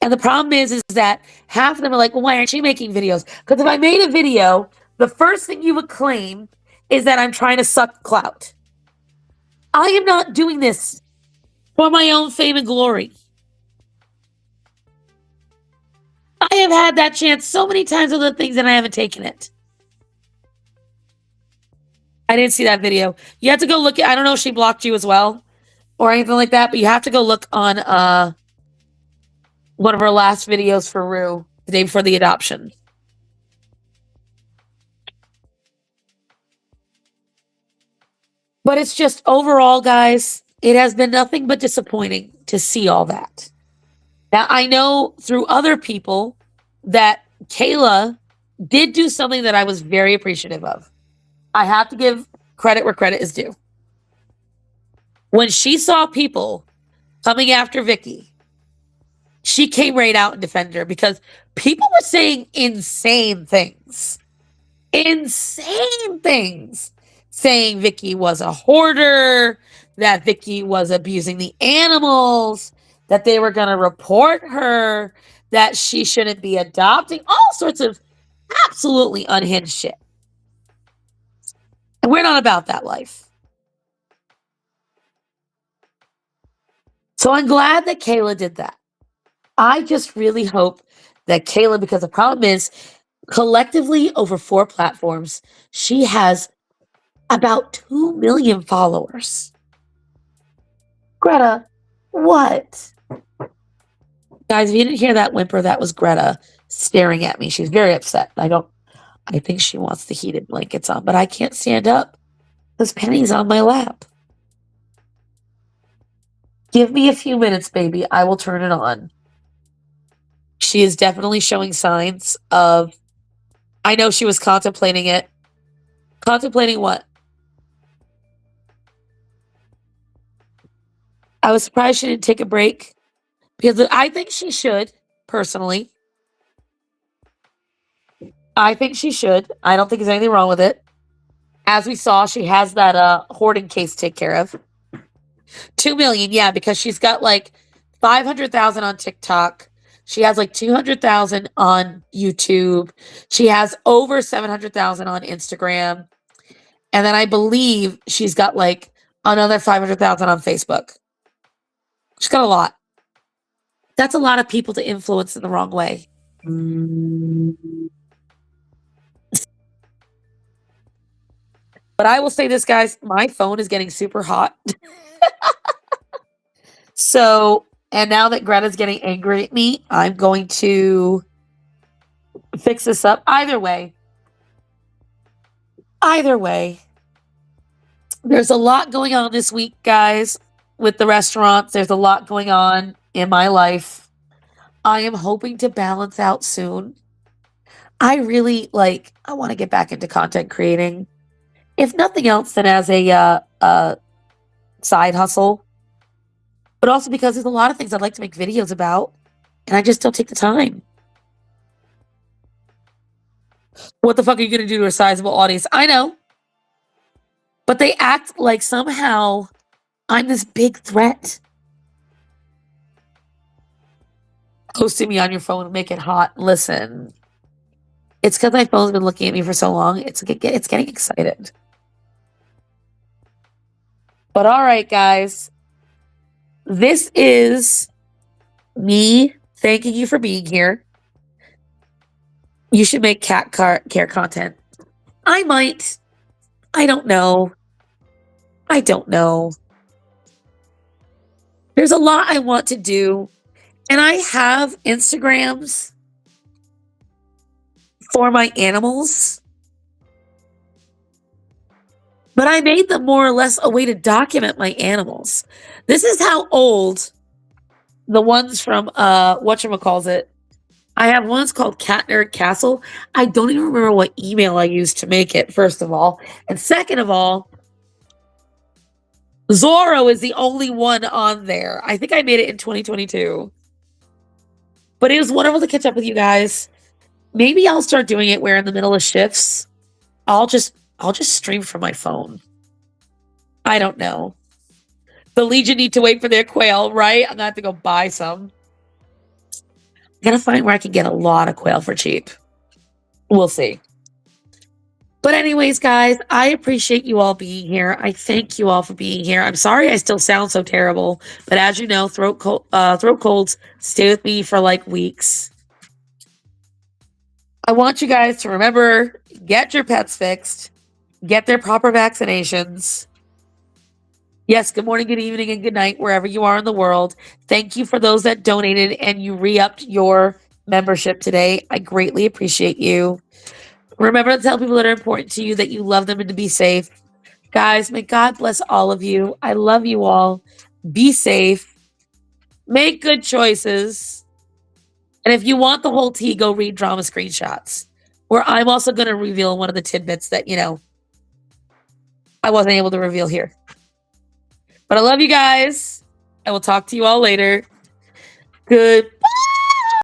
And the problem is that half of them are like, well, why aren't you making videos? Because if I made a video, the first thing you would claim is that I'm trying to suck clout. I am not doing this for my own fame and glory. I have had that chance so many times with other things and I haven't taken it. I didn't see that video. You have to go look at, I don't know if she blocked you as well or anything like that, but you have to go look on one of her last videos for Rue, the day before the adoption. But it's just overall, guys, it has been nothing but disappointing to see all that. Now, I know through other people that Kayla did do something that I was very appreciative of. I have to give credit where credit is due. When she saw people coming after Vicky, she came right out and defended her because people were saying insane things. Insane things. Saying Vicky was a hoarder, that Vicky was abusing the animals, that they were going to report her, that she shouldn't be adopting, all sorts of absolutely unhinged shit. And we're not about that life. So I'm glad that Kayla did that. I just really hope that Kayla, because the problem is, collectively over 4 platforms, she has about 2 million followers. Greta, what? Guys, if you didn't hear that whimper, that was Greta staring at me. She's very upset. I think she wants the heated blankets on, but I can't stand up because Penny's on my lap. Give me a few minutes, baby. I will turn it on. She is definitely showing signs of, I know she was contemplating it. Contemplating what? I was surprised she didn't take a break because I think she should, personally. I think she should. I don't think there's anything wrong with it. As we saw, she has that hoarding case to take care of. 2 million, yeah, because she's got like 500,000 on TikTok. She has like 200,000 on YouTube. She has over 700,000 on Instagram. And then I believe she's got like another 500,000 on Facebook. She's got a lot. That's a lot of people to influence in the wrong way. But I will say this, guys, my phone is getting super hot. So, and now that Greta's getting angry at me, I'm going to fix this up. Either way, there's a lot going on this week, guys, with the restaurants. There's a lot going on in my life. I am hoping to balance out soon. I really I want to get back into content creating. If nothing else, then as a side hustle. But also because there's a lot of things I'd like to make videos about, and I just don't take the time. What the fuck are you going to do to a sizable audience? I know. But they act like somehow I'm this big threat. Hosting me on your phone and make it hot. Listen, it's because my phone's been looking at me for so long. It's getting excited. But all right, guys. This is me thanking you for being here. You should make cat care content. I might. I don't know. There's a lot I want to do. And I have Instagrams for my animals. But I made them more or less a way to document my animals. This is how old the ones from whatchamacallit. I have one that's called Cat Nerd Castle. I don't even remember what email I used to make it, first of all. And second of all, Zorro is the only one on there. I think I made it in 2022. But it was wonderful to catch up with you guys. Maybe I'll start doing it where in the middle of shifts, I'll just stream from my phone. I don't know. The Legion need to wait for their quail, right? I'm gonna have to go buy some. I gotta find where I can get a lot of quail for cheap. We'll see. But anyways, guys, I appreciate you all being here. I thank you all for being here. I'm sorry I still sound so terrible, but as you know, throat colds stay with me for like weeks. I want you guys to remember, get your pets fixed, get their proper vaccinations. Yes, good morning, good evening, and good night, wherever you are in the world. Thank you for those that donated and you re-upped your membership today. I greatly appreciate you. Remember to tell people that are important to you that you love them and to be safe. Guys, may God bless all of you. I love you all. Be safe. Make good choices. And if you want the whole tea, go read Drama Screenshots, where I'm also going to reveal one of the tidbits that, I wasn't able to reveal here. But I love you guys. I will talk to you all later. Good